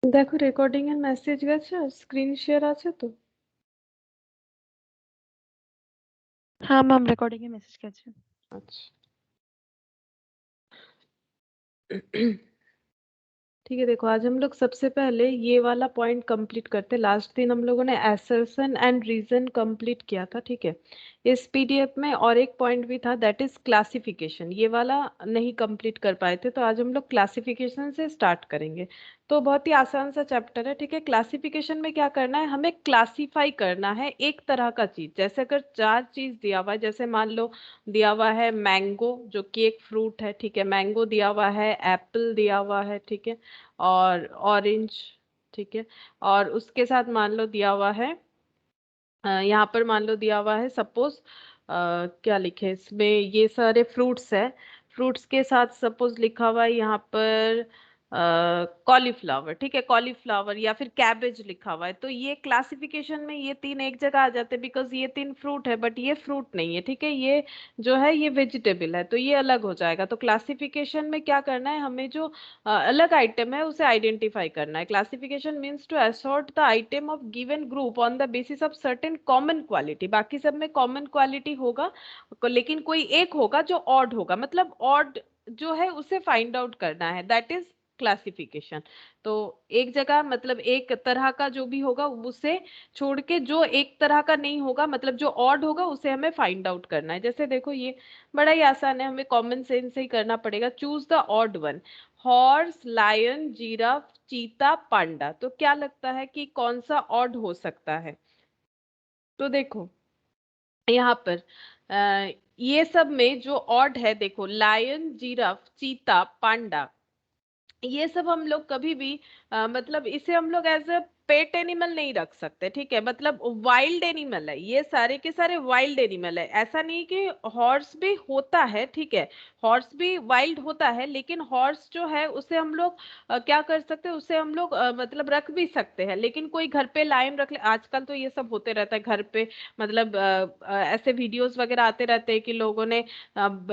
দেখো রেকর্ডিং এর মেসেজ গেছে, স্ক্রিন শেয়ার আছে তো? हाँ मैम, रिकॉर्डिंग में मैसेज कैसे? আচ্ছা। ठीक है, देखो आज हम लोग सबसे पहले ये वाला पॉइंट कंप्लीट करते। लास्ट दिन हम लोगों ने एसर्शन एंड रीजन कंप्लीट किया था, ठीक है। इस पीडीएफ में और एक पॉइंट भी था, दैट इज क्लासिफिकेशन। ये वाला नहीं कंप्लीट कर पाए थे, तो आज हम लोग क्लासिफिकेशन से स्टार्ट करेंगे। तो बहुत ही आसान सा चैप्टर है, ठीक है। क्लासिफिकेशन में क्या करना है, हमें क्लासिफाई करना है एक तरह का चीज। जैसे अगर चार चीज दिया हुआ है, जैसे मान लो दिया हुआ है मैंगो जो कि एक फ्रूट है, ठीक है। मैंगो दिया हुआ है, एप्पल दिया हुआ है, ठीक है, और ऑरेंज, ठीक है। और उसके साथ मान लो दिया हुआ है, यहाँ पर मान लो दिया हुआ है सपोज, क्या लिखे इसमें, ये सारे फ्रूट्स है। फ्रूट्स के साथ सपोज लिखा हुआ है यहाँ पर कॉलीफ्लावर, ठीक है। कॉलीफ्लावर या फिर कैबेज लिखा हुआ है, तो ये क्लासिफिकेशन में ये तीन एक जगह आ जाते हैं, बिकॉज ये तीन फ्रूट है बट ये फ्रूट नहीं है, ठीक है। ये जो है ये वेजिटेबल है, तो ये अलग हो जाएगा। तो क्लासिफिकेशन में क्या करना है, हमें जो अलग आइटम है उसे आइडेंटिफाई करना है। Classification means to assort the item of given group on the basis of certain common quality. बाकी सब में कॉमन क्वालिटी होगा, लेकिन कोई एक होगा जो ऑड होगा, मतलब ऑड जो है उसे फाइंड आउट करना है, दैट इज क्लासिफिकेशन। तो एक जगह मतलब एक तरह का जो भी होगा उसे छोड़ के जो एक तरह का नहीं होगा, मतलब जो ऑड होगा उसे हमें फाइंड आउट करना है। जैसे देखो ये बड़ा ही आसान है, हमें कॉमन सेंस से ही करना पड़ेगा। Choose the odd one. Horse, lion, giraffe, cheetah, panda. तो क्या लगता है कि कौन सा ऑड हो सकता है? तो देखो यहाँ पर ये सब में जो ऑड है, देखो लायन, जीराफ, चीता, पांडा, ये सब हम लोग कभी भी मतलब इसे हम लोग एज अ पेट एनिमल नहीं रख सकते, ठीक है। मतलब वाइल्ड एनिमल है, ये सारे के सारे वाइल्ड एनिमल है। ऐसा नहीं कि हॉर्स भी होता है, ठीक है। हॉर्स भी वाइल्ड होता है, लेकिन हॉर्स जो है उसे हम लोग क्या कर सकते हैं, उसे हम लोग मतलब रख भी सकते हैं। लेकिन कोई घर पे लायन रख ले, आजकल तो ये सब होते रहता है घर पे, मतलब ऐसे वीडियोस वगैरह आते रहते हैं कि लोगों ने अब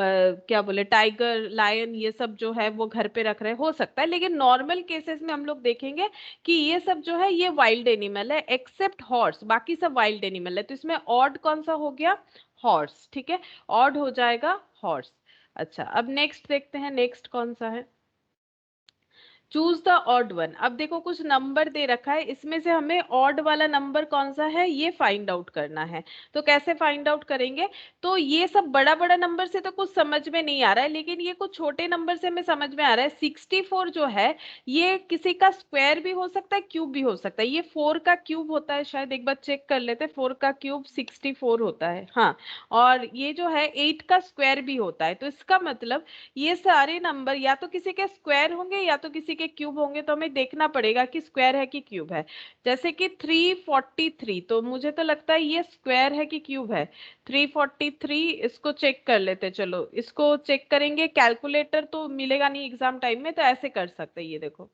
क्या बोले टाइगर, लायन, ये सब जो है वो घर पे रख रहे, हो सकता है। लेकिन नॉर्मल केसेस में हम लोग देखेंगे कि ये सब जो है ये वाइल्ड एनिमल है, एक्सेप्ट हॉर्स, बाकी सब वाइल्ड एनिमल है। तो इसमें ऑड कौन सा हो गया? हॉर्स, ठीक है। ऑड हो जाएगा हॉर्स। अच्छा, अब नेक्स्ट देखते हैं, नेक्स्ट कौन सा है। Choose the odd one. अब देखो कुछ नंबर दे रखा है, इसमें से हमें ऑड वाला नंबर कौन सा है ये फाइंड आउट करना है। तो कैसे फाइंड आउट करेंगे? तो ये सब बड़ा बड़ा नंबर से तो कुछ समझ में नहीं आ रहा है, लेकिन ये कुछ छोटे नंबर से हमें समझ में आ रहा है। 64 जो है ये किसी का स्क्वायर भी हो सकता है, क्यूब भी हो सकता है। ये 4 का क्यूब होता है शायद, एक बार चेक कर लेते हैं। 4 का क्यूब 64 होता है, हाँ। और ये जो है 8 का स्क्वायर भी होता है। तो इसका मतलब ये सारे नंबर या तो किसी के स्क्वायर होंगे या तो किसी के क्यूब होंगे। तो हमें देखना पड़ेगा कि स्क्वायर है कि क्यूब है। जैसे कि 343, तो मुझे तो लगता है ये स्क्वायर है कि क्यूब है। 343, इसको चेक कर लेते, चलो इसको चेक करेंगे। कैलकुलेटर तो मिलेगा नहीं एग्जाम टाइम में, तो ऐसे कर सकते हैं। ये देखो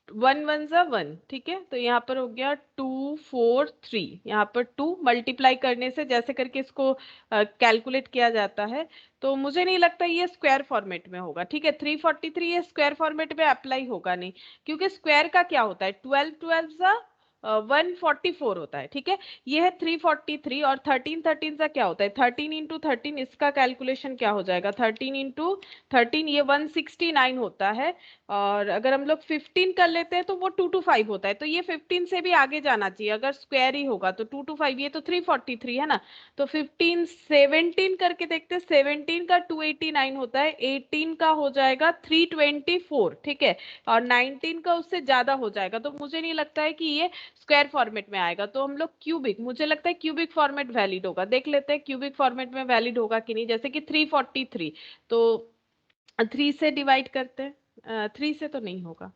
1 1 वन, ठीक है। तो यहाँ पर हो गया 2 4 3, यहाँ पर 2 मल्टीप्लाई करने से जैसे करके इसको कैलकुलेट किया जाता है। तो मुझे नहीं लगता ये स्क्वायर फॉर्मेट में होगा, ठीक है। 343 ये स्क्वायर फॉर्मेट में अप्लाई होगा नहीं, क्योंकि स्क्वायर का क्या होता है, 12 12 144 होता है, ठीक है। ये है 343। और 13 13 का क्या होता है, 13 × 13, इसका कैलकुलेशन क्या हो जाएगा, 13 × 13 ये 169 होता है। और अगर हम लोग 15 कर लेते हैं तो वो 2 2 5 होता है। तो ये 15 से भी आगे जाना चाहिए, अगर स्क्वायर ही होगा तो 2 2 5, ये तो 343 है ना। तो 15 17 करके देखते हैं, 17 का 289 होता है, 18 का हो जाएगा 324, ठीक है। और 19 का उससे ज्यादा हो जाएगा। तो मुझे नहीं लगता है कि ये स्क्वायर फॉर्मेट में आएगा। तो हम लोग क्यूबिक, मुझे लगता है क्यूबिक फॉर्मेट वैलिड होगा। देख लेते हैं क्यूबिक फॉर्मेट में वैलिड होगा कि नहीं। जैसे कि 343, तो 3 से डिवाइड करते हैं, 3 से तो नहीं होगा।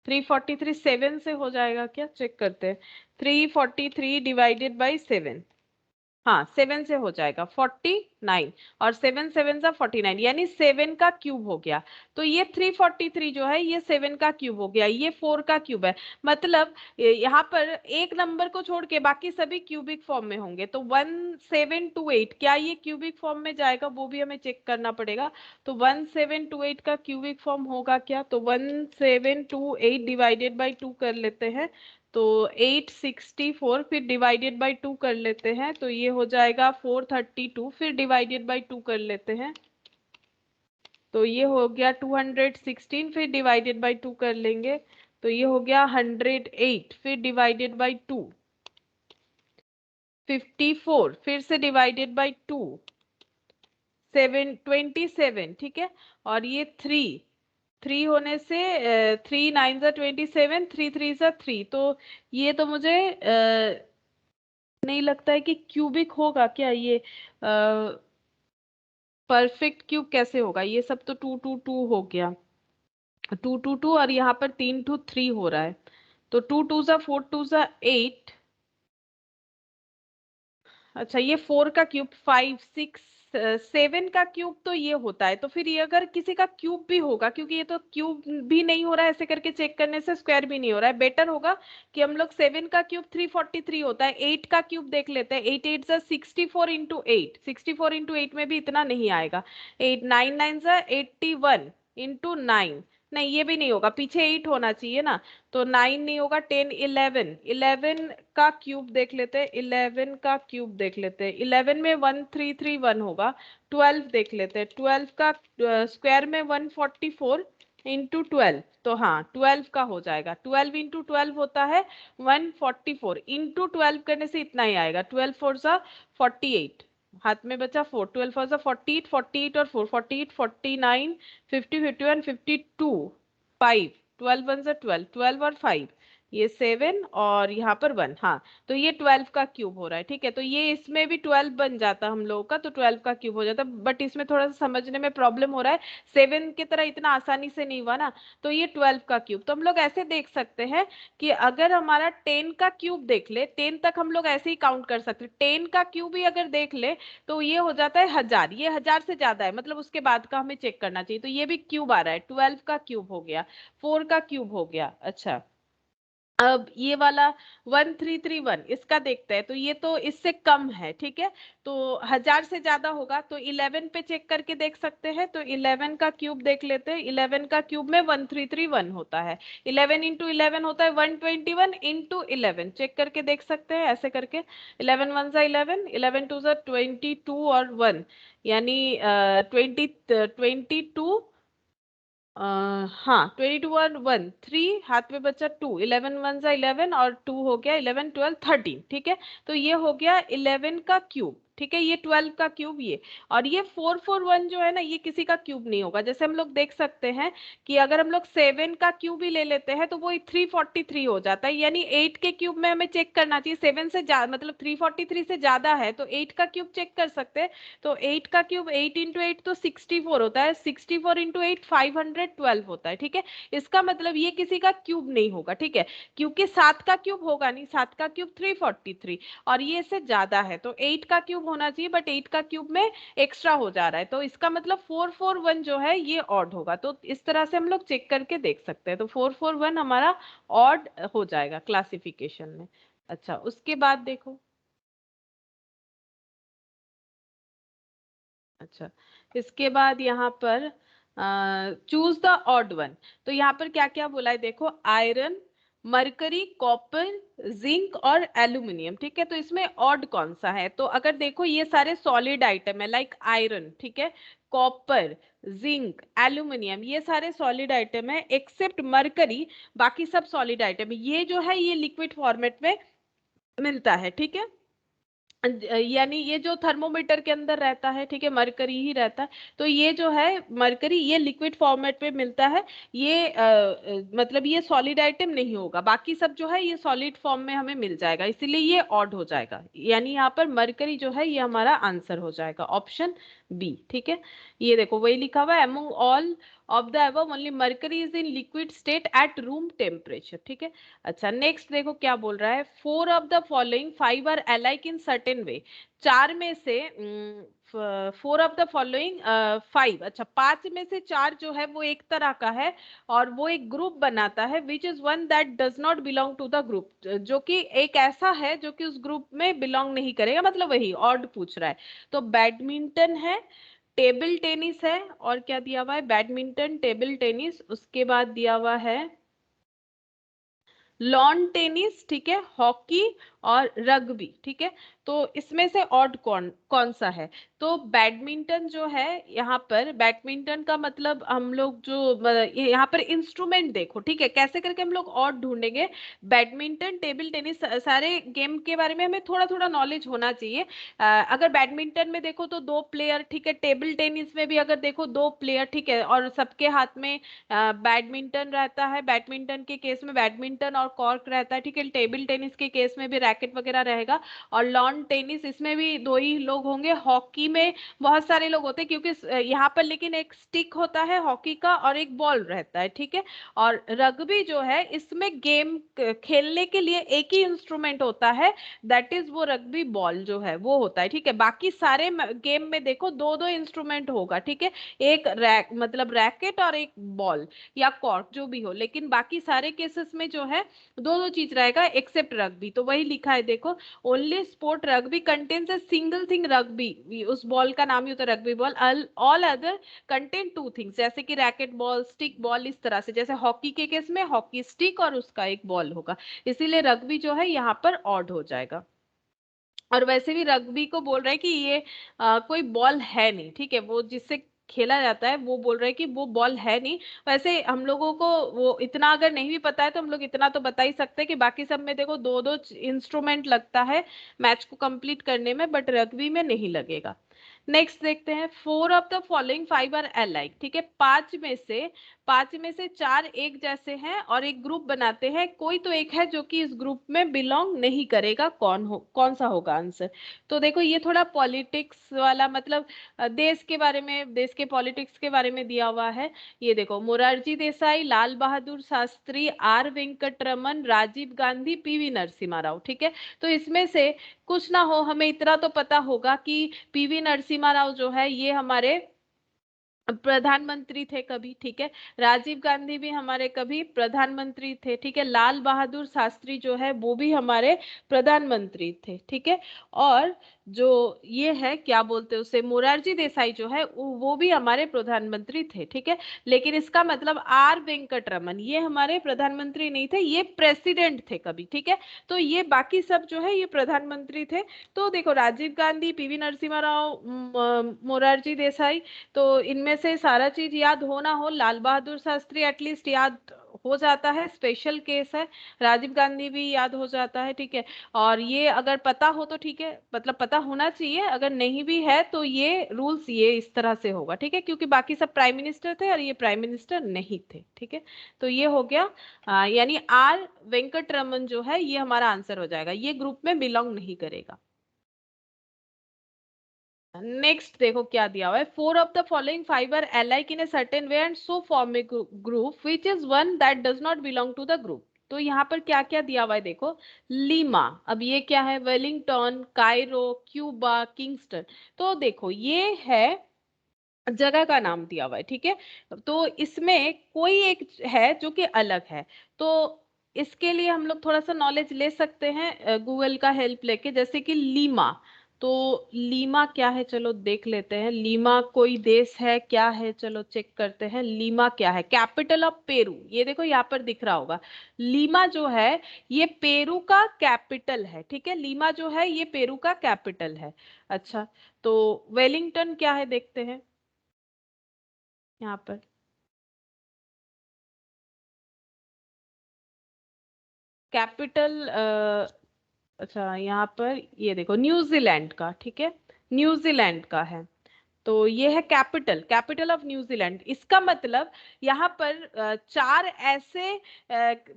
343 7 से हो जाएगा क्या, चेक करते हैं। 343 डिवाइडेड बाई 7, हाँ 7 से हो जाएगा 49। 9 और 7 7 जा 49 यानी 7 का क्यूब हो गया। तो ये 343 जो है ये 7 का क्यूब हो गया, ये 4 का क्यूब है। मतलब यहाँ पर एक नंबर को छोड़ के बाकी सभी क्यूबिक फॉर्म में होंगे। तो 1728 क्या ये क्यूबिक फॉर्म में जाएगा वो भी हमें चेक करना पड़ेगा। तो 1728 का क्यूबिक फॉर्म होगा क्या? तो 1728 डिवाइडेड बाई 2 कर लेते हैं तो 864, फिर डिवाइडेड बाई 2 कर लेते हैं तो ये हो जाएगा 432, फिर डिवाइडेड बाई 2 कर लेते हैं तो ये हो गया 216, फिर डिवाइडेड बाई 2 कर लेंगे तो ये हो गया 108, फिर डिवाइडेड बाई 2 54, फिर से डिवाइडेड बाई 2 27, ठीक है। और ये 3 होने से 3 9 जा 27, 3 3 जा 3, तो ये तो मुझे नहीं लगता है कि क्यूबिक होगा क्या ये। परफेक्ट क्यूब कैसे होगा? ये सब तो 2 2 2 हो गया, 2 2 2 और यहाँ पर 3 2 3 हो रहा है। तो 2 2 जा 4 2 जा 8। अच्छा ये 4 का क्यूब 5 6 7 का क्यूब तो ये होता है। तो फिर ये अगर किसी का क्यूब भी होगा, क्योंकि ये तो क्यूब भी नहीं हो रहा है, ऐसे करके चेक करने से स्क्वायर भी नहीं हो रहा है, बेटर होगा कि हम लोग 7 का क्यूब 343 होता है। 8 का क्यूब देख लेते हैं, 8 8 जा 64 इंटू 8, 64 इंटू 8 में भी इतना नहीं आएगा। 8 9 9 जा 81 इंटू 9, नहीं ये भी नहीं होगा, पीछे 8 होना चाहिए ना। तो 9 नहीं होगा, 10 11, 11 का क्यूब देख लेते हैं, 11 का क्यूब देख लेते हैं, 11 में 1331 होगा। 12 देख लेते हैं, 12 का स्क्वायर में 144 इंटू 12, तो हाँ 12 का हो जाएगा। 12 इंटू 12 होता है 144, इंटू 12 करने से इतना ही आएगा। 12 4 सा 48, हाथ में बचा 4, 12 4 सा 48, 48 और 4 48 49 50 51 52 5, 12 1 सा 12, 12 और 5 ये 7 और यहाँ पर 1, हाँ तो ये 12 का क्यूब हो रहा है, ठीक है। तो ये इसमें भी 12 बन जाता हम लोगों का, तो 12 का क्यूब हो जाता, बट इसमें थोड़ा सा समझने में प्रॉब्लम हो रहा है, 7 की तरह इतना आसानी से नहीं हुआ ना। तो ये 12 का क्यूब, तो हम लोग ऐसे देख सकते हैं कि अगर हमारा 10 का क्यूब देख ले, 10 तक हम लोग ऐसे ही काउंट कर सकते, 10 का क्यूब ही अगर देख ले तो ये हो जाता है 1000, ये 1000 से ज्यादा है, मतलब उसके बाद का हमें चेक करना चाहिए। तो ये भी क्यूब आ रहा है, 12 का क्यूब हो गया, 4 का क्यूब हो गया। अच्छा अब ये वाला 1331 इसका देखते हैं, तो ये तो इससे कम है, ठीक है। तो 1000 से ज्यादा होगा तो 11 पे चेक करके देख सकते हैं। तो 11 का क्यूब देख लेते हैं, 11 का क्यूब में 1331 होता है, 11 इंटू 11 होता है 121 इंटू 11, चेक करके देख सकते हैं ऐसे करके। 11 1 जा 11, 11 2 जा 22 और 1 यानी 22 हाँ 22 और 1 3, हाथ में बचा 2, 11 1 जा 11 और 2 हो गया 11 12 13, ठीक है। तो ये हो गया 11 का क्यूब, ठीक है, ये 12 का क्यूब ये। और ये 441 जो है ना ये किसी का क्यूब नहीं होगा। जैसे हम लोग देख सकते हैं कि अगर हम लोग 7 का क्यूब ही ले लेते हैं तो वो 343 हो जाता है, यानी 8 के क्यूब में हमें चेक करना चाहिए, 7 से ज्यादा मतलब 343 से ज्यादा है तो 8 का क्यूब चेक कर सकते हैं। तो 8 का क्यूब 8 इंटू 8 तो 64 होता है, 64 इंटू 8 512 होता है, ठीक है। इसका मतलब ये किसी का क्यूब नहीं होगा, ठीक है, क्योंकि 7 का क्यूब होगा नहीं, 7 का क्यूब 343 और ये इससे ज्यादा है तो 8 का क्यूब होना चाहिए, बट 8 का क्यूब में एक्स्ट्रा हो जा रहा है, तो इसका मतलब 441 जो है ये ऑड होगा। तो इस तरह से हम लोग चेक करके देख सकते हैं, तो 441 हमारा ऑड हो जाएगा क्लासिफिकेशन में। अच्छा उसके बाद देखो, अच्छा इसके बाद यहाँ पर चूज द ऑड वन। तो यहाँ पर क्या क्या बोला है देखो, आयरन, मरकरी, कॉपर, जिंक और एल्यूमिनियम, ठीक है। तो इसमें ऑड कौन सा है? तो अगर देखो ये सारे सॉलिड आइटम है, लाइक आयरन, ठीक है, कॉपर, जिंक, एल्यूमिनियम, ये सारे सॉलिड आइटम है एक्सेप्ट मरकरी, बाकी सब सॉलिड आइटम है। ये जो है ये लिक्विड फॉर्मेट में मिलता है, ठीक है। यानी ये जो थर्मोमीटर के अंदर रहता है, ठीक है, मरकरी ही रहता है। तो ये जो है मरकरी ये लिक्विड फॉर्मेट में मिलता है, ये मतलब ये सॉलिड आइटम नहीं होगा, बाकी सब जो है ये सॉलिड फॉर्म में हमें मिल जाएगा, इसीलिए ये ऑड हो जाएगा। यानी यहाँ पर मरकरी जो है ये हमारा आंसर हो जाएगा, ऑप्शन बी, ठीक है। ये देखो वही लिखा हुआ है, among all of the above only mercury is in liquid state at room temperature, ठीक है। अच्छा नेक्स्ट देखो क्या बोल रहा है, 4 of the following 5 are alike in certain way, चार में से 4 ऑफ द फॉलोइंग 5, अच्छा 5 में से 4 जो है वो एक तरह का है और वो एक ग्रुप बनाता है, which is one that does not belong to the group, जो कि एक ऐसा है जो कि उस ग्रुप में बिलोंग नहीं करेगा, मतलब वही ऑड पूछ रहा है। तो बैडमिंटन है, टेबल टेनिस है, और क्या दिया हुआ है, बैडमिंटन, टेबल टेनिस, उसके बाद दिया हुआ है लॉन टेनिस, ठीक है, हॉकी और रग्बी, ठीक है। तो इसमें से ऑड कौन कौन सा है? तो बैडमिंटन जो है, यहाँ पर बैडमिंटन का मतलब हम लोग जो यहाँ पर इंस्ट्रूमेंट देखो, ठीक है, कैसे करके हम लोग ऑड ढूंढेंगे। बैडमिंटन, टेबल टेनिस, सारे गेम के बारे में हमें थोड़ा थोड़ा नॉलेज होना चाहिए। अगर बैडमिंटन में देखो तो 2 प्लेयर, ठीक है, टेबल टेनिस में भी अगर देखो 2 प्लेयर, ठीक है, और सबके हाथ में बैडमिंटन रहता है, बैडमिंटन के केस में बैडमिंटन और कॉर्क रहता है, ठीक है। टेबल टेनिस के केस में भी रैकेट वगैरह रहेगा। और लॉन टेनिस, इसमें भी 2 ही लोग होंगे। हॉकी में बहुत सारे लोग होते हैं, क्योंकि यहाँ पर लेकिन एक स्टिक होता है हॉकी का और एक बॉल रहता है, ठीक है। और रग्बी जो है, इसमें गेम खेलने के लिए एक ही इंस्ट्रूमेंट होता है, दैट इज वो रग्बी बॉल जो है वो होता है, ठीक है। बाकी सारे गेम में देखो 2-2 इंस्ट्रूमेंट होगा, ठीक है, एक मतलब रैकेट और एक बॉल या कॉर्क जो भी हो, लेकिन बाकी सारे केसेस में जो है 2-2 चीज रहेगा एक्सेप्ट रग्बी। तो वही लिखा है देखो, only sport rugby contains a single thing rugby, उस बॉल का नाम ही होता है rugby ball. All other contain 2 things, जैसे कि रैकेट बॉल, स्टिक बॉल, इस तरह से। जैसे हॉकी के केस में हॉकी स्टिक और उसका एक बॉल होगा, इसीलिए रग्बी जो है यहाँ पर ऑड हो जाएगा। और वैसे भी रग्बी को बोल रहे हैं कि ये कोई बॉल है नहीं, ठीक है, वो जिससे खेला जाता है वो बोल रहे हैं कि वो बॉल है नहीं। वैसे हम लोगों को वो इतना अगर नहीं भी पता है तो हम लोग इतना तो बता ही सकते हैं कि बाकी सब में देखो 2-2 इंस्ट्रूमेंट लगता है मैच को कंप्लीट करने में, बट रग्बी में नहीं लगेगा। नेक्स्ट देखते हैं, 4 of the following 5 are alike, ठीक है, 5 में से 4 एक जैसे हैं और एक ग्रुप बनाते हैं, कोई तो एक है जो कि इस ग्रुप में बिलोंग नहीं करेगा, कौन सा होगा आंसर? तो देखो ये थोड़ा पॉलिटिक्स वाला, मतलब देश के बारे में, देश के पॉलिटिक्स के बारे में दिया हुआ है। ये देखो, मोरारजी देसाई, लाल बहादुर शास्त्री, आर वेंकट रमन, राजीव गांधी, पीवी नरसिम्हा राव, ठीक है। तो इसमें से कुछ ना हो, हमें इतना तो पता होगा कि पीवी नरसिम्हा राव जो है ये हमारे प्रधानमंत्री थे कभी, ठीक है। राजीव गांधी भी हमारे कभी प्रधानमंत्री थे, ठीक है। लाल बहादुर शास्त्री जो है वो भी हमारे प्रधानमंत्री थे, ठीक है। और जो ये है क्या बोलते हैं उसे, मोरारजी देसाई जो है वो भी हमारे प्रधानमंत्री थे, ठीक है। लेकिन इसका मतलब आर वेंकट रमन ये हमारे प्रधानमंत्री नहीं थे, ये प्रेसिडेंट थे कभी, ठीक है। तो ये बाकी सब जो है ये प्रधानमंत्री थे। तो देखो, राजीव गांधी, पीवी नरसिम्हा राव, मोरारजी देसाई, तो इनमें से सारा चीज याद हो ना हो, लाल बहादुर शास्त्री एटलीस्ट याद हो जाता है, स्पेशल केस है। राजीव गांधी भी याद हो जाता है, ठीक है। और ये अगर पता हो तो ठीक है, मतलब पता होना चाहिए, अगर नहीं भी है तो ये रूल्स ये इस तरह से होगा, ठीक है, क्योंकि बाकी सब प्राइम मिनिस्टर थे और ये प्राइम मिनिस्टर नहीं थे, ठीक है। तो ये हो गया, यानी आर वेंकट रमन जो है ये हमारा आंसर हो जाएगा, ये ग्रुप में बिलोंग नहीं करेगा। नेक्स्ट देखो क्या दिया हुआ है, 4 of the following 5 are alike in a certain way and so form a group which is one that does not belong to the group. तो यहाँ पर क्या क्या दिया हुआ है देखो, लीमा, अब ये क्या है, वेलिंगटन, कायरो, क्यूबा, किंगस्टन। तो देखो ये है जगह का नाम दिया हुआ है, ठीक है। तो इसमें कोई एक है जो कि अलग है। तो इसके लिए हम लोग थोड़ा सा नॉलेज ले सकते हैं गूगल का हेल्प लेके, जैसे कि लीमा। तो लीमा क्या है, चलो देख लेते हैं, लीमा कोई देश है क्या है, चलो चेक करते हैं। लीमा क्या है, कैपिटल ऑफ पेरू, ये देखो यहाँ पर दिख रहा होगा। लीमा जो है ये पेरू का कैपिटल है, ठीक है, लीमा जो है ये पेरू का कैपिटल है। अच्छा, तो वेलिंगटन क्या है देखते हैं यहाँ पर। कैपिटल, अच्छा यहाँ पर ये देखो न्यूजीलैंड का, ठीक है, न्यूजीलैंड का है। तो ये है कैपिटल, कैपिटल ऑफ न्यूजीलैंड। इसका मतलब यहाँ पर 4 ऐसे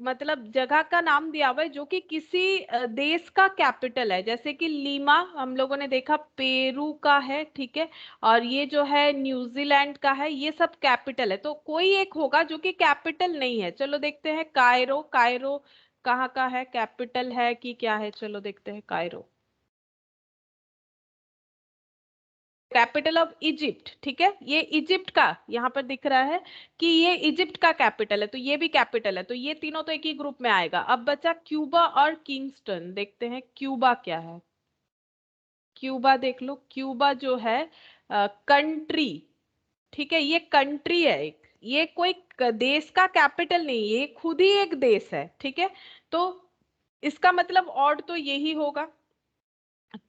मतलब जगह का नाम दिया हुआ है जो कि किसी देश का कैपिटल है, जैसे कि लीमा हम लोगों ने देखा पेरू का है, ठीक है। और ये जो है न्यूजीलैंड का है, ये सब कैपिटल है। तो कोई एक होगा जो कि कैपिटल नहीं है, चलो देखते हैं। कायरो, कायरो कहाँ का है, कैपिटल है कि क्या है, चलो देखते हैं कायरो। कैपिटल ऑफ इजिप्ट, ठीक है, ये इजिप्ट का यहाँ पर दिख रहा है कि ये इजिप्ट का कैपिटल है, तो ये भी कैपिटल है, तो ये तीनों तो एक ही ग्रुप में आएगा। अब बचा क्यूबा और किंगस्टन, देखते हैं क्यूबा क्या है। क्यूबा देख लो, क्यूबा जो है कंट्री, ठीक है, ये कंट्री है एक, ये कोई देश का कैपिटल नहीं, ये खुद ही एक देश है, ठीक है। तो इसका मतलब ऑड तो यही होगा,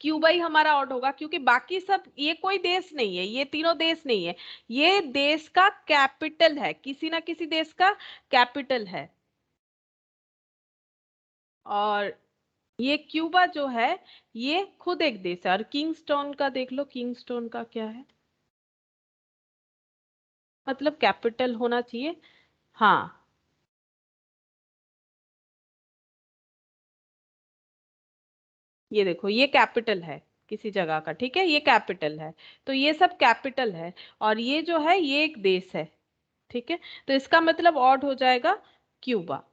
क्यूबा ही हमारा ऑड होगा, क्योंकि बाकी सब ये कोई देश नहीं है, ये तीनों देश नहीं है, ये देश का कैपिटल है, किसी ना किसी देश का कैपिटल है। और ये क्यूबा जो है ये खुद एक देश है। और किंगस्टोन का देख लो, किंगस्टोन का क्या है, मतलब कैपिटल होना चाहिए, हाँ, ये देखो ये कैपिटल है किसी जगह का, ठीक है, ये कैपिटल है, तो ये सब कैपिटल है, और ये जो है ये एक देश है, ठीक है, तो इसका मतलब ऑड हो जाएगा क्यूबा।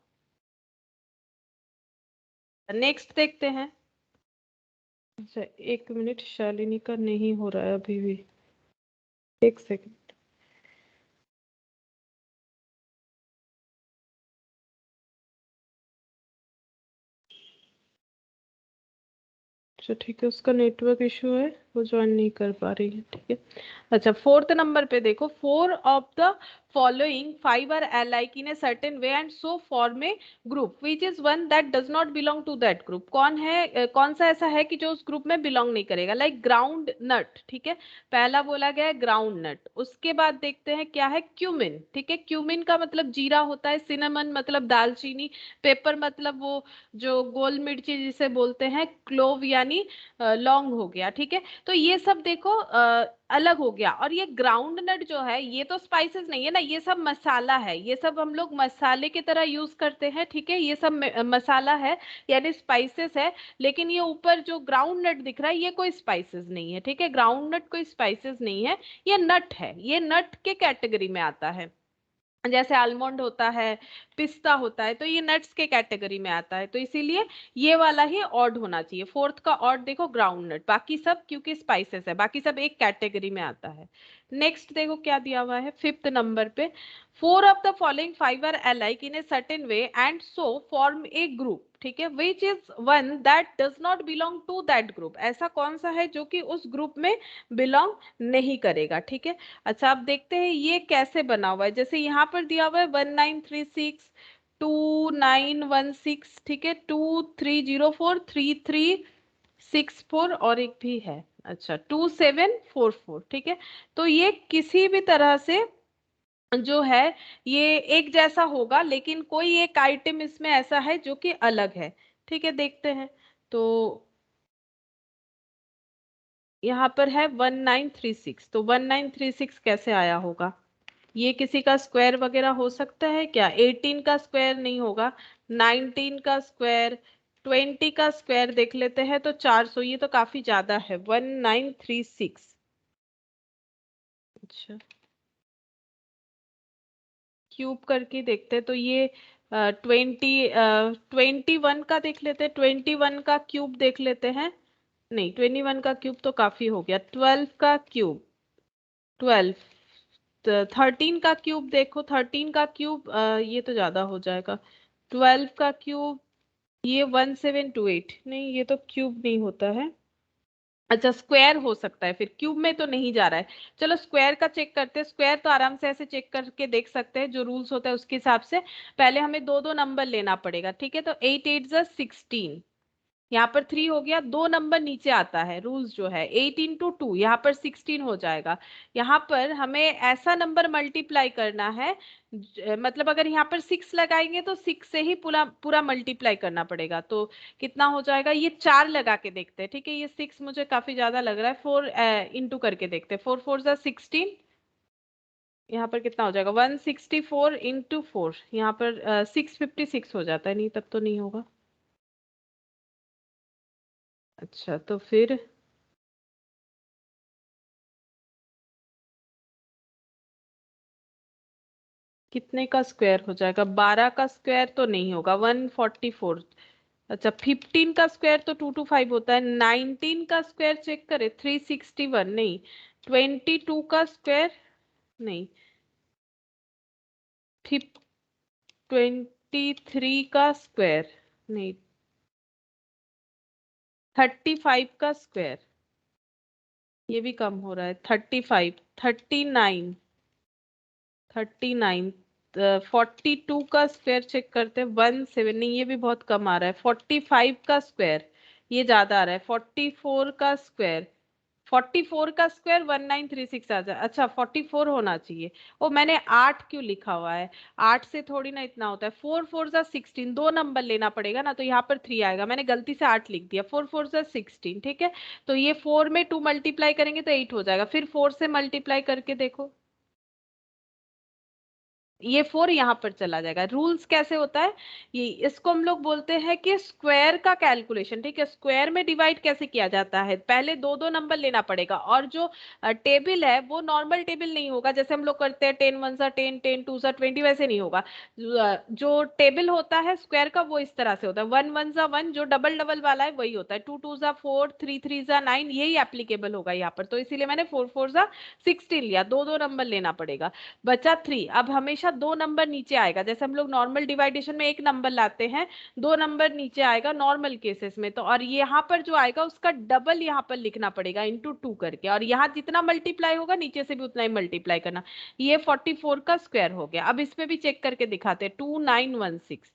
नेक्स्ट देखते हैं। अच्छा, एक मिनट, शालिनी का नहीं हो रहा है अभी भी, एक सेकंड। अच्छा ठीक है, उसका नेटवर्क इशू है, वो ज्वाइन नहीं कर पा रही है, ठीक है। अच्छा, फोर्थ नंबर पे देखो, four of the following five are alike in a certain way and so form a group which is one that does not belong to that group। कौन है कौन सा ऐसा है कि जो उस ग्रुप में बिलोंग नहीं करेगा, लाइक ग्राउंड नट, ठीक है, पहला बोला गया है ग्राउंड नट। उसके बाद देखते हैं क्या है, क्यूमिन, ठीक है, क्यूमिन का मतलब जीरा होता है, सिनेमन मतलब दालचीनी, पेपर मतलब वो जो गोल मिर्ची जिसे बोलते हैं, क्लोव यानी लौंग हो गया, ठीक है। तो ये सब देखो अलग हो गया। और ये ग्राउंड नट जो है ये तो स्पाइसेस नहीं है ना, ये सब मसाला है, ये सब हम लोग मसाले की तरह यूज करते हैं, ठीक है, ये सब मसाला है यानी स्पाइसेस है। लेकिन ये ऊपर जो ग्राउंड नट दिख रहा है ये कोई स्पाइसेस नहीं है, ठीक है, ग्राउंड नट कोई स्पाइसेस नहीं है, ये नट है, ये नट के कैटेगरी में आता है। जैसे आलमंड होता है, पिस्ता होता है, तो ये नट्स के कैटेगरी में आता है, तो इसीलिए ये वाला ही ऑड होना चाहिए। फोर्थ का ऑड देखो ग्राउंड नट, बाकी सब क्योंकि स्पाइसेस है, बाकी सब एक कैटेगरी में आता है। नेक्स्ट देखो क्या दिया हुआ है फिफ्थ नंबर पे, four of the following five are alike in a certain way and so form a group, ठीक है, which is one that does not belong to that group. ऐसा कौन सा है जो कि उस ग्रुप में बिलोंग नहीं करेगा, ठीक है। अच्छा, अब देखते हैं ये कैसे बना हुआ है। जैसे यहाँ पर दिया हुआ है 1936 2916, ठीक है, 2304 3364 और एक भी है, अच्छा 2744, ठीक है। तो ये किसी भी तरह से जो है ये एक जैसा होगा, लेकिन कोई एक आइटम इसमें ऐसा है जो कि अलग है, ठीक है, देखते हैं। तो यहाँ पर है 1936, तो 1936 कैसे आया होगा, ये किसी का स्क्वायर वगैरह हो सकता है क्या, 18 का स्क्वायर नहीं होगा, 19 का स्क्वायर, 20 का स्क्वायर देख लेते हैं तो 400, ये तो काफी ज्यादा है 1936। अच्छा, क्यूब करके देखते हैं, तो ये 21 का देख लेते हैं, 21 का क्यूब देख लेते हैं, नहीं 21 का क्यूब तो काफी हो गया, 12 का क्यूब, 12, 13 का क्यूब देखो, 13 का क्यूब ये तो ज्यादा हो जाएगा, 12 का क्यूब, ये 1728, नहीं ये तो क्यूब नहीं होता है। अच्छा, स्क्वायर हो सकता है, फिर क्यूब में तो नहीं जा रहा है। चलो स्क्वायर का चेक करते हैं, स्क्वायर तो आराम से ऐसे चेक करके देख सकते हैं, जो रूल्स होता है उसके हिसाब से। पहले हमें दो दो नंबर लेना पड़ेगा, ठीक है, तो 8 8 16, यहाँ पर 3 हो गया, दो नंबर नीचे आता है, रूल्स जो है 8 इंटू 2, यहाँ पर 16 हो जाएगा। यहाँ पर हमें ऐसा नंबर मल्टीप्लाई करना है, मतलब अगर यहाँ पर 6 लगाएंगे तो 6 से ही पूरा पूरा मल्टीप्लाई करना पड़ेगा, तो कितना हो जाएगा, ये 4 लगा के देखते हैं, ठीक है, ये 6 मुझे काफी ज्यादा लग रहा है, 4 इंटू करके देखते हैं, 4 4 16, यहाँ पर कितना हो जाएगा 164 इंटू 4, यहाँ पर 656 हो जाता है, नहीं तब तो नहीं होगा। अच्छा, तो फिर कितने का स्क्वायर हो जाएगा, 12 का स्क्वायर तो नहीं होगा, 144। अच्छा, 15 का स्क्वायर तो 225 होता है, 19 का स्क्वायर चेक करें 361, नहीं 22 का स्क्वायर नहीं, 23 का स्क्वायर नहीं, 35 का स्क्वायर, ये भी कम हो रहा है, 35, 39, 39, 42 का स्क्वायर चेक करते हैं, 17, नहीं ये भी बहुत कम आ रहा है, 45 का स्क्वायर ये ज्यादा आ रहा है, 44 का स्क्वायर, 44 का स्क्वायर 1936 आ जाए, अच्छा 44 होना चाहिए। ओ मैंने 8 क्यों लिखा हुआ है, 8 से थोड़ी ना इतना होता है, 4 4 जा 16, दो नंबर लेना पड़ेगा ना, तो यहाँ पर 3 आएगा, मैंने गलती से 8 लिख दिया, 4 4 जा 16, ठीक है। तो ये 4 में 2 मल्टीप्लाई करेंगे तो 8 हो जाएगा, फिर 4 से मल्टीप्लाई करके देखो, ये 4 यहाँ पर चला जाएगा। रूल्स कैसे होता है, ये इसको हम लोग बोलते हैं कि स्क्वायर का कैलकुलेशन, ठीक है। स्क्वायर में डिवाइड कैसे किया जाता है, पहले दो दो नंबर लेना पड़ेगा, और जो टेबल है वो नॉर्मल टेबल नहीं होगा, जैसे हम लोग करते हैं 10 1 सा 10, 10 2 सा 20, वैसे नहीं होगा। जो टेबल होता है स्क्वायर का वो इस तरह से होता है, 1 1 सा 1, जो डबल डबल वाला है वही होता है, 2 2 सा 4, 3 3 सा 9, यही एप्लीकेबल होगा यहाँ पर, तो इसीलिए मैंने 4 4 सा 16 लिया, दो दो नंबर लेना पड़ेगा। बचा 3, अब हमेशा दो नंबर नीचे आएगा, जैसे हम लोग नॉर्मल डिवाइडेशन में एक नंबर लाते हैं, दो नंबर नीचे आएगा नॉर्मल केसेस में, तो और यहाँ पर जो आएगा उसका डबल यहाँ पर लिखना पड़ेगा इंटू 2 करके, और यहाँ जितना मल्टीप्लाई होगा नीचे से भी उतना ही मल्टीप्लाई करना। ये 44 का स्क्वायर हो गया। अब इसमें भी चेक करके दिखाते हैं, 2916,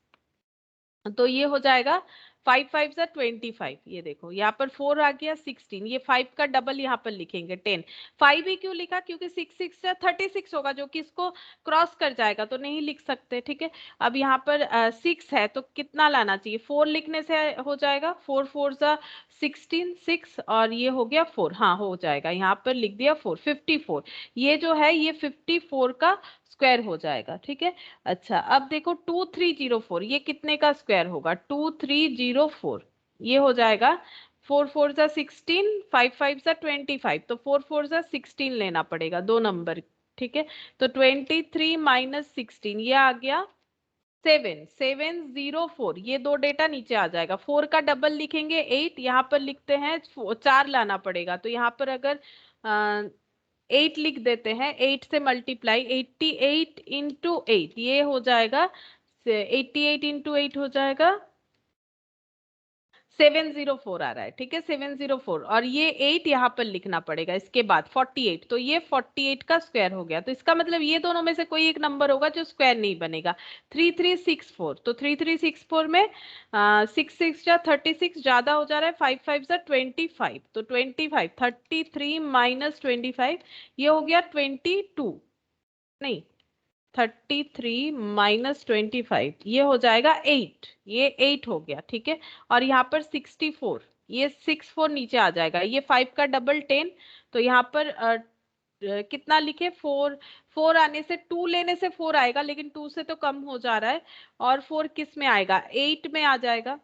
तो ये हो जाएगा 5 5 सा 25, ये देखो यहाँ पर 4 आ गया, 16, ये 5 का डबल यहाँ पर लिखेंगे 10। 5 ही क्यों लिखा, क्योंकि 6 6 से 36 होगा, जो कि इसको क्रॉस कर जाएगा, तो नहीं लिख सकते, ठीक है। अब यहाँ पर 6 है तो कितना लाना चाहिए, 4 लिखने से हो जाएगा, 4 4 सा 16, 6, और ये हो गया 4, हाँ हो जाएगा, यहाँ पर लिख दिया 4, 54, ये जो है ये 54 का स्क्वायर हो जाएगा, ठीक है। अच्छा अब देखो 2304, ये कितने का स्क्वायर होगा, 2304, ये हो जाएगा 4 4 जा 16, 5 5 जा 25, तो 4 4 जा 16 लेना पड़ेगा, दो नंबर, ठीक है। तो 23 माइनस 16, ये आ गया 7 704, ये दो डेटा नीचे आ जाएगा, 4 का डबल लिखेंगे 8, यहाँ पर लिखते हैं 4 लाना पड़ेगा, तो यहाँ पर अगर 8 लिख देते हैं, 8 से मल्टीप्लाई, 88 इंटू 8, ये हो जाएगा 88 इंटू 8 हो जाएगा 704 आ रहा है, ठीक है, 704, और ये 8 यहाँ पर लिखना पड़ेगा इसके बाद 48, तो ये 48 का स्क्वायर हो गया, तो इसका मतलब ये दोनों में से कोई एक नंबर होगा जो स्क्वायर नहीं बनेगा। 3364, तो 3364 में 6 6 जा 36 ज्यादा हो जा रहा है, 5 5 जा 25, तो 25, 33 माइनस 25, ये हो गया 22, नहीं 33 माइनस 25, ये हो जाएगा 8, ये 8 हो गया, ठीक है। और यहाँ पर 64, ये 64 नीचे आ जाएगा, ये 5 का डबल 10, तो यहाँ पर कितना लिखे 4, 4 आने से 2 लेने से 4 आएगा, लेकिन 2 से तो कम हो जा रहा है, और 4 किस में आएगा, 8 में आ जाएगा।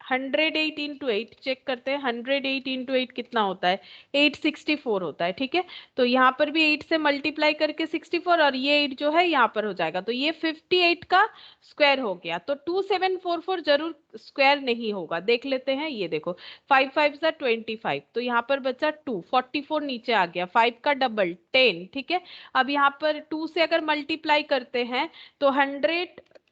108 इंटू 8 चेक करते हैं, 108 इंटू 8 कितना होता है, 864 होता है, ठीक है। तो यहाँ पर भी 8 से मल्टीप्लाई करके 64, और ये 8 जो है यहाँ पर हो जाएगा, तो ये 58 का स्क्वायर हो गया। तो 2744 जरूर स्क्वायर नहीं होगा, देख लेते हैं, ये देखो 5 5 सा 25, तो यहाँ पर बचा 2, 44 नीचे आ गया, 5 का डबल 10, ठीक है। अब यहाँ पर 2 से अगर मल्टीप्लाई करते हैं तो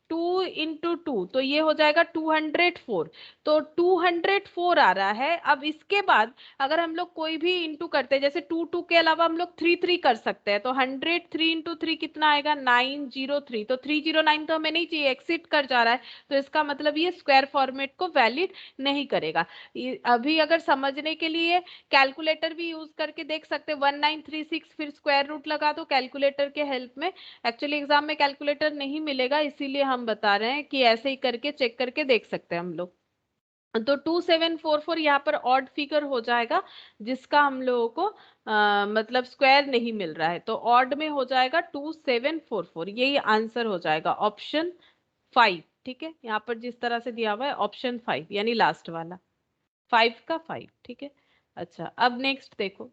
2 इंटू 2, तो ये हो जाएगा 204, तो 204 आ रहा है। अब इसके बाद अगर हम लोग कोई भी इंटू करते हैं, जैसे 2 2 के अलावा हम लोग 3 3 कर सकते हैं, तो 103 इंटू 3 कितना आएगा, 903, तो 309 तो हमें नहीं चाहिए, एक्सिट कर जा रहा है, तो इसका मतलब ये स्क्वायर फॉर्मेट को वैलिड नहीं करेगा। अभी अगर समझने के लिए कैलकुलेटर भी यूज करके देख सकते हैं, 1936 फिर स्क्वायर रूट लगा दो कैलकुलेटर के हेल्प में, एक्चुअली एग्जाम में कैलकुलेटर नहीं मिलेगा, इसीलिए हम बता रहे हैं कि ऐसे ही करके चेक करके देख सकते हैं हम लोग। तो 2744 यहाँ पर ऑड फिगर हो जाएगा, जिसका हम लोगों को मतलब स्क्वायर नहीं मिल रहा है, तो ऑड में हो जाएगा 2744, यही आंसर हो जाएगा ऑप्शन 5, ठीक है। यहाँ पर जिस तरह से दिया हुआ है ऑप्शन 5, यानी लास्ट वाला 5 का 5, ठीक है। अच्छा अब नेक्स्ट देखो,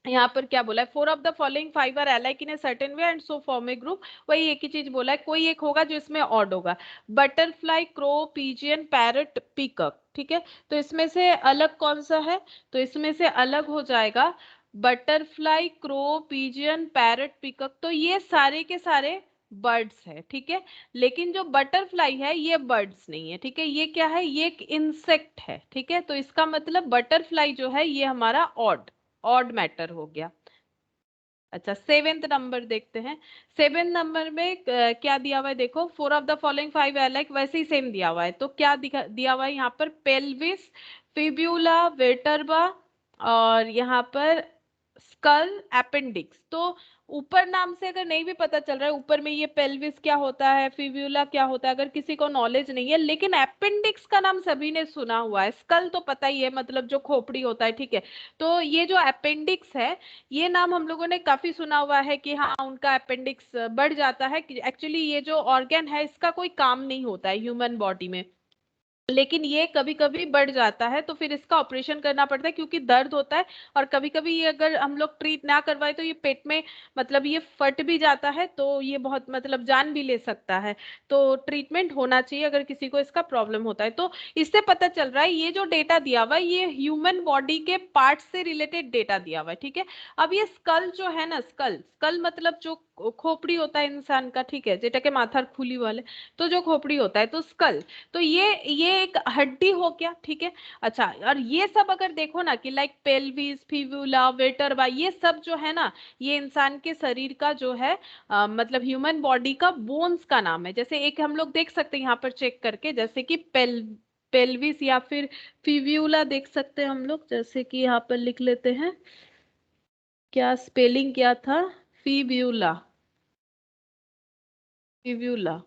यहाँ पर क्या बोला है, 4 of the following 5 are alike in a certain way and so form a group. वही एक ही चीज बोला है, कोई एक होगा जो इसमें ऑड होगा। Butterfly, crow, pigeon, parrot, peacock, ठीक है। तो इसमें से अलग कौन सा है, तो इसमें से अलग हो जाएगा butterfly, crow, pigeon, parrot, peacock. तो ये सारे के सारे बर्ड्स है, ठीक है। लेकिन जो बटरफ्लाई है ये बर्ड्स नहीं है, ठीक है। ये क्या है, ये एक इंसेक्ट है, ठीक है। तो इसका मतलब बटरफ्लाई जो है ये हमारा ऑड ऑड मैटर हो गया। अच्छा, सेवेंथ नंबर देखते हैं। सेवेंथ नंबर में क्या दिया हुआ है देखो, 4 of the following 5 are like, वैसे ही सेम दिया हुआ है। तो क्या दिया हुआ है यहाँ पर, पेल्विस, फिब्यूला, वेटरबा, और यहाँ पर स्कल, अपेंडिक्स। तो ऊपर नाम से अगर नहीं भी पता चल रहा है, ऊपर में ये पेल्विस क्या होता है, फिब्यूला क्या होता है, अगर किसी को नॉलेज नहीं है, लेकिन अपेंडिक्स का नाम सभी ने सुना हुआ है, स्कल तो पता ही है, मतलब जो खोपड़ी होता है, ठीक है। तो ये जो अपेंडिक्स है, ये नाम हम लोगों ने काफी सुना हुआ है कि हाँ उनका अपेंडिक्स बढ़ जाता है। एक्चुअली ये जो ऑर्गन है इसका कोई काम नहीं होता है ह्यूमन बॉडी में, लेकिन ये कभी कभी बढ़ जाता है, तो फिर इसका ऑपरेशन करना पड़ता है क्योंकि दर्द होता है। और कभी कभी ये अगर हम लोग ट्रीट ना करवाए तो ये पेट में, मतलब ये फट भी जाता है, तो ये बहुत मतलब जान भी ले सकता है। तो ट्रीटमेंट होना चाहिए अगर किसी को इसका प्रॉब्लम होता है। तो इससे पता चल रहा है ये जो डेटा दिया हुआ है ये ह्यूमन बॉडी के पार्ट से रिलेटेड डेटा दिया हुआ है, ठीक है। अब ये स्कल जो है ना, स्कल स्कल मतलब जो खोपड़ी होता है इंसान का, ठीक है, जेटा के माथार खुली वाले, तो जो खोपड़ी होता है तो स्कल, तो ये एक हड्डी हो गया, ठीक है। अच्छा, और ये सब अगर देखो ना कि लाइक पेल्विस, फिब्यूला, वेटरबा, ये सब जो है ना, ये इंसान के शरीर का जो है मतलब ह्यूमन बॉडी का बोन्स का नाम है। जैसे एक हम लोग देख सकते हैं यहाँ पर चेक करके, जैसे कि पेल्विस या फिर फिब्यूला देख सकते हैं हम लोग, जैसे कि यहाँ पर लिख लेते हैं, क्या स्पेलिंग क्या था, फिब्यूला, फिब्यूला।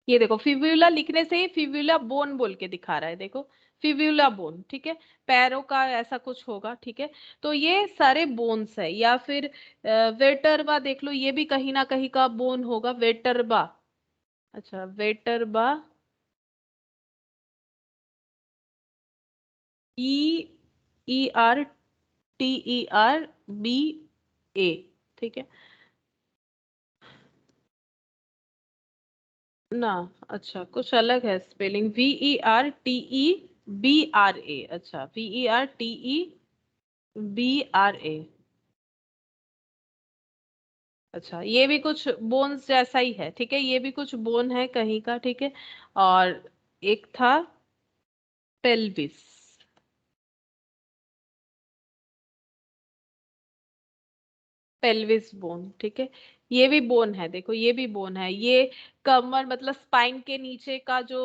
ये देखो फिब्यूला लिखने से ही फिब्यूला बोन बोल के दिखा रहा है, देखो फिब्यूला बोन, ठीक है। पैरों का ऐसा कुछ होगा, ठीक है। तो ये सारे बोन्स है। या फिर वेटरबा देख लो, ये भी कहीं ना कहीं का बोन होगा, वेटरबा। अच्छा, वेटरबा, ई, ERTERBA, ठीक है ना। अच्छा, कुछ अलग है स्पेलिंग, VERTEBRA, अच्छा VERTEBRA। अच्छा, ये भी कुछ बोन्स जैसा ही है, ठीक है, ये भी कुछ बोन है कहीं का, ठीक है। और एक था पेल्विस, पेल्विस बोन, ठीक है। ये भी बोन है, देखो ये भी बोन है। ये कमर मतलब स्पाइन के नीचे का जो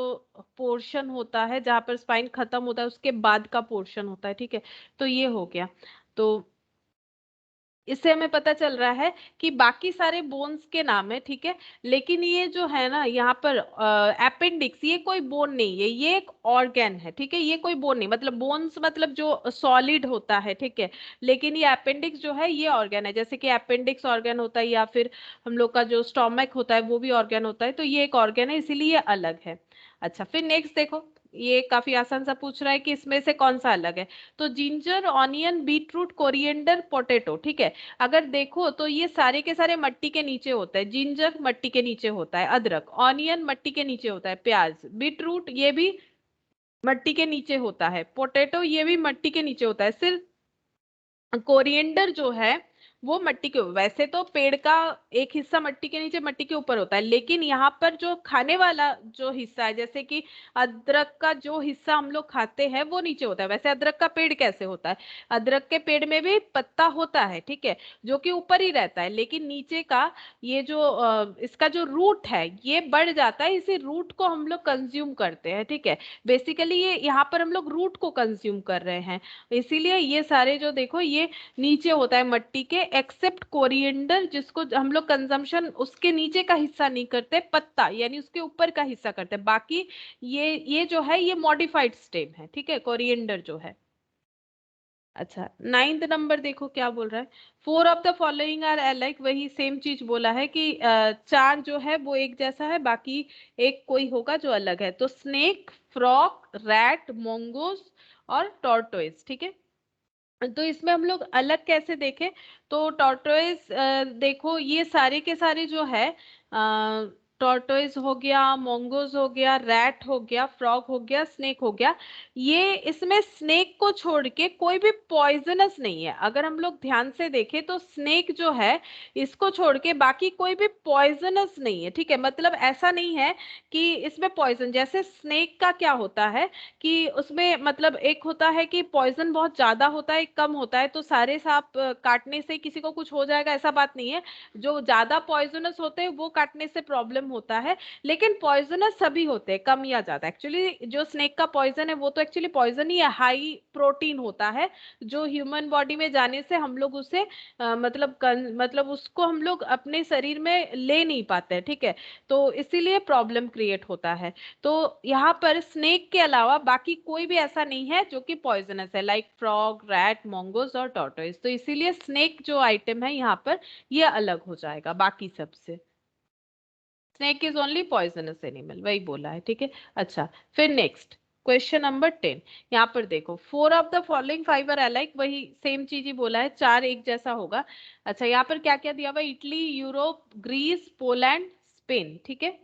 पोर्शन होता है, जहां पर स्पाइन खत्म होता है उसके बाद का पोर्शन होता है, ठीक है। तो ये हो गया। तो इससे हमें पता चल रहा है कि बाकी सारे बोन्स के नाम है, ठीक है। लेकिन ये जो है ना यहाँ पर अपेंडिक्स, ये कोई बोन नहीं है, ये एक ऑर्गन है, ठीक है। ये कोई बोन नहीं, मतलब बोन्स मतलब जो सॉलिड होता है, ठीक है। लेकिन ये अपेंडिक्स जो है ये ऑर्गन है, जैसे कि अपेंडिक्स ऑर्गन होता है, या फिर हम लोग का जो स्टोमक होता है वो भी ऑर्गन होता है। तो ये एक ऑर्गन है, इसीलिए ये अलग है। अच्छा, फिर नेक्स्ट देखो, ये काफी आसान सा पूछ रहा है कि इसमें से कौन सा अलग है। तो ginger, onion, beetroot, coriander, potato, ठीक है। अगर देखो तो ये सारे के सारे मट्टी के नीचे होता है। जिंजर मट्टी के नीचे होता है, अदरक, ऑनियन मट्टी के नीचे होता है, प्याज, बीटरूट ये भी मट्टी के नीचे होता है, पोटैटो ये भी मट्टी के नीचे होता है। सिर्फ कोरिएंडर जो है वो मट्टी के, वैसे तो पेड़ का एक हिस्सा मट्टी के नीचे मट्टी के ऊपर होता है, लेकिन यहाँ पर जो खाने वाला जो हिस्सा है, जैसे कि अदरक का जो हिस्सा हम लोग खाते हैं वो नीचे होता है। वैसे अदरक का पेड़ कैसे होता है, अदरक के पेड़ में भी पत्ता होता है, ठीक है, जो कि ऊपर ही रहता है, लेकिन नीचे का ये जो इसका जो रूट है ये बढ़ जाता है, इसी रूट को हम लोग कंज्यूम करते हैं, ठीक है। बेसिकली ये यहाँ पर हम लोग रूट को कंज्यूम कर रहे हैं, इसीलिए ये सारे जो देखो ये नीचे होता है मट्टी के, एक्सेप्ट कोरिएंडर जिसको हम लोग कंजम्पशन उसके नीचे का हिस्सा नहीं करते, पत्ता यानी उसके ऊपर का हिस्सा करते हैं। बाकी ये जो है ये मॉडिफाइड स्टेम है, ठीक है, कोरिएंडर जो है। अच्छा, नाइन्थ नंबर देखो क्या बोल रहा है, 4 of the following are alike, वही सेम चीज बोला है कि चार जो है वो एक जैसा है, बाकी एक कोई होगा जो अलग है। तो स्नेक, फ्रॉग, रैट, मोंगोस और टॉर्टोइज, ठीक है। तो इसमें हम लोग अलग कैसे देखें, तो टॉर्टोइज देखो ये सारे के सारे जो है, टॉर्टोइज हो गया, मोंगोज हो गया, रैट हो गया, फ्रॉग हो गया, स्नेक हो गया, ये इसमें स्नेक को छोड़ के कोई भी पॉइजनस नहीं है। अगर हम लोग ध्यान से देखें तो स्नेक जो है इसको छोड़ के बाकी कोई भी पॉइजनस नहीं है, ठीक है। मतलब ऐसा नहीं है कि इसमें पॉइजन, जैसे स्नेक का क्या होता है कि उसमें मतलब एक होता है कि पॉइजन बहुत ज्यादा होता है, एक कम होता है, तो सारे सांप काटने से किसी को कुछ हो जाएगा ऐसा बात नहीं है। जो ज्यादा पॉइजनस होते हैं वो काटने से प्रॉब्लम होता है, लेकिन पॉइजनस सभी होते हैं, कम या ज्यादा। एक्चुअली जो स्नेक का पॉइजन है वो तो एक्चुअली पॉइजन ही है, हाई प्रोटीन होता है, जो ह्यूमन बॉडी में जाने से हम लोग उसे मतलब उसको हम लोग अपने शरीर में ले नहीं पाते हैं, ठीक है। तो इसीलिए प्रॉब्लम क्रिएट होता है। तो यहाँ पर स्नेक के अलावा बाकी कोई भी ऐसा नहीं है जो कि पॉइजनस है, लाइक फ्रॉग, रैट, मोंगोज और टॉर्टोइज। तो इसीलिए स्नेक जो आइटम है यहाँ पर ये अलग हो जाएगा बाकी सबसे। Snake is only poisonous animal, वही बोला है, ठीक है। अच्छा, फिर नेक्स्ट क्वेश्चन नंबर 10। यहाँ पर देखो, 4 of the following five are alike, वही सेम चीज ही बोला है, चार एक जैसा होगा। अच्छा, यहाँ पर क्या क्या दिया हुआ है, Italy, Europe, Greece, Poland, Spain, ठीक है।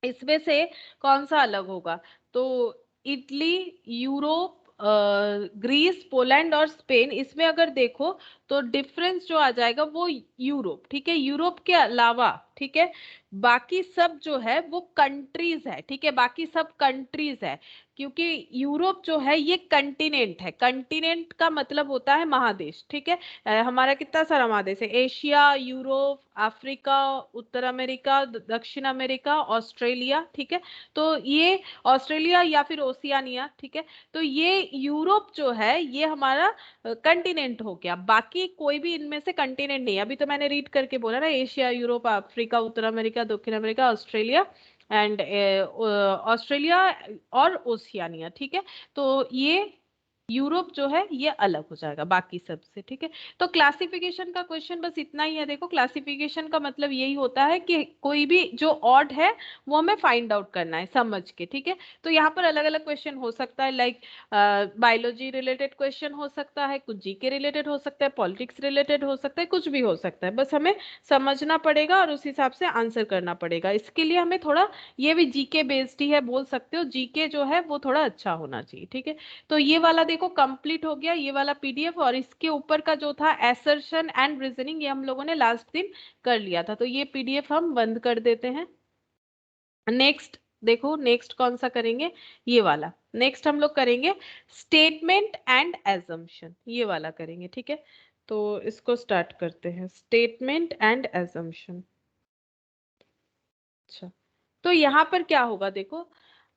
इसमें से कौन सा अलग होगा, तो इटली, यूरोप, ग्रीस, पोलैंड और स्पेन, इसमें अगर देखो तो डिफरेंस जो आ जाएगा वो यूरोप, ठीक है। यूरोप के अलावा, ठीक है, बाकी सब जो है वो कंट्रीज है, ठीक है, बाकी सब कंट्रीज है। क्योंकि यूरोप जो है ये कंटिनेंट है, कंटिनेंट का मतलब होता है महादेश, ठीक है। हमारा कितना सारा महादेश है, एशिया, यूरोप, अफ्रीका, उत्तर अमेरिका, दक्षिण अमेरिका, ऑस्ट्रेलिया, ठीक है। तो ये ऑस्ट्रेलिया या फिर ओशियानिया, ठीक है। तो ये यूरोप जो है ये हमारा कंटिनेंट हो गया, बाकी कोई भी इनमें से कंटिनेंट नहीं है। अभी तो मैंने रीड करके बोला ना, एशिया, यूरोप, अफ्रीका, उत्तर अमेरिका, दक्षिण अमेरिका, ऑस्ट्रेलिया एंड ऑस्ट्रेलिया और ओशियानिया, ठीक है। तो ये यूरोप जो है ये अलग हो जाएगा बाकी सब से, ठीक है। तो क्लासिफिकेशन का क्वेश्चन बस इतना ही है। देखो, क्लासिफिकेशन का मतलब यही होता है कि कोई भी जो ऑड है वो हमें फाइंड आउट करना है समझ के, ठीक है। तो यहाँ पर अलग अलग क्वेश्चन हो सकता है, लाइक बायोलॉजी रिलेटेड क्वेश्चन हो सकता है, कुछ जीके रिलेटेड हो सकता है, पॉलिटिक्स रिलेटेड हो सकता है, कुछ भी हो सकता है, बस हमें समझना पड़ेगा और उस हिसाब से आंसर करना पड़ेगा। इसके लिए हमें थोड़ा, ये भी जीके बेस्ड ही है बोल सकते हो, जीके जो है वो थोड़ा अच्छा होना चाहिए, ठीक है। तो ये वाला देखो कंप्लीट हो गया, ये वाला पीडीएफ, और इसके ऊपर का जो था एसर्शन एंड रीजनिंग, ये हम लोगों ने लास्ट दिन कर लिया था। तो ये पीडीएफ हम बंद कर देते हैं। नेक्स्ट देखो, नेक्स्ट कौन सा करेंगे, ये वाला। नेक्स्ट हम लोग करेंगे स्टेटमेंट एंड एजम्पशन, ये वाला करेंगे, ठीक है। तो इसको स्टार्ट करते हैं, स्टेटमेंट एंड एजम्पशन। अच्छा, तो यहाँ पर क्या होगा, देखो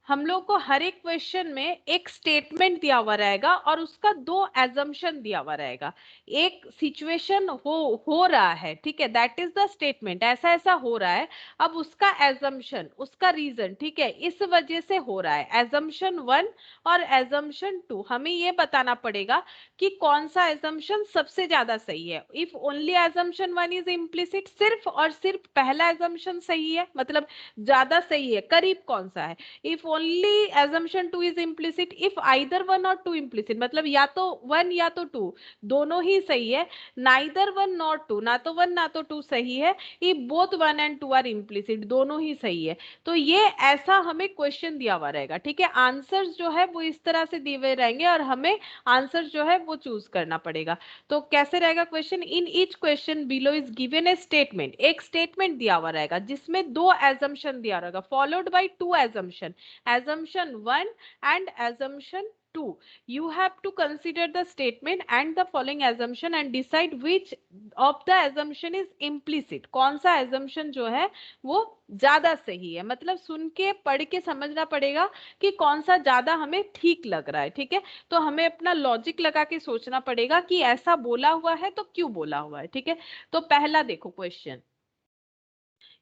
हम लोग को हर एक क्वेश्चन में एक स्टेटमेंट दिया हुआ रहेगा और उसका दो एजम्पशन दिया हुआ रहेगा। एक सिचुएशन हो रहा है, ठीक है, दैट इज द स्टेटमेंट, ऐसा ऐसा हो रहा है। अब उसका एजम्पशन, उसका रीजन, ठीक है, इस वजह से हो रहा है। एजम्पशन 1 और एजम्पशन 2, हमें ये बताना पड़ेगा कि कौन सा एजम्पशन सबसे ज्यादा सही है। If only assumption 1 is implicit, सिर्फ और सिर्फ पहला एजम्पशन सही है, मतलब ज्यादा सही है, करीब कौन सा है। if only assumption 2 is implicit, if either 1 or 2 implicit, मतलब या तो 1 या तो 2, दोनों ही सही है। neither 1 nor 2, ना तो 1 ना तो 2 सही है। if both 1 and 2 are implicit, दोनों ही सही है। तो ये ऐसा हमें क्वेश्चन दिया हुआ रहेगा, ठीक है। आंसर्स जो है वो इस तरह से दिए हुए रहेंगे और हमें आंसर जो है वो चूज करना पड़ेगा। तो कैसे रहेगा question, in each question below is given A statement, एक स्टेटमेंट दिया हुआ रहेगा जिसमें दो एजम्पशन दिया रहेगा, followed by two assumption, assumption 1 and assumption 2. You have to consider the statement and the following assumption and decide which of the assumption is implicit, कौन सा assumption जो है वो ज्यादा सही है। मतलब सुन के पढ़ के समझना पड़ेगा कि कौन सा ज्यादा हमें ठीक लग रहा है, ठीक है। तो हमें अपना लॉजिक लगा के सोचना पड़ेगा कि ऐसा बोला हुआ है तो क्यों बोला हुआ है, ठीक है। तो पहला देखो question,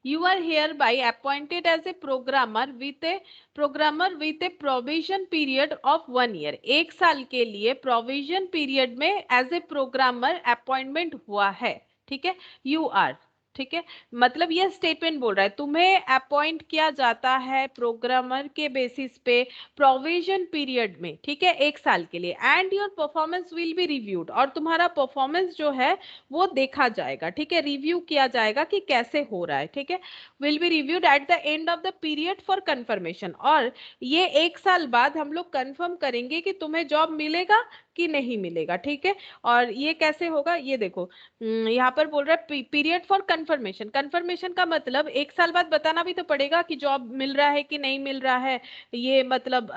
you are hereby appointed as a programmer with a provision period of 1 year, एक साल के लिए provision period में as a programmer appointment हुआ है, ठीक है। you are, ठीक है, मतलब ये स्टेटमेंट बोल रहा है तुम्हें अपॉइंट किया जाता है प्रोग्रामर के बेसिस पे प्रोविजन पीरियड में, ठीक है, 1 साल के लिए, and your performance will be reviewed, और तुम्हारा परफॉर्मेंस जो है वो देखा जाएगा, ठीक है, रिव्यू किया जाएगा कि कैसे हो रहा है, ठीक है, will be reviewed at the end of the period for confirmation, और ये 1 साल बाद हम लोग कंफर्म करेंगे कि तुम्हें जॉब मिलेगा कि नहीं मिलेगा, ठीक है। और ये कैसे होगा, ये देखो यहाँ पर बोल रहा है पीरियड फॉर कंफर्मेशन, कंफर्मेशन का मतलब 1 साल बाद बताना भी तो पड़ेगा कि जॉब मिल रहा है कि नहीं मिल रहा है, ये मतलब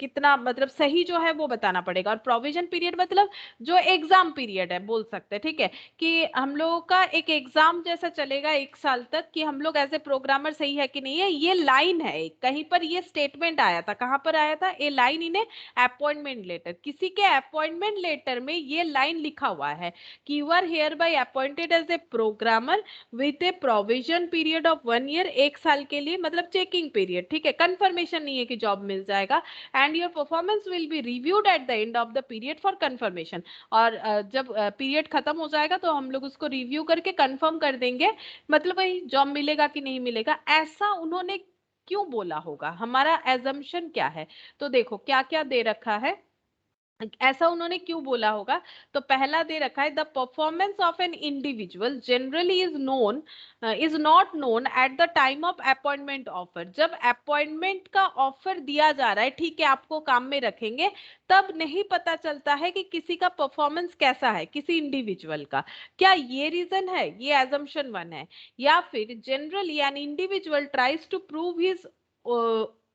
कितना मतलब सही जो है वो बताना पड़ेगा। और प्रोविजन पीरियड मतलब जो एग्जाम पीरियड है बोल सकते हैं, ठीक है, कि हम लोगों का एक एग्जाम जैसा चलेगा 1 साल तक कि हम लोग एज ए प्रोग्रामर सही है कि नहीं है। ये लाइन है एक, कहीं पर ये स्टेटमेंट आया था, कहां पर आया था, a line in a appointment letter, किसी के अपॉइंटमेंट लेटर में ये लाइन लिखा हुआ है कि you are hereby appointed as a programmer with a provision period of 1 year, 1 साल के लिए, मतलब चेकिंग पीरियड, ठीक है, कंफर्मेशन नहीं है कि जॉब मिल जाएगा, and your performance will be reviewed at the end of the period for confirmation, और जब पीरियड खत्म हो जाएगा तो हम लोग उसको रिव्यू करके कंफर्म कर देंगे, मतलब वही जॉब मिलेगा कि नहीं मिलेगा। ऐसा उन्होंने क्यों बोला होगा, हमारा एजम्पशन क्या है, तो देखो क्या क्या दे रखा है, ऐसा उन्होंने क्यों बोला होगा। तो पहला दे रखा है the performance of an individual generally is not known at the time of appointment offer, जब अपॉइंटमेंट का ऑफर दिया जा रहा है, ठीक है, आपको काम में रखेंगे, तब नहीं पता चलता है कि किसी का परफॉर्मेंस कैसा है, किसी इंडिविजुअल का। क्या ये रीजन है, ये एजम्पशन 1 है। या फिर generally an individual tries to prove his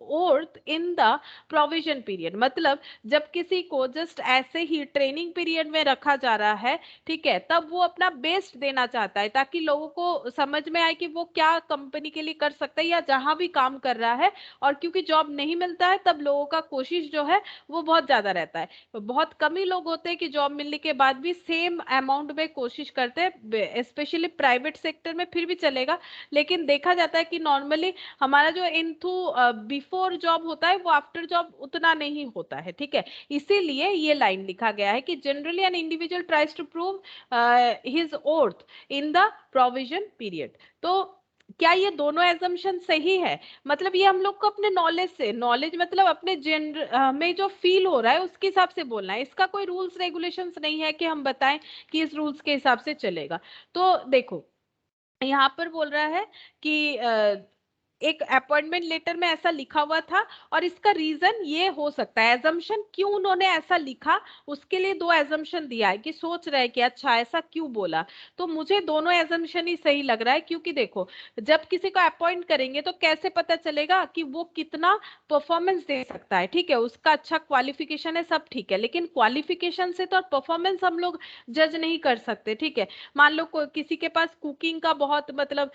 worth in the provision period, मतलब जब किसी को जस्ट ऐसे ही ट्रेनिंग पीरियड में रखा जा रहा है, ठीक है, तब वो अपना बेस्ट देना चाहता है ताकि लोगों को समझ में आए कि वो क्या कंपनी के लिए कर सकता है या जहां भी काम कर रहा है। और क्योंकि जॉब नहीं मिलता है तब लोगों का कोशिश जो है वो बहुत ज्यादा रहता है। बहुत कम ही लोग होते हैं कि जॉब मिलने के बाद भी सेम अमाउंट में कोशिश करते हैं, स्पेशली प्राइवेट सेक्टर में फिर भी चलेगा, लेकिन देखा जाता है कि नॉर्मली हमारा जो इनथू बिफोर जॉब होता है वो आफ्टर जॉब उतना नहीं होता है, ठीक है। इसीलिए ये लाइन लिखा गया है कि generally an individual tries to prove his worth in the provision period. तो क्या ये दोनों एजम्पशन सही है, मतलब ये हम लोग को अपने नॉलेज से, नॉलेज मतलब अपने जेनर में जो फील हो रहा है उसके हिसाब से बोलना है, इसका कोई रूल्स रेगुलेशंस नहीं है कि हम बताएं कि इस रूल्स के हिसाब से चलेगा। तो देखो यहाँ पर बोल रहा है कि एक अपॉइंटमेंट लेटर में ऐसा लिखा हुआ था, और इसका रीजन ये हो सकता है, एजम्पशन क्यों उन्होंने ऐसा लिखा, उसके लिए दो एजम्पशन दिया है कि सोच रहे हैं कि अच्छा ऐसा क्यों बोला। तो मुझे दोनों एजम्पशन ही सही लग रहा है, क्योंकि देखो जब किसी को अपॉइंट करेंगे तो कैसे पता चलेगा कि वो कितना परफॉर्मेंस दे सकता है, ठीक है, उसका अच्छा क्वालिफिकेशन है, सब ठीक है, लेकिन क्वालिफिकेशन से तो परफॉर्मेंस हम लोग जज नहीं कर सकते, ठीक है। मान लो किसी के पास कुकिंग का बहुत मतलब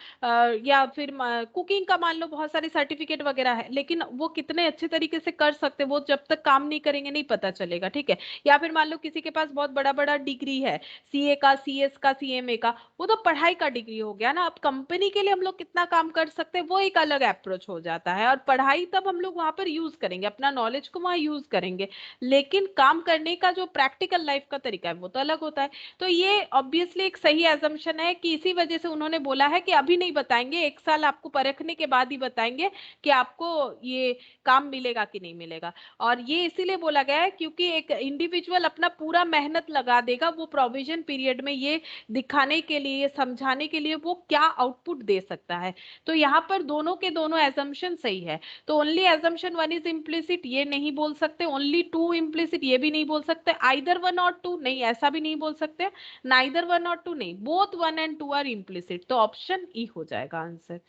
या फिर कुकिंग का मान लो बहुत सारे सर्टिफिकेट वगैरह है, लेकिन वो कितने अच्छे तरीके से कर सकते वो जब तक काम नहीं करेंगे नहीं पता चलेगा, ठीक है। या फिर मान लो किसी के पास बहुत बड़ा बड़ा डिग्री है, सीए का, सीएस का, सीएमए का, वो तो पढ़ाई का डिग्री हो गया ना। अब कंपनी के लिए हम लोग कितना काम कर सकते हैं वो एक अलग अप्रोच हो जाता है, और पढ़ाई तब हम लोग वहां पर यूज करेंगे, अपना नॉलेज को वहां यूज करेंगे, लेकिन काम करने का जो प्रैक्टिकल लाइफ का तरीका है वो तो अलग होता है। तो ये ऑब्वियसली एक सही एजम्पशन है कि इसी वजह से उन्होंने बोला है कि अभी नहीं बताएंगे, 1 साल आपको परखने के बाद ही बताएंगे कि आपको ये काम मिलेगा कि नहीं मिलेगा। और ये इसीलिए बोला गया है क्योंकि एक इंडिविजुअल अपना पूरा मेहनत लगा देगा वो प्रोविजन पीरियड में ये दिखाने के लिए, समझाने के लिए वो क्या आउटपुट दे सकता है। तो यहाँ पर दोनों के दोनों एजम्पशन सही है। तो ओनली एजम्पशन 1 इज इम्प्लिसिट ये नहीं बोल सकते, ओनली 2 इम्प्लिसिट ये भी नहीं बोल सकते, आइदर 1 और 2 नहीं ऐसा भी नहीं बोल सकते, नाइदर 1 और 2 नहीं, बोथ 1 एंड 2 आर इम्प्लिसिट, तो ऑप्शन ई हो जाएगा आंसर।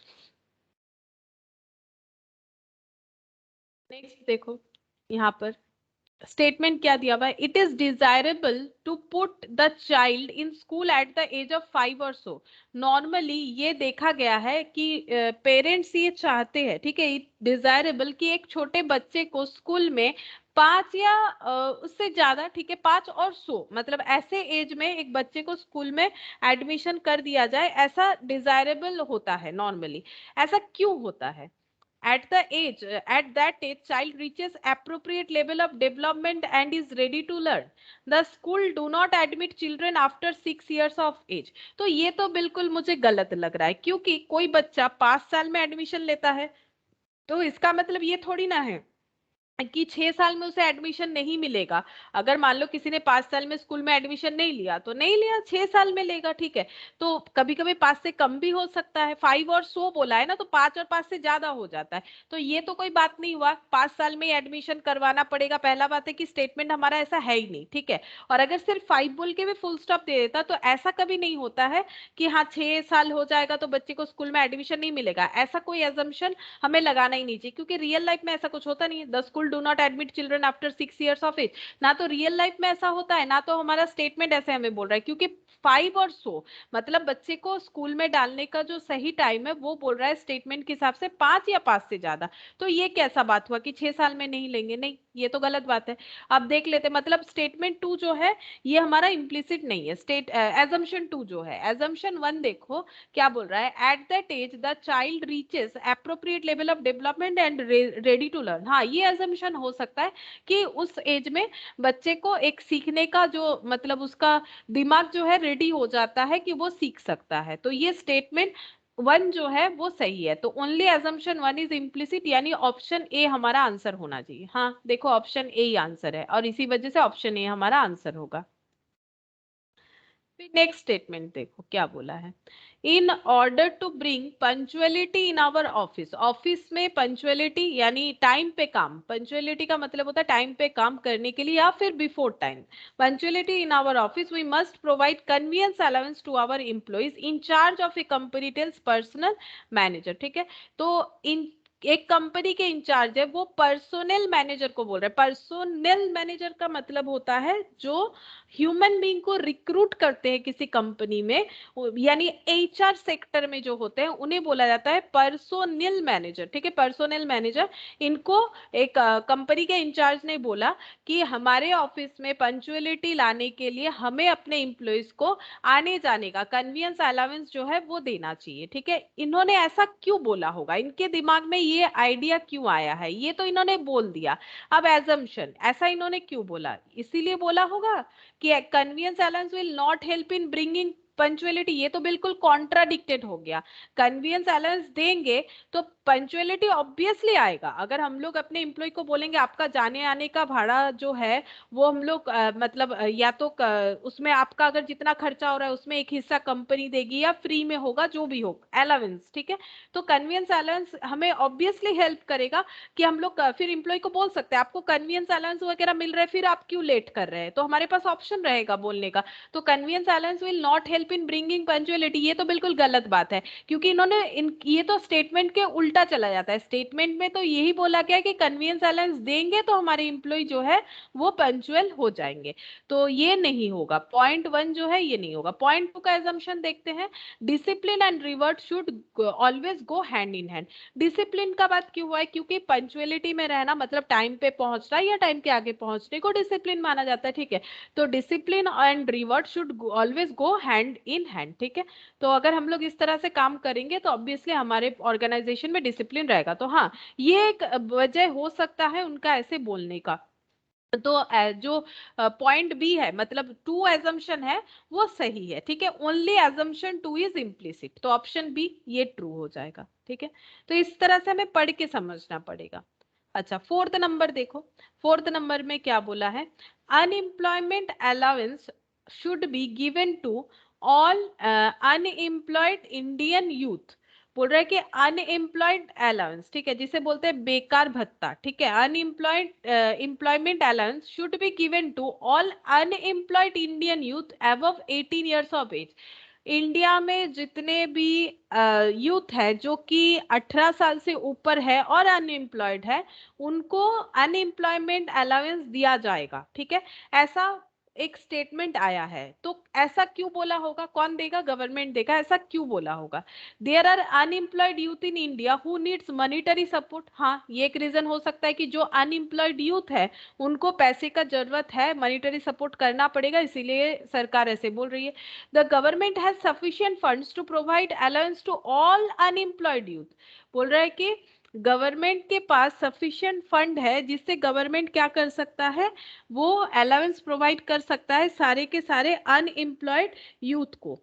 नेक्स्ट देखो यहाँ पर स्टेटमेंट क्या दिया हुआ है, it is desirable to put the child in school at the age of 5 और सो। नॉर्मली ये देखा गया है कि पेरेंट्स ये चाहते हैं, ठीक है, डिजायरेबल कि एक छोटे बच्चे को स्कूल में 5 या उससे ज्यादा, ठीक है, 5 और सो, मतलब ऐसे एज में एक बच्चे को स्कूल में एडमिशन कर दिया जाए, ऐसा डिजायरेबल होता है नॉर्मली। ऐसा क्यों होता है, at that age child reaches appropriate level of development and is ready to learn. The school do not admit children after 6 years of age. तो ये तो बिल्कुल मुझे गलत लग रहा है, क्योंकि कोई बच्चा 5 साल में एडमिशन लेता है तो इसका मतलब ये थोड़ी ना है कि 6 साल में उसे एडमिशन नहीं मिलेगा। अगर मान लो किसी ने 5 साल में स्कूल में एडमिशन नहीं लिया तो नहीं लिया, 6 साल में लेगा, ठीक है। तो कभी कभी 5 से कम भी हो सकता है, 5 और 100 बोला है ना, तो 5 और 5 से ज्यादा हो जाता है। तो ये तो कोई बात नहीं हुआ, 5 साल में एडमिशन करवाना पड़ेगा। पहला बात है कि स्टेटमेंट हमारा ऐसा है ही नहीं, ठीक है। और अगर सिर्फ 5 बोल के भी फुल स्टॉप दे देता तो ऐसा कभी नहीं होता है कि हाँ 6 साल हो जाएगा तो बच्चे को स्कूल में एडमिशन नहीं मिलेगा। ऐसा कोई एजम्पशन हमें लगाना ही नहीं चाहिए, क्योंकि रियल लाइफ में ऐसा कुछ होता नहीं है। The school do not admit children after 6 years of age, ना तो रियल लाइफ में ऐसा होता है, ना तो हमारा स्टेटमेंट ऐसे हमें बोल रहा है। क्योंकि 5 और 100 मतलब बच्चे को स्कूल में डालने का जो सही टाइम है वो बोल रहा है स्टेटमेंट के हिसाब से 5 या 5 से ज्यादा। तो ये कैसा बात हुआ कि 6 साल में नहीं लेंगे, नहीं, ये तो गलत बात है। अब देख लेते, मतलब स्टेटमेंट 2 जो है ये हमारा इम्प्लिसिट नहीं है। एजम्पशन 2 जो है, एजम्पशन 1 देखो क्या बोल रहा है, at that age the child reaches appropriate level of development and ready to learn. हाँ, ये एजम्पशन हो सकता है कि उस एज में बच्चे को एक सीखने का जो मतलब उसका दिमाग जो है रेडी हो जाता है कि वो सीख सकता है। तो ये स्टेटमेंट 1 जो है वो सही है। तो ओनली एजम्पशन 1 इज इम्प्लिसिट, यानी ऑप्शन ए हमारा आंसर होना चाहिए। हाँ देखो, ऑप्शन ए ही आंसर है और इसी वजह से ऑप्शन ए हमारा आंसर होगा। फिर नेक्स्ट स्टेटमेंट देखो क्या बोला है, in order to bring punctuality in our office. Office में पंचुअलिटी यानी टाइम पे काम, पंचुअलिटी का मतलब होता है टाइम पे काम करने के लिए या फिर before time. Punctuality in our office we must provide convenience allowance to our employees in charge of a company tells personal manager, ठीक है। तो इन एक कंपनी के इंचार्ज है वो पर्सोनल मैनेजर को बोल रहे हैं। पर्सोनल मैनेजर का मतलब होता है जो ह्यूमन बीइंग को रिक्रूट करते हैं किसी कंपनी में, यानी एचआर सेक्टर में जो होते हैं उन्हें बोला जाता है पर्सोनल मैनेजर, ठीक है। पर्सोनल मैनेजर, इनको एक कंपनी के इंचार्ज ने बोला कि हमारे ऑफिस में पंचुअलिटी लाने के लिए हमें अपने एम्प्लॉइज को आने जाने का कन्वीनियंस अलाउंस जो है वो देना चाहिए, ठीक है। इन्होंने ऐसा क्यों बोला होगा, इनके दिमाग में ये आइडिया क्यों आया है, ये तो इन्होंने बोल दिया। अब एजम्पशन, ऐसा इन्होंने क्यों बोला, इसीलिए बोला होगा कि convenience allowance will not help in bringing punctuality, ये तो बिल्कुल कॉन्ट्राडिक्टेड हो गया। कन्वीनियंस अलाउंस देंगे तो पंचुअलिटी ऑब्वियसली आएगा। अगर हम लोग अपने एम्प्लॉय को बोलेंगे आपका जाने आने का भाड़ा जो है वो हम लोग मतलब या तो उसमें आपका अगर जितना खर्चा हो रहा है उसमें एक हिस्सा कंपनी देगी या फ्री में होगा, जो भी हो अलाउंस, ठीक है। तो कन्वीनियंस अलाउंस हमें ऑब्वियसली हेल्प करेगा कि हम लोग फिर एम्प्लॉय को बोल सकते हैं आपको कन्वीनियंस अलाउंस वगैरह मिल रहा है फिर आप क्यों लेट कर रहे हैं, तो हमारे पास ऑप्शन रहेगा बोलने का। तो convenience allowance will not help in bringing punctuality, ये तो बिल्कुल गलत बात है, क्योंकि इन्होंने ये तो स्टेटमेंट के उल्टा चला जाता है। स्टेटमेंट में तो यही बोला गया कि कन्वीनियंस अलाउंस देंगे तो हमारे एम्प्लॉय जो है वो पंचुअल हो जाएंगे। तो ये नहीं होगा, पॉइंट 1 जो है ये नहीं होगा। पॉइंट 2 का एजम्पशन देखते हैं, discipline and revert should always go hand in hand. Discipline का बात क्यों हुआ है, क्योंकि पंचुअलिटी में रहना मतलब टाइम पे पहुंचना या टाइम के आगे पहुंचने को डिसिप्लिन माना जाता है, ठीक है। तो discipline and revert should always go hand in hand, ठीक है। तो अगर हम लोग इस तरह से काम करेंगे तो ऑब्वियसली हमारे ऑर्गेनाइजेशन में डिसिप्लिन रहेगा। तो हाँ, ये एक वजह हो सकता है उनका ऐसे बोलने का। तो जो पॉइंट बी है मतलब 2 एजम्पशन है वो सही है, ठीक है। ओनली एजम्पशन 2 इज इम्प्लिसिट, तो ऑप्शन बी ये ट्रू हो जाएगा, ठीक है। तो इस तरह से हमें पढ़ के समझना पड़ेगा। अच्छा, 4th नंबर देखो, 4th नंबर में क्या बोला है, unemployment allowance should be given to all unemployed Indian youth. बोल रहा है कि अनएम्प्लॉयड अलाउंस, ठीक है, जिसे बोलते हैं बेकार भत्ता, ठीक है। Unemployed employment allowance should be given to all unemployed Indian youth above 18 years of age. India में जितने भी यूथ है जो कि 18 साल से ऊपर है और अनएम्प्लॉयड है उनको अनएम्प्लॉयमेंट अलाउंस दिया जाएगा, ठीक है। ऐसा एक स्टेटमेंट आया है, तो ऐसा क्यों बोला होगा, कौन देगा, गवर्नमेंट देगा, ऐसा क्यों बोला होगा। There are unemployed youth in India who needs monetary support. हाँ, ये एक रीजन हो सकता है कि जो अनएम्प्लॉयड यूथ है उनको पैसे का जरूरत है, मॉनिटरी सपोर्ट करना पड़ेगा, इसीलिए सरकार ऐसे बोल रही है। The government has sufficient funds to provide allowance to all unemployed youth. बोल रहा है कि गवर्नमेंट के पास सफिशिएंट फंड है जिससे गवर्नमेंट क्या कर सकता है, वो अलाउंस प्रोवाइड कर सकता है सारे के सारे अनएम्प्लॉयड यूथ को।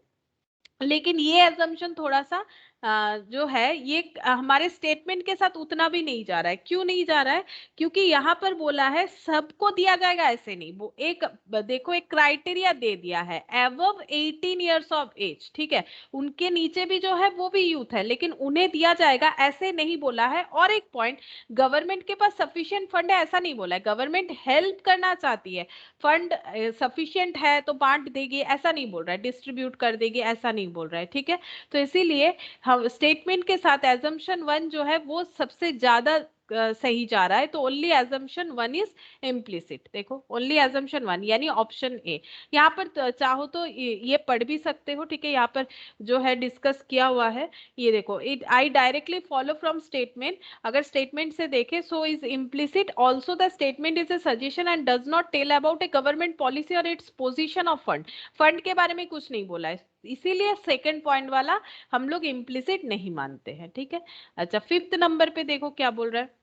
लेकिन ये एजम्पशन थोड़ा सा जो है ये हमारे स्टेटमेंट के साथ उतना भी नहीं जा रहा है। क्यों नहीं जा रहा है? क्योंकि यहाँ पर बोला है सबको दिया जाएगा, ऐसे नहीं। वो एक देखो एक क्राइटेरिया दे दिया है, अबव 18 इयर्स ऑफ एज, ठीक है। उनके नीचे भी जो है वो भी यूथ है, लेकिन उन्हें दिया जाएगा ऐसे नहीं बोला है। और एक पॉइंट, गवर्नमेंट के पास सफिशिएंट फंड है ऐसा नहीं बोला है। गवर्नमेंट हेल्प करना चाहती है, फंड सफिशिएंट है तो बांट देगी ऐसा नहीं बोल रहा है, डिस्ट्रीब्यूट कर देगी ऐसा नहीं बोल रहा है, ठीक है। तो इसीलिए हम स्टेटमेंट के साथ एजम्पशन वन जो है वो सबसे ज्यादा सही जा रहा है। तो only assumption one is implicit. देखो ओनली एजम्पशन वन यानी ऑप्शन ए। यहाँ पर चाहो तो ये पढ़ भी सकते हो, ठीक है। यहाँ पर जो है डिस्कस किया हुआ है, ये देखो, it I directly follow from statement. अगर स्टेटमेंट से देखे, so is implicit also the statement is a suggestion and does not tell about a government policy और its position of fund. Fund के बारे में कुछ नहीं बोला है, इसीलिए सेकंड पॉइंट वाला हम लोग इम्प्लिसिट नहीं मानते हैं, ठीक है। अच्छा, फिफ्थ नंबर पे देखो क्या बोल रहा है।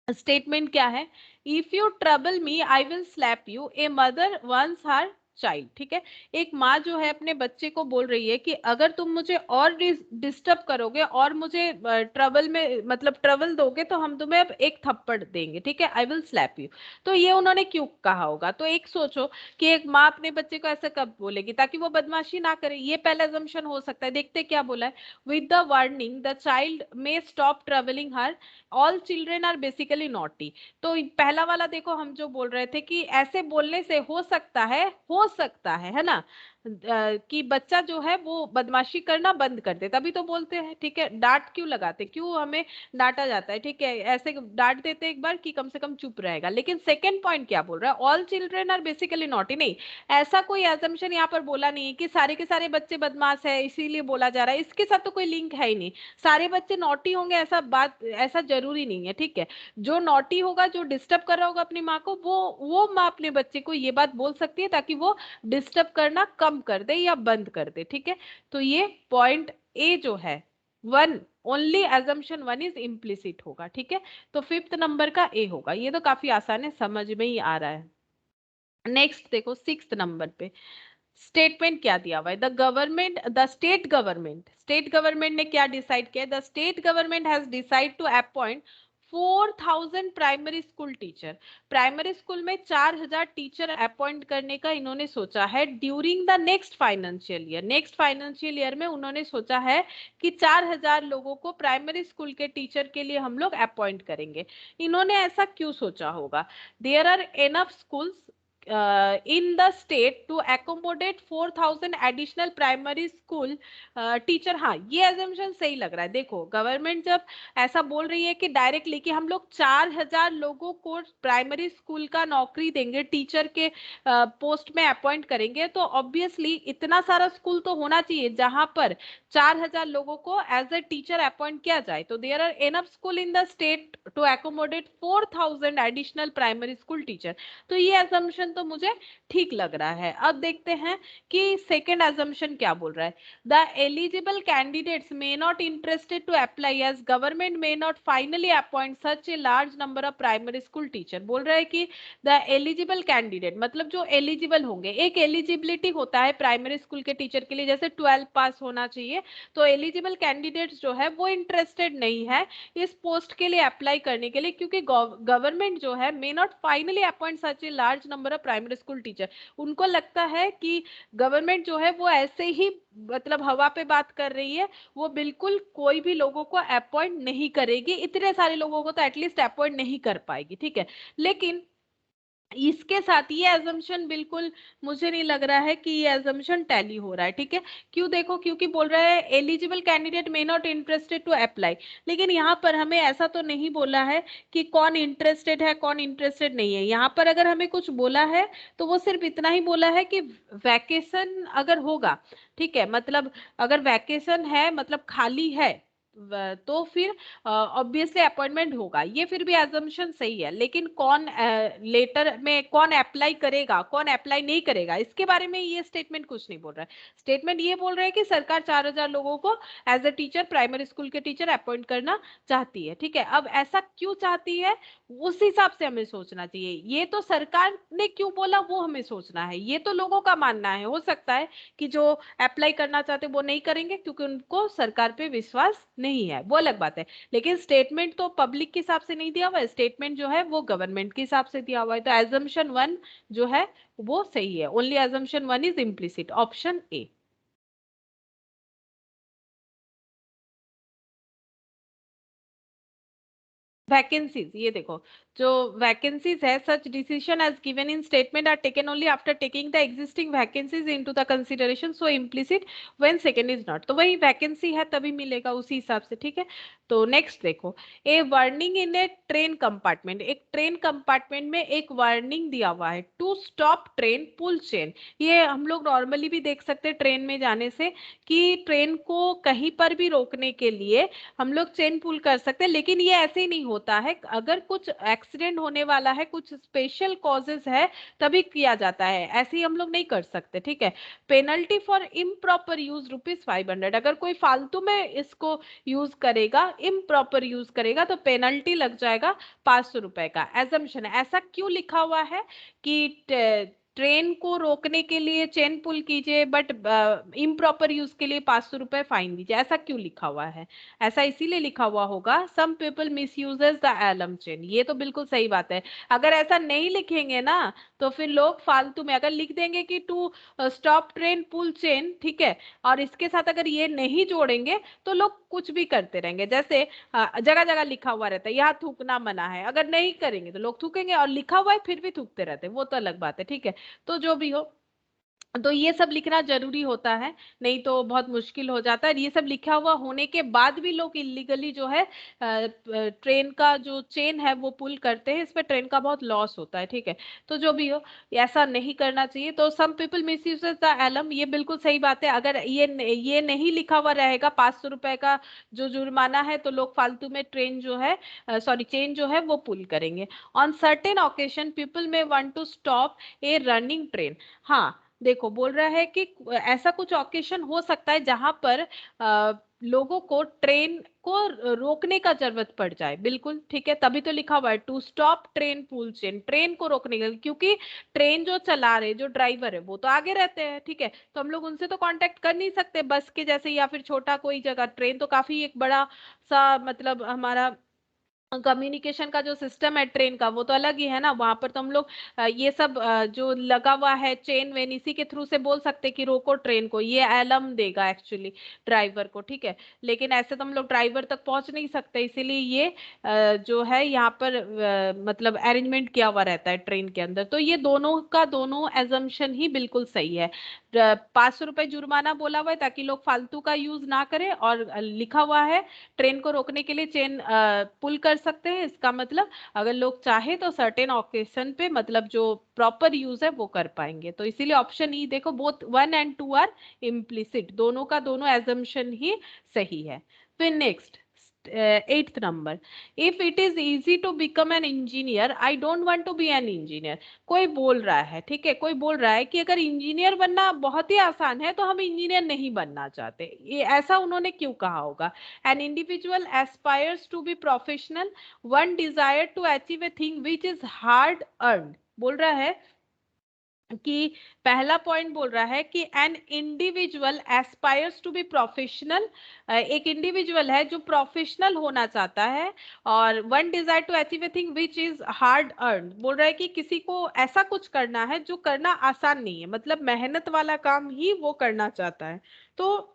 स्टेटमेंट क्या है? If you trouble me I will slap you, a mother once her child, ठीक है। एक माँ जो है अपने बच्चे को बोल रही है कि अगर तुम मुझे और डिस्टर्ब करोगे और मुझे ट्रबल में मतलब ट्रबल दोगे तो हम तुम्हें अब एक थप्पड़ देंगे, ठीक है, आई विल स्लैप यू। तो ये उन्होंने क्यों कहा होगा? तो एक सोचो कि एक माँ अपने बच्चे को ऐसा कब बोलेगी ताकि वो बदमाशी ना करे। ये पहला assumption हो सकता है। देखते क्या बोला है, with the warning the child may stop travelling her, all children are basically naughty. तो पहला वाला देखो, हम जो बोल रहे थे कि ऐसे बोलने से हो सकता है ना, कि बच्चा जो है वो बदमाशी करना बंद कर दे, तभी तो बोलते हैं, ठीक है। डांट क्यों लगाते, क्यों हमें डांटा जाता है, ठीक है, ऐसे डांट देते एक बार कि कम से कम चुप रहेगा। लेकिन सेकंड पॉइंट क्या बोल रहा है, all children are basically naughty, नहीं, ऐसा कोई एजम्पशन यहाँ पर बोला नहीं है कि सारे के सारे बच्चे बदमाश है इसीलिए बोला जा रहा है। इसके साथ तो कोई लिंक है ही नहीं। सारे बच्चे नॉटी होंगे ऐसा बात, ऐसा जरूरी नहीं है, ठीक है। जो नॉटी होगा, जो डिस्टर्ब कर रहा होगा अपनी माँ को, वो माँ अपने बच्चे को ये बात बोल सकती है ताकि वो डिस्टर्ब करना कम कर दे या बंद कर दे, ठीक है। तो ये पॉइंट ए जो है, one, only assumption one is implicit होगा, ठीक है। तो फिफ्थ नंबर का ए होगा। ये तो काफी आसान है, समझ में ही आ रहा है। नेक्स्ट देखो, सिक्स्थ नंबर पे स्टेटमेंट क्या दिया हुआ है, द स्टेट गवर्नमेंट ने क्या डिसाइड किया, the state government has decide to appoint 4000 primary school teacher. Primary school में 4000 टीचर अपॉइंट करने का इन्होंने सोचा है during the next financial year. Next financial year में उन्होंने सोचा है कि 4000 लोगों को प्राइमरी स्कूल के टीचर के लिए हम लोग अपॉइंट करेंगे। इन्होंने ऐसा क्यों सोचा होगा? There are enough schools in the state to accommodate 4000 additional primary school teacher. हाँ, ये एजम्पशन सही लग रहा है। देखो गवर्नमेंट जब ऐसा बोल रही है कि डायरेक्टली कि हम लोग 4000 लोगों को प्राइमरी स्कूल का नौकरी देंगे, टीचर के पोस्ट में अपॉइंट करेंगे, तो ऑब्वियसली इतना सारा स्कूल तो होना चाहिए जहां पर 4000 लोगों को एज ए टीचर अपॉइंट किया जाए। तो there are enough school in the state to accommodate 4000 additional primary school teacher. तो ये assumption तो मुझे ठीक लग रहा है। अब देखते हैं कि सेकेंड assumption क्या बोल रहा है, the eligible candidates may not interested to apply as government may not finally appoint such a large number of primary school teacher. बोल रहा है कि द एलिजिबल कैंडिडेट मतलब जो एलिजिबल होंगे, एक एलिजिबिलिटी होता है प्राइमरी स्कूल के टीचर के लिए, जैसे 12 पास होना चाहिए। तो एलिजिबल कैंडिडेट्स जो है वो इंटरेस्टेड नहीं है इस पोस्ट के लिए अप्लाई करने के लिए, क्योंकि गवर्नमेंट जो है may not finally appoint such a large number of primary school teacher. उनको लगता है कि गवर्नमेंट जो है वो ऐसे ही मतलब हवा पे बात कर रही है, वो बिल्कुल कोई भी लोगों को अपॉइंट नहीं करेगी, इतने सारे लोगों को तो एटलीस्ट अपॉइंट नहीं कर पाएगी, ठीक है। लेकिन इसके साथ ये एजम्पशन बिल्कुल मुझे नहीं लग रहा है कि ये एजम्पशन टैली हो रहा है, ठीक है। क्यों? देखो, क्योंकि बोल रहा है eligible candidate may not interested to apply, लेकिन यहाँ पर हमें ऐसा तो नहीं बोला है कि कौन इंटरेस्टेड है कौन इंटरेस्टेड नहीं है। यहाँ पर अगर हमें कुछ बोला है तो वो सिर्फ इतना ही बोला है कि वैकेशन अगर होगा, ठीक है, मतलब अगर वैकेशन है मतलब खाली है, तो फिर ऑब्वियसली अपॉइंटमेंट होगा। ये फिर भी एजम्पशन सही है, लेकिन कौन लेटर में कौन अप्लाई करेगा कौन अप्लाई नहीं करेगा इसके बारे में ये स्टेटमेंट कुछ नहीं बोल रहा है। स्टेटमेंट ये बोल रहा है कि सरकार 4000 लोगों को as a teacher, primary school के टीचर अपॉइंट करना चाहती है। ठीक है, अब ऐसा क्यों चाहती है उस हिसाब से हमें सोचना चाहिए। ये तो सरकार ने क्यों बोला वो हमें सोचना है, ये तो लोगों का मानना है। हो सकता है कि जो अप्लाई करना चाहते वो नहीं करेंगे क्योंकि उनको सरकार पे विश्वास नहीं है, वो अलग बात है। लेकिन स्टेटमेंट तो पब्लिक के हिसाब से नहीं दिया हुआ है, स्टेटमेंट जो है वो गवर्नमेंट के हिसाब से दिया हुआ है। तो एजम्पशन 1 जो है वो सही है। Only assumption 1 is implicit, option A. Vacancies, ये देखो जो वैकेंसीज है, such decision as given in statement are taken only after taking the existing vacancies into the consideration, so implicit when second is not. तो वही vacancy है तभी मिलेगा उसी हिसाब से। ठीक है, तो नेक्स्ट देखो, a warning in a train compartment, एक ट्रेन कंपार्टमेंट में एक वार्निंग दिया हुआ है to stop train pull chain. ये हम लोग नॉर्मली भी देख सकते हैं ट्रेन में जाने से कि ट्रेन को कहीं पर भी रोकने के लिए हम लोग चेन पुल कर सकते हैं, लेकिन ये ऐसे ही नहीं होता है। अगर कुछ एक्सीडेंट होने वाला है, कुछ स्पेशल कॉजेस है, तभी किया जाता है, ऐसे ही हम लोग नहीं कर सकते। ठीक है, पेनल्टी फॉर इम्प्रॉपर यूज ₹500। अगर कोई फालतू में इसको यूज करेगा, इम्प्रॉपर यूज करेगा, तो पेनल्टी लग जाएगा ₹500 का। एजम्पशन है, ऐसा क्यों लिखा हुआ है कि ट्रेन को रोकने के लिए चेन पुल कीजिए बट इम्प्रॉपर यूज के लिए ₹500 फाइन दीजिए, ऐसा क्यों लिखा हुआ है? ऐसा इसीलिए लिखा हुआ होगा, some people misuses the alarm chain. ये तो बिल्कुल सही बात है। अगर ऐसा नहीं लिखेंगे ना तो फिर लोग फालतू में, अगर लिख देंगे कि to stop train pull chain, ठीक है, और इसके साथ अगर ये नहीं जोड़ेंगे तो लोग कुछ भी करते रहेंगे। जैसे जगह जगह लिखा हुआ रहता है यहाँ थूकना मना है, अगर नहीं करेंगे तो लोग थूकेंगे, और लिखा हुआ है फिर भी थूकते रहते हैं, वो तो अलग बात है। ठीक है, तो जो भी हो, तो ये सब लिखना जरूरी होता है, नहीं तो बहुत मुश्किल हो जाता है। ये सब लिखा हुआ होने के बाद भी लोग इलीगली जो है ट्रेन का जो चेन है वो पुल करते हैं, इस पे ट्रेन का बहुत लॉस होता है। ठीक है, तो जो भी हो, ऐसा नहीं करना चाहिए। तो some people misuses the alarm, ये बिल्कुल सही बात है। अगर ये नहीं लिखा हुआ रहेगा ₹500 का जो जुर्माना है, तो लोग फालतू में ट्रेन जो है, सॉरी चेन जो है वो पुल करेंगे। On certain occasion people may want to stop a running train. हाँ देखो, बोल रहा है कि ऐसा कुछ ऑकेशन हो सकता है जहां पर लोगों को ट्रेन को रोकने का जरूरत पड़ जाए। बिल्कुल ठीक है, तभी तो लिखा हुआ है to stop train pull chain, train को रोकने का, क्योंकि ट्रेन जो चला रहे, जो ड्राइवर है, वो तो आगे रहते हैं। ठीक है, तो हम लोग उनसे तो कांटेक्ट कर नहीं सकते बस के जैसे, या फिर छोटा कोई जगह। ट्रेन तो काफी एक बड़ा सा मतलब हमारा कम्युनिकेशन का जो सिस्टम है ट्रेन का, वो तो अलग ही है ना। वहां पर तो हम लोग ये सब जो लगा हुआ है चेन वेन, इसी के थ्रू से बोल सकते हैं कि रोको ट्रेन को, ये अलार्म देगा एक्चुअली ड्राइवर को। ठीक है, लेकिन ऐसे तो हम लोग ड्राइवर तक पहुंच नहीं सकते, इसीलिए ये जो है यहाँ पर मतलब अरेंजमेंट किया हुआ रहता है ट्रेन के अंदर। तो ये दोनों का दोनों एजम्पशन ही बिल्कुल सही है। ₹500 जुर्माना बोला हुआ है ताकि लोग फालतू का यूज ना करें, और लिखा हुआ है ट्रेन को रोकने के लिए चेन पुल कर सकते हैं। इसका मतलब अगर लोग चाहे तो सर्टेन ऑकेशन पे मतलब जो प्रॉपर यूज है वो कर पाएंगे। तो इसीलिए ऑप्शन ई देखो, बोथ 1 एंड 2 आर इम्प्लिसिट, दोनों का दोनों एजम्पशन ही सही है। फिर next 8th number, if it is easy to become an engineer I don't want to be an engineer. कोई बोल रहा है, ठीक है, कोई बोल रहा है कि अगर इंजीनियर बनना बहुत ही आसान है तो हम इंजीनियर नहीं बनना चाहते। ये ऐसा उन्होंने क्यों कहा होगा? An individual aspires to be professional. One desire to achieve a thing which is hard earned. बोल रहा है कि पहला पॉइंट बोल रहा है कि an individual aspires to be professional, एक इंडिविजुअल है जो प्रोफेशनल होना चाहता है, और one desire to achieve a thing which is hard earn. बोल रहा है कि किसी को ऐसा कुछ करना है जो करना आसान नहीं है, मतलब मेहनत वाला काम ही वो करना चाहता है। तो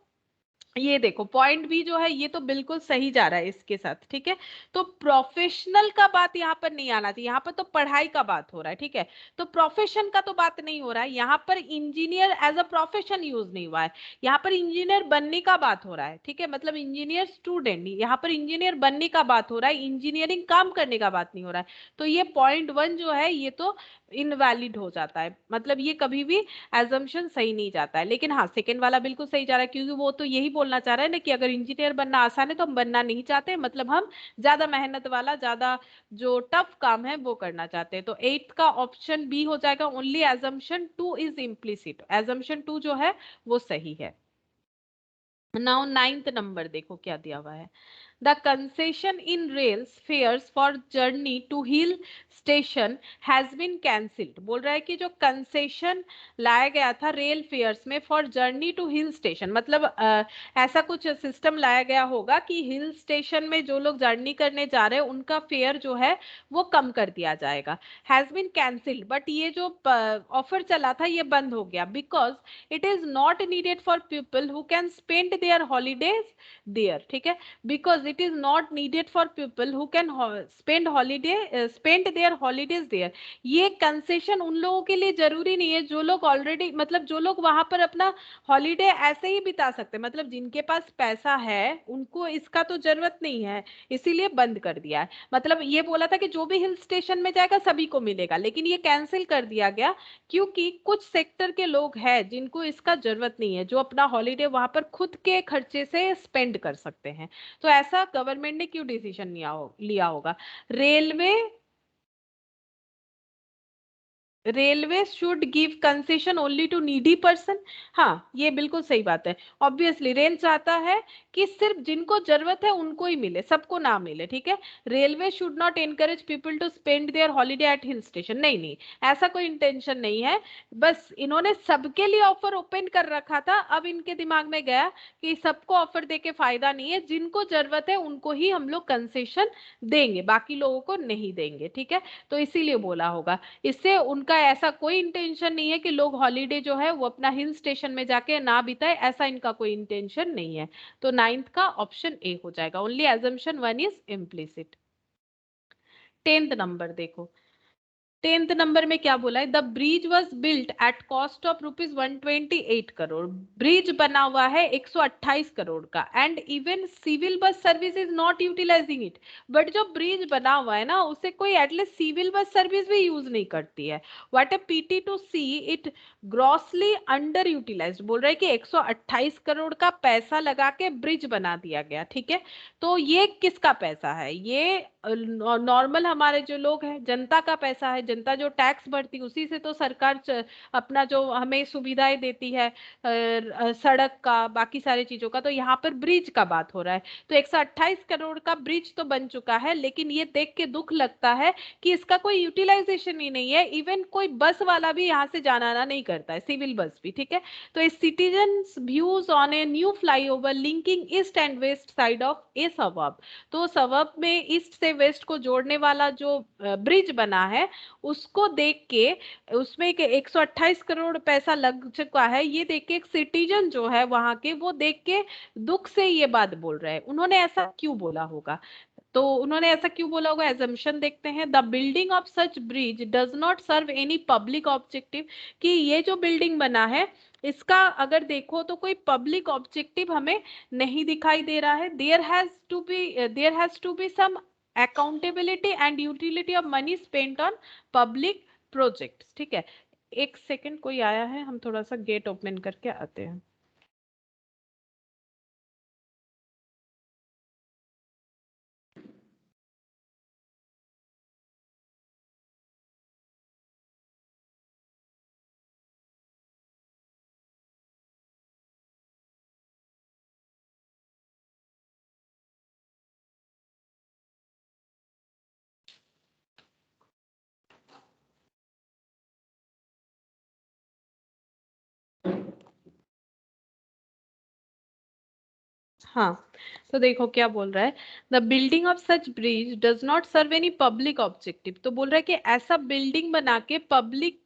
ये देखो पॉइंट भी जो है ये तो बिल्कुल सही जा रहा है इसके साथ। ठीक है, तो प्रोफेशनल का बात यहाँ पर नहीं आना चाहिए, यहाँ पर तो पढ़ाई का बात हो रहा है। ठीक है, तो प्रोफेशन का तो बात नहीं हो रहा है यहाँ पर, engineer as a profession use नहीं हुआ है, यहाँ पर इंजीनियर बनने का बात हो रहा है। ठीक है, मतलब इंजीनियर स्टूडेंट, यहाँ पर इंजीनियर बनने का बात हो रहा है, इंजीनियरिंग काम करने का बात नहीं हो रहा है। तो ये पॉइंट 1 जो है ये तो इनवैलिड हो जाता है, मतलब ये कभी भी एजम्पशन सही नहीं जाता है। लेकिन हाँ सेकेंड वाला बिल्कुल सही जा रहा है, क्योंकि वो तो यही बोलना चाह रहे हैं ना कि अगर इंजीनियर बनना आसान है तो हम बनना नहीं चाहते, मतलब हम ज्यादा मेहनत वाला, ज्यादा जो टफ काम है वो करना चाहते हैं। तो 8th का ऑप्शन बी हो जाएगा, only assumption 2 is implicit, assumption 2 जो है वो सही है। नाउ 9th नंबर देखो क्या दिया हुआ है। The concession in rails fares for journey to hill station has been cancelled। बोल रहा है कि जो कंसेशन लाया गया था रेल फेयर्स में for journey to hill station, मतलब ऐसा कुछ सिस्टम लाया गया होगा कि हिल स्टेशन में जो लोग जर्नी करने जा रहे हैं उनका फेयर जो है वो कम कर दिया जाएगा। हैज बीन कैंसिल्ड, बट ये जो ऑफर चला था ये बंद हो गया, because it is not needed for people who can spend their holidays there. ठीक है, because it is not needed for people who can spend their holidays there। ये कंसेशन उन लोगों के लिए जरूरी नहीं है जो लोग ऑलरेडी, मतलब जो लोग वहां पर अपना हॉलीडे ऐसे ही बिता सकते हैं, मतलब जिनके पास पैसा है उनको इसका तो जरूरत नहीं है, इसीलिए बंद कर दिया है। मतलब ये बोला था कि जो भी हिल स्टेशन में जाएगा सभी को मिलेगा, लेकिन ये कैंसिल कर दिया गया क्योंकि कुछ सेक्टर के लोग हैं जिनको इसका जरूरत नहीं है, जो अपना हॉलीडे वहां पर खुद के खर्चे से स्पेंड कर सकते हैं। तो ऐसा गवर्नमेंट ने क्यों डिसीजन लिया होगा। Railway railway should give concession only to needy person. हाँ, ये बिल्कुल सही बात है। ऑब्वियसली रेल चाहता है कि सिर्फ जिनको जरूरत है उनको ही मिले, सबको ना मिले। ठीक है, railway should not encourage people to spend their holiday at hill station. नहीं नहीं, ऐसा कोई इंटेंशन नहीं है, बस इन्होंने सबके लिए ऑफर ओपन कर रखा था। अब इनके दिमाग में गया कि सबको ऑफर देके फायदा नहीं है, जिनको जरूरत है उनको ही हम लोग कंसेशन देंगे, बाकी लोगों को नहीं देंगे। ठीक है, तो इसीलिए बोला होगा। इससे उनका ऐसा कोई इंटेंशन नहीं है कि लोग हॉलीडे जो है वो अपना हिल स्टेशन में जाके ना बिताए, ऐसा इनका कोई इंटेंशन नहीं है। तो 9th का ऑप्शन ए हो जाएगा, only assumption 1 is implicit. 10th number देखो, 10th नंबर में क्या बोला है, the bridge was built at cost of rupees 128 crore. Bridge बना हुआ है 128 करोड़ का, and even civil bus service is not utilising it. But जो ब्रिज बना हुआ है ना उसे कोई एटलीस्ट सिविल बस सर्विस भी यूज नहीं करती है। What a pity to see it grossly under utilise. बोल रहे हैं कि 128 करोड़ का पैसा लगा के ब्रिज बना दिया गया। ठीक है, तो ये किसका पैसा है, ये नॉर्मल हमारे जो लोग हैं, जनता का पैसा है। जनता जो टैक्स भरती उसी से तो सरकार अपना जो हमें सुविधाएं देती है, सड़क का, बाकी सारी चीजों का। तो यहाँ पर ब्रिज का बात हो रहा है। तो 128 करोड़ का ब्रिज तो बन चुका है, लेकिन ये देख के दुख लगता है कि इसका कोई यूटिलाइजेशन ही नहीं है। इवन कोई बस वाला भी यहाँ से जाना आना नहीं करता है, सिविल बस भी। ठीक है, तो इस citizens views on a new flyover linking east and west side of a suburb. तो सबअर्ब में ईस्ट से वेस्ट को जोड़ने वाला जो ब्रिज बना है उसको देख के, उसमें 128 करोड़ पैसा लग चुका है, ये देख के एक सिटीजन जो है वहां के, वो देख के दुख से ये बात बोल रहे हैं। उन्होंने ऐसा क्यों बोला होगा, तो उन्होंने ऐसा क्यों बोला होगा, एजम्पशन देखते हैं। The building of such bridge does not serve any public objective. कि ये जो बिल्डिंग बना है इसका अगर देखो तो कोई पब्लिक ऑब्जेक्टिव हमें नहीं दिखाई दे रहा है। There has to be some accountability and utility of money spent on public projects. ठीक है, एक सेकंड, कोई आया है, हम थोड़ा सा गेट ओपन करके आते हैं। हाँ, तो देखो क्या बोल रहा है, the building of such bridge does not serve any public objective. तो बोल रहा है कि ऐसा बिल्डिंग बना के पब्लिक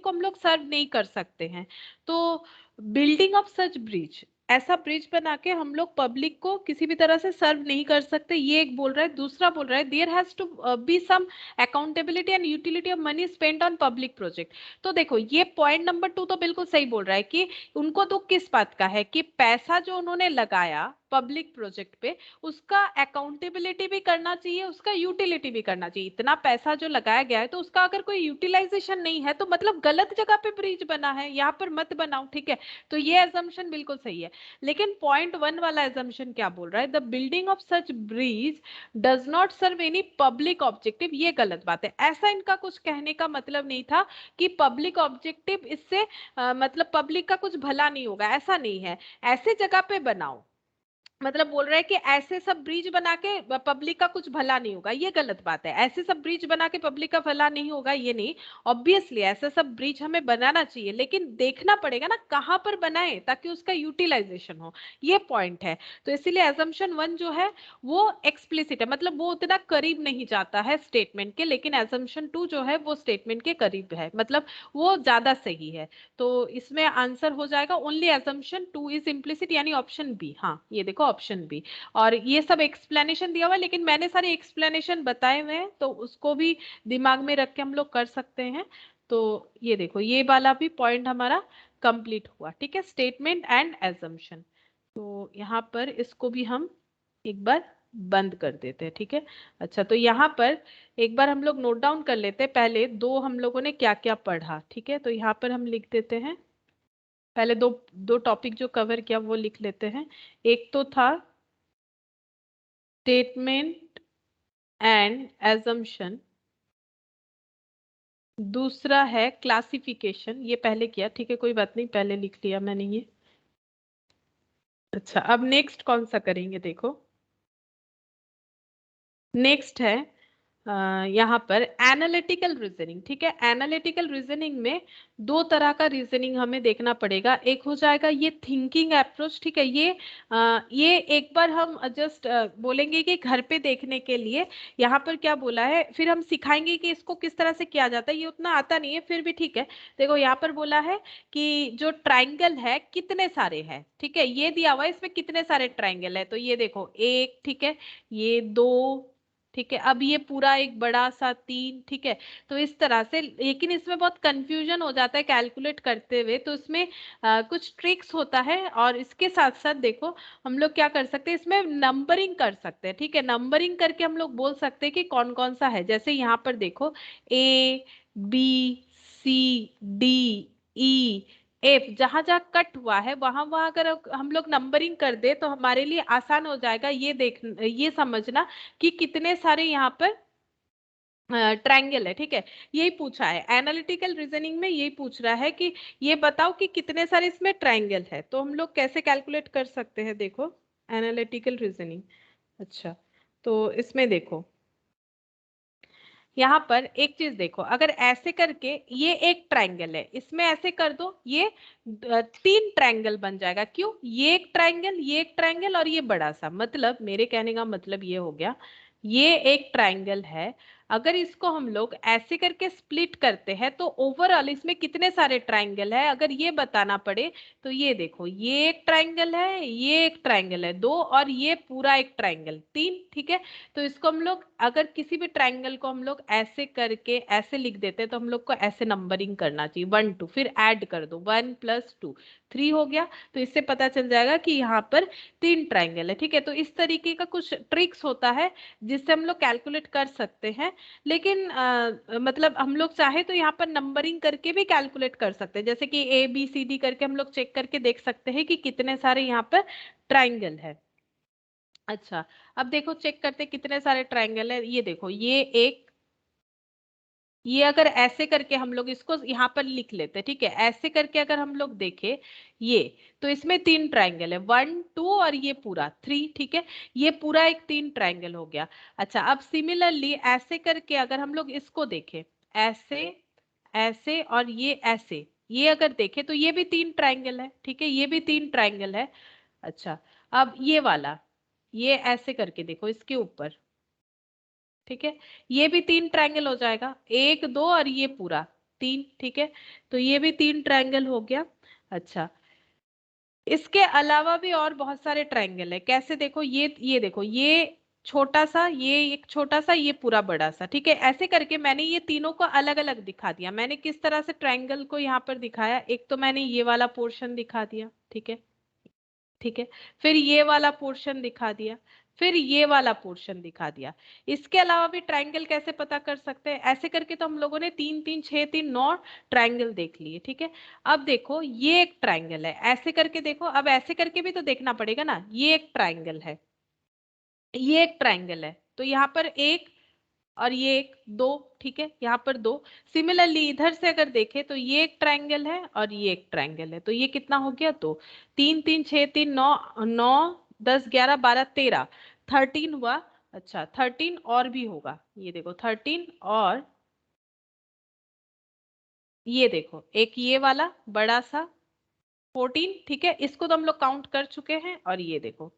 को हम लोग सर्व नहीं कर सकते हैं। तो बिल्डिंग ऑफ सच ब्रिज, ऐसा ब्रिज बना के हम लोग पब्लिक को किसी भी तरह से सर्व नहीं कर सकते, ये एक बोल रहा है। दूसरा बोल रहा है there has to be some accountability and utility of money spent on public project. तो देखो ये पॉइंट नंबर 2 तो बिल्कुल सही बोल रहा है कि उनको दुख किस बात का है कि पैसा जो उन्होंने लगाया पब्लिक प्रोजेक्ट पे, उसका अकाउंटेबिलिटी भी करना चाहिए, उसका यूटिलिटी भी करना चाहिए। इतना पैसा जो लगाया गया है तो उसका अगर कोई यूटिलाइजेशन नहीं है तो मतलब गलत जगह पे ब्रिज बना है, यहाँ पर मत बनाओ, ठीक है। तो ये एजम्पशन बिल्कुल सही है। लेकिन पॉइंट 1 वाला एजम्पशन क्या बोल रहा है, the building of such bridge does not serve any public objective, ये गलत बात है। ऐसा इनका कुछ कहने का मतलब नहीं था कि पब्लिक ऑब्जेक्टिव इससे मतलब पब्लिक का कुछ भला नहीं होगा, ऐसा नहीं है। ऐसे जगह पे बनाओ, मतलब बोल रहा है कि ऐसे सब ब्रिज बना के पब्लिक का कुछ भला नहीं होगा, ये गलत बात है। ऐसे सब ब्रिज बना के पब्लिक का भला नहीं होगा ये नहीं, ऑब्वियसली ऐसा सब ब्रिज हमें बनाना चाहिए, लेकिन देखना पड़ेगा ना कहाँ पर बनाए ताकि उसका यूटिलाइजेशन हो, ये पॉइंट है। तो इसीलिए एजम्पशन 1 जो है वो एक्सप्लिसिट है, मतलब वो उतना करीब नहीं जाता है स्टेटमेंट के, लेकिन एजम्पशन 2 जो है वो स्टेटमेंट के करीब है, मतलब वो ज्यादा सही है। तो इसमें आंसर हो जाएगा ओनली एजम्पशन 2 इज इम्प्लिसिट, यानी ऑप्शन बी। हाँ ये देखो ऑप्शन बी। और ये सब एक्सप्लेनेशन दिया हुआ है, लेकिन मैंने सारे एक्सप्लेनेशन बताए हुए हैं तो उसको भी दिमाग में रख के हम लोग कर सकते हैं। तो ये देखो ये वाला भी पॉइंट हमारा कंप्लीट हुआ, ठीक है, स्टेटमेंट एंड एजम्पशन। तो यहाँ पर इसको भी हम एक बार बंद कर देते हैं, ठीक है। अच्छा तो यहाँ पर एक बार हम लोग नोट डाउन कर लेते हैं पहले दो हम लोगों ने क्या क्या पढ़ा, ठीक है। तो यहाँ पर हम लिख देते हैं, पहले दो दो टॉपिक जो कवर किया वो लिख लेते हैं। एक तो था स्टेटमेंट एंड एजम्पशन, दूसरा है क्लासिफिकेशन, ये पहले किया, ठीक है, कोई बात नहीं, पहले लिख लिया मैंने ये। अच्छा अब नेक्स्ट कौन सा करेंगे, देखो नेक्स्ट है यहाँ पर एनालिटिकल रीजनिंग, ठीक है। एनालिटिकल रीजनिंग में दो तरह का रीजनिंग हमें देखना पड़ेगा। एक हो जाएगा ये थिंकिंग अप्रोच, ठीक है। ये एक बार हम जस्ट बोलेंगे कि घर पे देखने के लिए, यहाँ पर क्या बोला है, फिर हम सिखाएंगे कि इसको किस तरह से किया जाता है, ये उतना आता नहीं है फिर भी ठीक है। देखो यहाँ पर बोला है कि जो ट्राइंगल है कितने सारे हैं, ठीक है, ये दिया हुआ है इसमें कितने सारे ट्राइंगल है, तो ये देखो एक, ठीक है, ये दो, ठीक है, अब ये पूरा एक बड़ा सा तीन, ठीक है। तो इस तरह से, लेकिन इसमें बहुत कंफ्यूजन हो जाता है कैलकुलेट करते हुए, तो इसमें कुछ ट्रिक्स होता है। और इसके साथ साथ देखो हम लोग क्या कर सकते हैं, इसमें नंबरिंग कर सकते हैं, ठीक है। नंबरिंग करके हम लोग बोल सकते हैं कि कौन कौन सा है, जैसे यहाँ पर देखो A B C D E F, जहां जहां कट हुआ है वहां वहां अगर हम लोग नंबरिंग कर दे तो हमारे लिए आसान हो जाएगा ये देख, ये समझना कि कितने सारे यहाँ पर ट्रायंगल है, ठीक है। यही पूछा है एनालिटिकल रीजनिंग में, यही पूछ रहा है कि ये बताओ कि कितने सारे इसमें ट्रायंगल है, तो हम लोग कैसे कैलकुलेट कर सकते हैं, देखो एनालिटिकल रीजनिंग। अच्छा तो इसमें देखो यहाँ पर एक चीज देखो, अगर ऐसे करके ये एक ट्रायंगल है, इसमें ऐसे कर दो ये तीन ट्रायंगल बन जाएगा, क्यों, ये एक ट्रायंगल, ये एक ट्रायंगल और ये बड़ा सा, मतलब मेरे कहने का मतलब ये हो गया, ये एक ट्रायंगल है, अगर इसको हम लोग ऐसे करके स्प्लिट करते हैं तो ओवरऑल इसमें कितने सारे ट्रायंगल है अगर ये बताना पड़े, तो ये देखो ये एक ट्रायंगल है, ये एक ट्रायंगल है दो, और ये पूरा एक ट्रायंगल तीन, ठीक है। तो इसको हम लोग अगर किसी भी ट्रायंगल को हम लोग ऐसे करके ऐसे लिख देते हैं तो हम लोग को ऐसे नंबरिंग करना चाहिए 1 2, फिर ऐड कर दो 1 + 2 3 हो गया, तो इससे पता चल जाएगा कि यहाँ पर तीन ट्रायंगल है, ठीक है। तो इस तरीके का कुछ ट्रिक्स होता है जिससे हम लोग कैलकुलेट कर सकते हैं, लेकिन मतलब हम लोग चाहे तो यहाँ पर नंबरिंग करके भी कैलकुलेट कर सकते हैं, जैसे कि ए बी सी डी करके हम लोग चेक करके देख सकते हैं कि कितने सारे यहाँ पर ट्रायंगल है। अच्छा अब देखो चेक करते कितने सारे ट्रायंगल है, ये देखो ये एक, ये अगर ऐसे करके हम लोग इसको यहाँ पर लिख लेते, ठीक है, ऐसे करके अगर हम लोग देखें ये, तो इसमें तीन ट्रायंगल है 1 2 और ये पूरा 3, ठीक है, ये पूरा एक तीन ट्रायंगल हो गया। अच्छा अब सिमिलरली ऐसे करके अगर हम लोग इसको देखें, ऐसे ऐसे और ये ऐसे, ये अगर देखें तो ये भी तीन ट्रायंगल है, ठीक है, ये भी तीन ट्रायंगल है। अच्छा अब ये वाला, ये ऐसे करके देखो इसके ऊपर, ठीक है, ये भी तीन ट्रायंगल हो जाएगा, एक दो और ये पूरा तीन, ठीक है, तो ये भी तीन ट्रायंगल हो गया। अच्छा इसके अलावा भी और बहुत सारे ट्रायंगल है, कैसे देखो ये देखो ये छोटा सा, ये एक छोटा सा, ये पूरा बड़ा सा, ठीक है, ऐसे करके मैंने ये तीनों को अलग अलग दिखा दिया। मैंने किस तरह से ट्रायंगल को यहाँ पर दिखाया, एक तो मैंने ये वाला पोर्शन दिखा दिया, ठीक है, ठीक है, फिर ये वाला पोर्शन दिखा दिया, फिर ये वाला पोर्शन दिखा दिया। इसके अलावा भी ट्रायंगल कैसे पता कर सकते हैं, ऐसे करके तो हम लोगों ने 3 3 6 3 9 ट्रायंगल देख लिए। ठीक है, अब देखो ये एक ट्रायंगल है, ऐसे करके देखो, अब ऐसे करके भी तो देखना पड़ेगा ना, ये एक ट्रायंगल है, ये एक ट्रायंगल है, तो यहाँ पर एक और ये एक दो, ठीक है, यहाँ पर दो। सिमिलरली इधर से अगर देखें तो ये एक ट्रायंगल है और ये एक ट्रायंगल है, तो ये कितना हो गया, दो। तीन तीन छह तीन नौ, नौ 10 11 12 13, 13 हुआ। अच्छा 13 और भी होगा, ये देखो 13 और ये देखो एक ये वाला बड़ा सा 14, ठीक है, इसको तो हम लोग काउंट कर चुके हैं, और ये देखो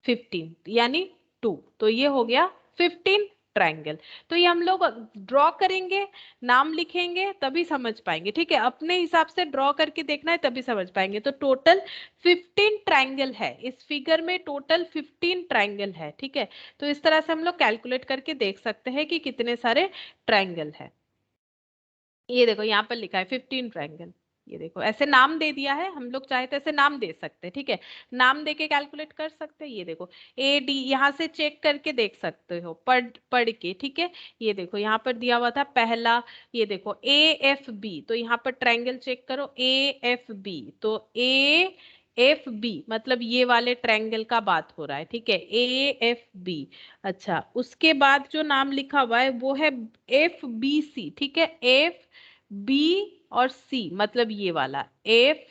15 यानी 2, तो ये हो गया 15 ट्रायंगल। तो ये हम लोग ड्रॉ करेंगे, नाम लिखेंगे तभी समझ पाएंगे। ठीक है, अपने हिसाब से ड्रॉ करके देखना है तभी समझ पाएंगे। तो टोटल 15 ट्रायंगल है इस फिगर में, टोटल 15 ट्रायंगल है। ठीक है, तो इस तरह से हम लोग कैलकुलेट करके देख सकते हैं कि कितने सारे ट्रायंगल है। ये देखो यहाँ पर लिखा है 15 ट्रायंगल, ये देखो ऐसे नाम दे दिया है, हम लोग चाहे तो ऐसे नाम दे सकते हैं। ठीक है, नाम दे के कैलकुलेट कर सकते हैं। ये देखो ए डी, यहाँ से चेक करके देख सकते हो, पढ़ के। ठीक है, ये देखो यहाँ पर दिया हुआ था पहला, ये देखो ए एफ बी, तो यहाँ पर ट्रायंगल चेक करो ए एफ बी, तो ए एफ बी मतलब ये वाले ट्रायंगल का बात हो रहा है। ठीक है, ए एफ बी। अच्छा, उसके बाद जो नाम लिखा हुआ है वो है एफ बी सी। ठीक है, एफ बी और सी मतलब ये वाला एफ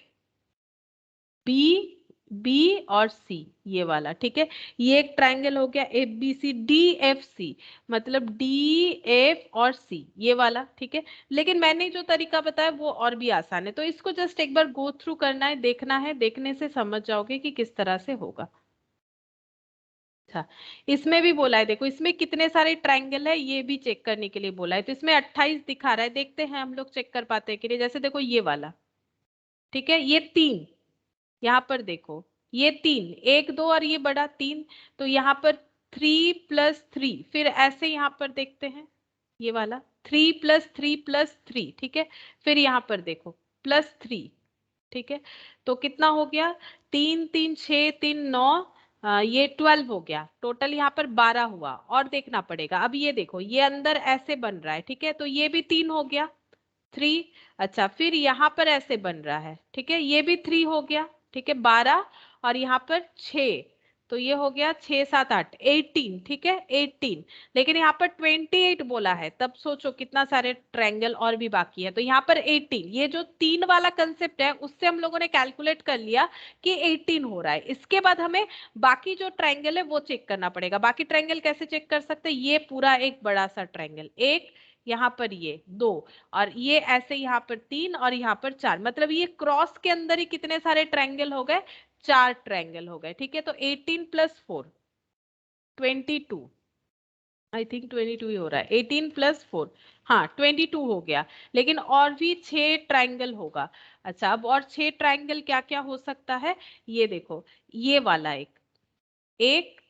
बी, बी और सी, ये वाला। ठीक है, ये एक ट्रायंगल हो गया F B C. D F C मतलब डी एफ और सी, ये वाला। ठीक है, लेकिन मैंने जो तरीका बताया वो और भी आसान है, तो इसको जस्ट एक बार गो थ्रू करना है, देखना है, देखने से समझ जाओगे कि किस तरह से होगा। अच्छा, इसमें भी बोला है, देखो इसमें कितने सारे ट्रायंगल है ये भी चेक करने के लिए बोला है, तो इसमें 28 दिखा रहा है, देखते हैं हम लोग चेक कर पाते हैं कि नहीं। जैसे देखो ये वाला, ठीक है, ये तीन, यहाँ पर देखो ये तीन, एक दो और ये बड़ा तीन, तो यहाँ पर 3 + 3, फिर ऐसे यहाँ पर देखते हैं ये वाला 3 + 3 + 3, ठीक है, फिर यहाँ पर देखो +3, ठीक है, तो कितना हो गया, 3 3 6 3 9, ये 12 हो गया, टोटल यहाँ पर 12 हुआ। और देखना पड़ेगा, अब ये देखो ये अंदर ऐसे बन रहा है, ठीक है, तो ये भी 3 हो गया, 3। अच्छा, फिर यहाँ पर ऐसे बन रहा है, ठीक है, ये भी 3 हो गया, ठीक है, 12, और यहाँ पर 6, तो ये हो गया 6 7 8 18, ठीक है, 18। लेकिन यहाँ पर 28 बोला है, तब सोचो कितना सारे ट्रायंगल और भी बाकी है। तो यहाँ पर 18, ये जो तीन वाला कंसेप्ट है उससे हम लोगों ने कैलकुलेट कर लिया कि 18 हो रहा है। इसके बाद हमें बाकी जो ट्रायंगल है वो चेक करना पड़ेगा। बाकी ट्रायंगल कैसे चेक कर सकते हैं, ये पूरा एक बड़ा सा ट्रायंगल, एक यहाँ पर ये दो, और ये ऐसे यहाँ पर 3 और यहाँ पर 4, मतलब ये क्रॉस के अंदर ही कितने सारे ट्रायंगल हो गए, 4 ट्रायंगल हो गए। ठीक है, तो 18 + 4 22, आई थिंक 22 ही हो रहा है, 18 + 4, हाँ 22 हो गया। लेकिन और भी 6 ट्रायंगल होगा। अच्छा, अब और 6 ट्रायंगल क्या क्या हो सकता है, ये देखो ये वाला एक, एक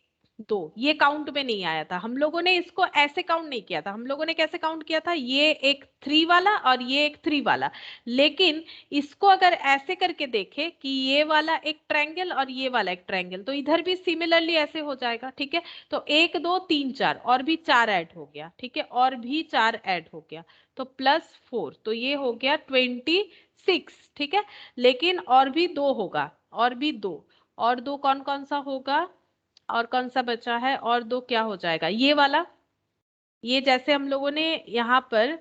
दो, ये काउंट में नहीं आया था, हम लोगों ने इसको ऐसे काउंट नहीं किया था। हम लोगों ने कैसे काउंट किया था, ये एक 3 वाला और ये एक 3 वाला। लेकिन इसको अगर ऐसे करके देखे कि ये वाला एक ट्रायंगल और ये वाला एक ट्रायंगल, तो इधर भी सिमिलरली ऐसे हो जाएगा। ठीक है, तो 1 2 3 4 और भी 4 ऐड हो गया, ठीक है, और भी 4 ऐड हो गया, तो +4, तो ये हो गया 26। ठीक है, लेकिन और भी दो होगा, और भी दो, और दो कौन कौन सा होगा, और कौन सा बचा है, और दो क्या हो जाएगा, ये वाला, ये जैसे हम लोगों ने यहाँ पर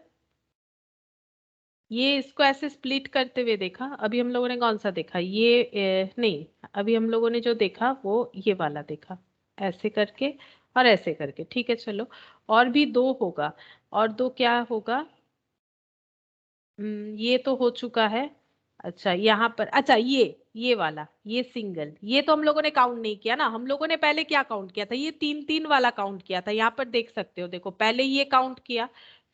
ये इसको ऐसे स्प्लिट करते हुए देखा, अभी हम लोगों ने कौन सा देखा, ये नहीं, अभी हम लोगों ने जो देखा वो ये वाला देखा, ऐसे करके और ऐसे करके। ठीक है, चलो, और भी दो होगा, और दो क्या होगा, ये तो हो चुका है। अच्छा, यहाँ पर, अच्छा ये वाला, ये सिंगल, ये तो हम लोगों ने काउंट नहीं किया ना। हम लोगों ने पहले क्या काउंट किया था, ये 3 3 वाला काउंट किया था, यहाँ पर देख सकते हो, देखो पहले ये काउंट किया,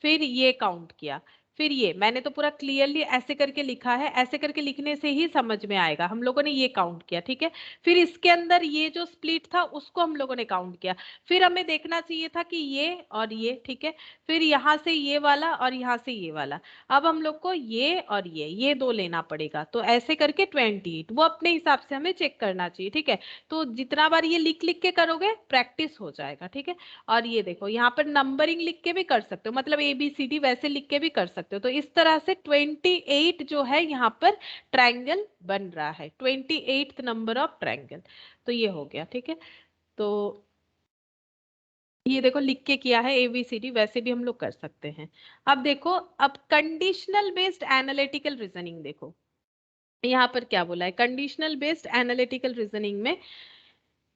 फिर ये काउंट किया, फिर ये मैंने तो पूरा क्लियरली ऐसे करके लिखा है, ऐसे करके लिखने से ही समझ में आएगा। हम लोगों ने ये काउंट किया, ठीक है। फिर इसके अंदर ये जो स्प्लिट था उसको हम लोगों ने काउंट किया। फिर हमें देखना चाहिए था कि ये और ये, ठीक है। फिर यहाँ से ये वाला और यहाँ से ये वाला। अब हम लोग को ये और ये दो लेना पड़ेगा, तो ऐसे करके 28 वो अपने हिसाब से हमें चेक करना चाहिए, ठीक है। तो जितना बार ये लिख लिख के करोगे प्रैक्टिस हो जाएगा, ठीक है। और ये देखो यहाँ पर नंबरिंग लिख के भी कर सकते हो, मतलब ABCD वैसे लिख के भी कर सकते हो। तो इस तरह से 28 जो है यहाँ पर ट्रायंगल बन रहा है, 28th नंबर ऑफ ट्रायंगल। तो ये हो गया, ठीक है। तो ये देखो लिख के किया है ABCD, वैसे भी हम लोग कर सकते हैं। अब देखो, अब कंडीशनल बेस्ड एनालिटिकल रीजनिंग देखो यहाँ पर क्या बोला है। कंडीशनल बेस्ड एनालिटिकल रीजनिंग में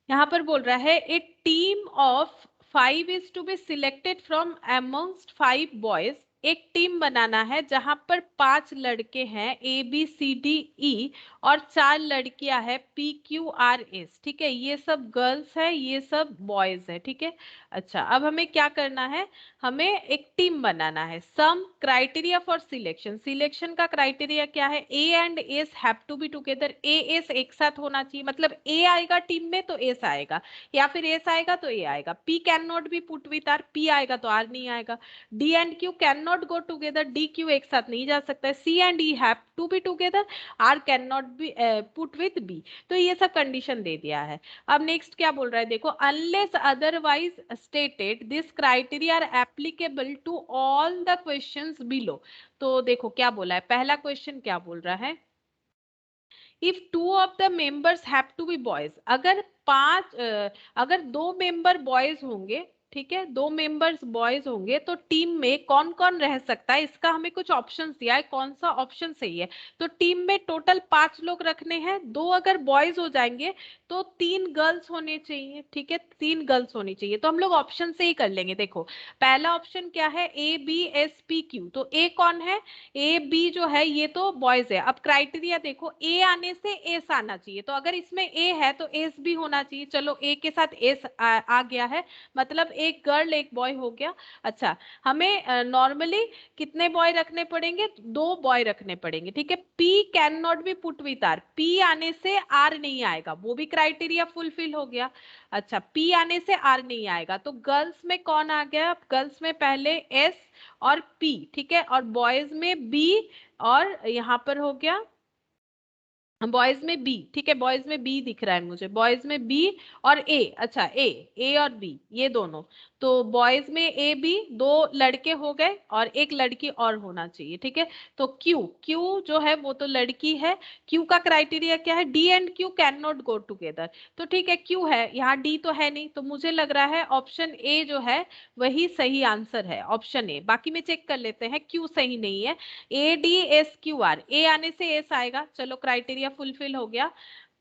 यहाँ पर बोल रहा है a team of 5 is to be selected from amongst 5 boys. एक टीम बनाना है जहां पर 5 लड़के हैं ABCDE और 4 लड़कियां हैं PQRS, ठीक है। ये सब गर्ल्स है, ये सब बॉयज है, ठीक है। अच्छा, अब हमें क्या करना है, हमें एक टीम बनाना है। Some criteria for selection, selection का क्राइटेरिया क्या है, A and S have to be together. AS एक साथ होना चाहिए, मतलब A आएगा टीम में तो S आएगा, या फिर S आएगा तो A आएगा। P can not be put with R, P आएगा तो R नहीं आएगा। D and Q can not go together, D Q एक साथ नहीं जा सकता है। C and E have to be together, R can not be put with B। तो ये सब कंडीशन दे दिया है। अब नेक्स्ट क्या बोल रहा है देखो, unless otherwise stated this criteria are applicable to all the questions below. तो देखो क्या बोला है, पहला क्वेश्चन क्या बोल रहा है, if two of the members have to be boys. अगर 2 मेंबर बॉयज होंगे, ठीक है, 2 मेंबर्स बॉयज होंगे तो टीम में कौन कौन रह सकता है, इसका हमें कुछ ऑप्शन दिया है, कौन सा ऑप्शन सही है। तो टीम में टोटल 5 लोग रखने हैं, 2 अगर बॉयज हो जाएंगे तो 3 गर्ल्स होने चाहिए, ठीक है, 3 गर्ल्स होनी चाहिए। तो हम लोग ऑप्शन से ही कर लेंगे। देखो पहला ऑप्शन क्या है, ABSPQ। तो ए कौन है, A B जो है ये तो बॉयज है। अब क्राइटेरिया देखो, A आने से एस आना चाहिए, तो अगर इसमें A है तो एस भी होना चाहिए। चलो A के साथ एस आ गया है, मतलब एक गर्ल एक बॉय हो गया। अच्छा, हमें नॉर्मली कितने बॉय रखने पड़ेंगे, 2 बॉय रखने पड़ेंगे, ठीक है। P can not be put with R, P आने से R नहीं आएगा, वो भी क्राइटेरिया फुलफिल हो गया। अच्छा, P आने से R नहीं आएगा, तो गर्ल्स में कौन आ गया, गर्ल्स में पहले S और P, ठीक है, और बॉयज में B, और यहाँ पर हो गया बॉयज में बी, ठीक है, बॉयज में बी दिख रहा है मुझे, बॉयज में बी और ए। अच्छा, ए और बी ये दोनों, तो बॉयज में ए बी, 2 लड़के हो गए और एक लड़की और होना चाहिए, ठीक है। तो क्यू, क्यू जो है वो तो लड़की है। क्यू का क्राइटेरिया क्या है, D and Q can not go together. तो ठीक है, क्यू है यहाँ, डी तो है नहीं, तो मुझे लग रहा है ऑप्शन ए जो है वही सही आंसर है, ऑप्शन ए। बाकी में चेक कर लेते हैं, क्यू सही नहीं है। ADSQR, ए आने से एस आएगा, चलो क्राइटेरिया फुलफिल हो गया।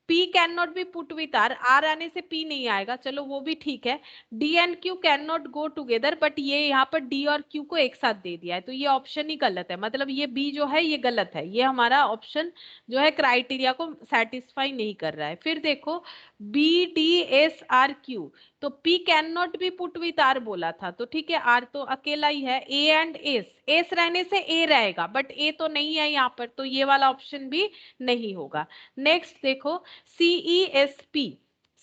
P can not be put with R, R आने से P नहीं आएगा, चलो वो भी ठीक है। D and Q can not go together, but ये यहाँ पर D और Q को एक साथ दे दिया है, तो ये ऑप्शन ही गलत है, मतलब ये B जो है ये गलत है, ये हमारा ऑप्शन जो है क्राइटेरिया को सेटिस्फाई नहीं कर रहा है। फिर देखो BDSRQ, तो P can not be put with R बोला था, तो ठीक है, R तो अकेला ही है। A एंड S रहने से A रहेगा, बट A तो नहीं है यहाँ पर, तो ये वाला ऑप्शन भी नहीं होगा। नेक्स्ट देखो, CESP,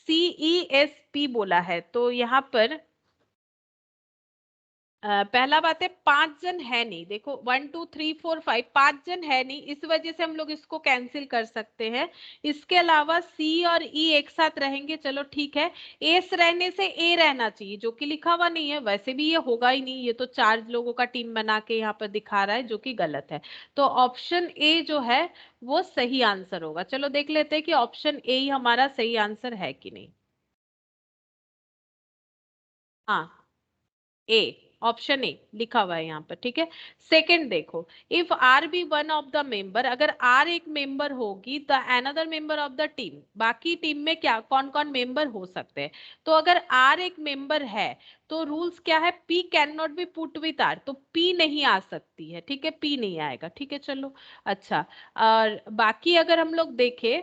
CESP बोला है, तो यहाँ पर पहला बात है 5 जन है नहीं, देखो 1 2 3 4 5, 5 जन है नहीं, इस वजह से हम लोग इसको कैंसिल कर सकते हैं। इसके अलावा सी और ई एक साथ रहेंगे, चलो ठीक है। एस रहने से ए रहना चाहिए, जो कि लिखा हुआ नहीं है, वैसे भी ये होगा ही नहीं, ये तो 4 लोगों का टीम बना के यहाँ पर दिखा रहा है, जो कि गलत है। तो ऑप्शन ए जो है वो सही आंसर होगा। चलो देख लेते हैं कि ऑप्शन ए ही हमारा सही आंसर है कि नहीं। हाँ, ए, ऑप्शन ए लिखा हुआ है यहाँ पर, ठीक है। सेकंड देखो, if R B one of the member, अगर आर एक मेंबर होगी the another member of the team, बाकी टीम में क्या कौन कौन मेंबर हो सकते हैं। तो अगर आर एक मेंबर है तो रूल्स क्या है, P can not be put with R, तो पी नहीं आ सकती है, ठीक है, पी नहीं आएगा, ठीक है, चलो। अच्छा, और बाकी अगर हम लोग देखें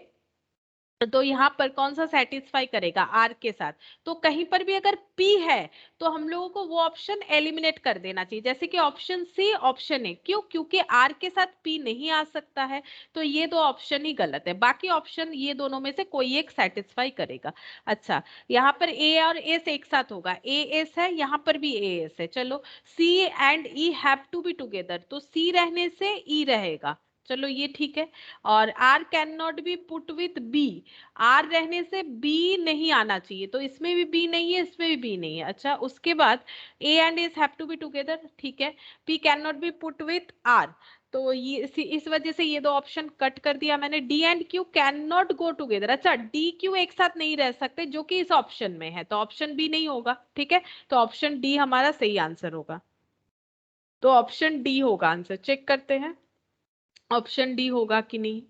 तो यहाँ पर कौन सा सेटिस्फाई करेगा, आर के साथ। तो कहीं पर भी अगर पी है तो हम लोगों को वो ऑप्शन एलिमिनेट कर देना चाहिए, जैसे कि ऑप्शन सी, ऑप्शन ए। क्यों? क्योंकि आर के साथ पी नहीं आ सकता है, तो ये दो ऑप्शन ही गलत है। बाकी ऑप्शन ये दोनों में से कोई एक सेटिस्फाई करेगा। अच्छा, यहाँ पर ए और एस एक साथ होगा, ए एस है, यहाँ पर भी ए एस है। चलो, C and E have to be together, तो सी रहने से ई रहेगा। चलो ये ठीक है। और R can not be put with B, R रहने से बी नहीं आना चाहिए, तो इसमें भी बी नहीं है, इसमें भी बी नहीं है। अच्छा, उसके बाद A and S have to be together, ठीक है। P can not be put with R, तो ये इस वजह से ये दो ऑप्शन कट कर दिया मैंने। D and Q can not go together, अच्छा डी क्यू एक साथ नहीं रह सकते, जो कि इस ऑप्शन में है, तो ऑप्शन बी नहीं होगा, ठीक है। तो ऑप्शन डी हमारा सही आंसर होगा। तो ऑप्शन डी होगा आंसर, चेक करते हैं ऑप्शन डी होगा कि नहीं।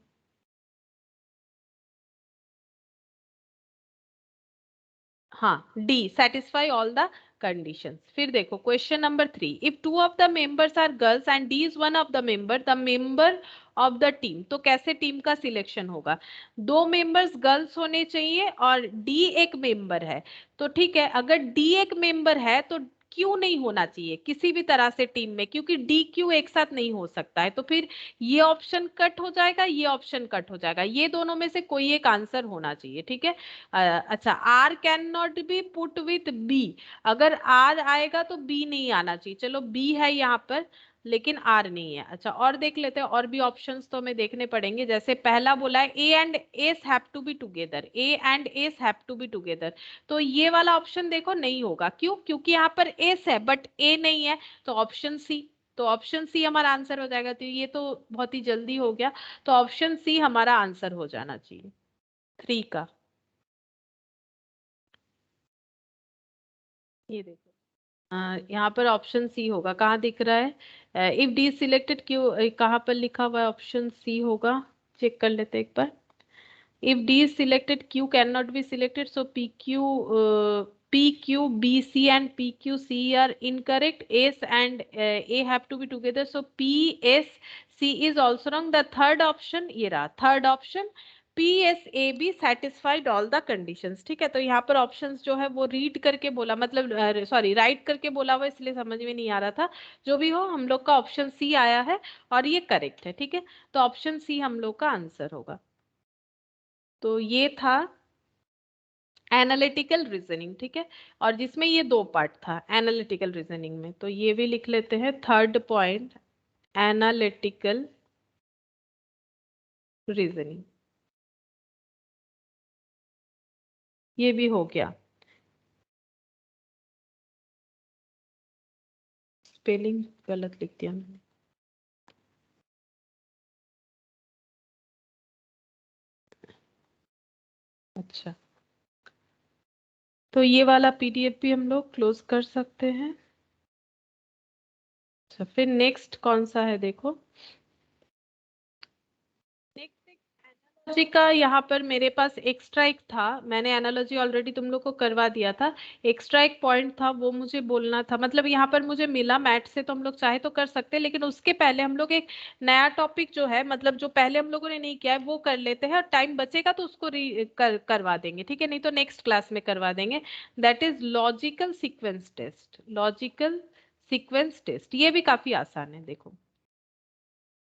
हाँ, D, satisfy all the conditions. फिर देखो question number 3, if two of the members are girls and D is one of the member of the team, तो कैसे टीम का सिलेक्शन होगा। दो मेंबर्स गर्ल्स होने चाहिए और डी एक मेंबर है, तो ठीक है। अगर डी एक मेंबर है तो क्यू नहीं होना चाहिए किसी भी तरह से टीम में, क्योंकि डी क्यू एक साथ नहीं हो सकता है, तो फिर ये ऑप्शन कट हो जाएगा, ये ऑप्शन कट हो जाएगा, ये दोनों में से कोई एक आंसर होना चाहिए, ठीक है। अच्छा, R can not be put with B, अगर आर आएगा तो बी नहीं आना चाहिए। चलो बी है यहाँ पर, लेकिन आर नहीं है। अच्छा, और देख लेते हैं, और भी ऑप्शंस तो हमें देखने पड़ेंगे। जैसे पहला बोला है A and S have to be together, A and S have to be together, तो ये वाला ऑप्शन देखो नहीं होगा। क्यों? क्योंकि यहाँ पर एस है बट ए नहीं है, तो ऑप्शन सी। तो ऑप्शन सी हमारा आंसर हो जाएगा, तो ये तो बहुत ही जल्दी हो गया। तो ऑप्शन सी हमारा आंसर हो जाना चाहिए 3 का। ये देखो, यहाँ पर ऑप्शन सी होगा, कहाँ दिख रहा है, इफ डी सिलेक्टेड, क्यों कहाँ पर लिखा हुआ है ऑप्शन सी होगा, चेक कर लेते हैं एक बार। If D is selected Q can not be selected, so P Q B C and P Q C R incorrect, S and A have to be together, so P S C is also wrong. The third option, ये रहा third option, P S A B satisfied all the conditions, ठीक है। तो यहाँ पर options जो है वो रीड करके बोला, मतलब सॉरी राइट करके बोला हुआ, इसलिए समझ में नहीं आ रहा था। जो भी हो, हम लोग का ऑप्शन सी आया है और ये करेक्ट है, ठीक है। तो ऑप्शन सी हम लोग का आंसर होगा। तो ये था एनालिटिकल रीजनिंग, ठीक है। और जिसमें ये दो पार्ट था एनालिटिकल रीजनिंग में, तो ये भी लिख लेते हैं थर्ड पॉइंट, एनालिटिकल रीजनिंग, ये भी हो गया। स्पेलिंग गलत लिख दिया मैंने। अच्छा, तो ये वाला पीडीएफ भी हम लोग क्लोज कर सकते हैं। अच्छा, फिर नेक्स्ट कौन सा है देखो। नेक्स्ट एनालॉजी का, यहाँ पर मेरे पास एक्स्ट्रा एक था, मैंने एनालॉजी ऑलरेडी तुम लोग को करवा दिया था। एक्स्ट्रा एक पॉइंट था, वो मुझे बोलना था, मतलब यहाँ पर मुझे मिला मैथ से, तो हम लोग चाहे तो कर सकते हैं, लेकिन उसके पहले हम लोग एक नया टॉपिक जो है, मतलब जो पहले हम लोगों ने नहीं किया है वो कर लेते हैं, और टाइम बचेगा तो उसको करवा देंगे, ठीक है। नहीं तो नेक्स्ट क्लास में करवा देंगे। That is logical sequence test, logical sequence test, ये भी काफी आसान है। देखो,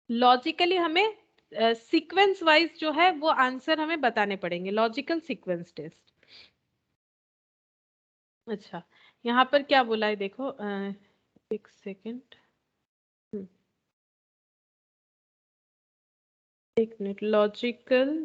लॉजिकली हमें सीक्वेंस वाइज जो है वो आंसर हमें बताने पड़ेंगे, लॉजिकल सीक्वेंस टेस्ट। अच्छा, यहाँ पर क्या बोला है देखो, एक सेकेंड, एक मिनट, लॉजिकल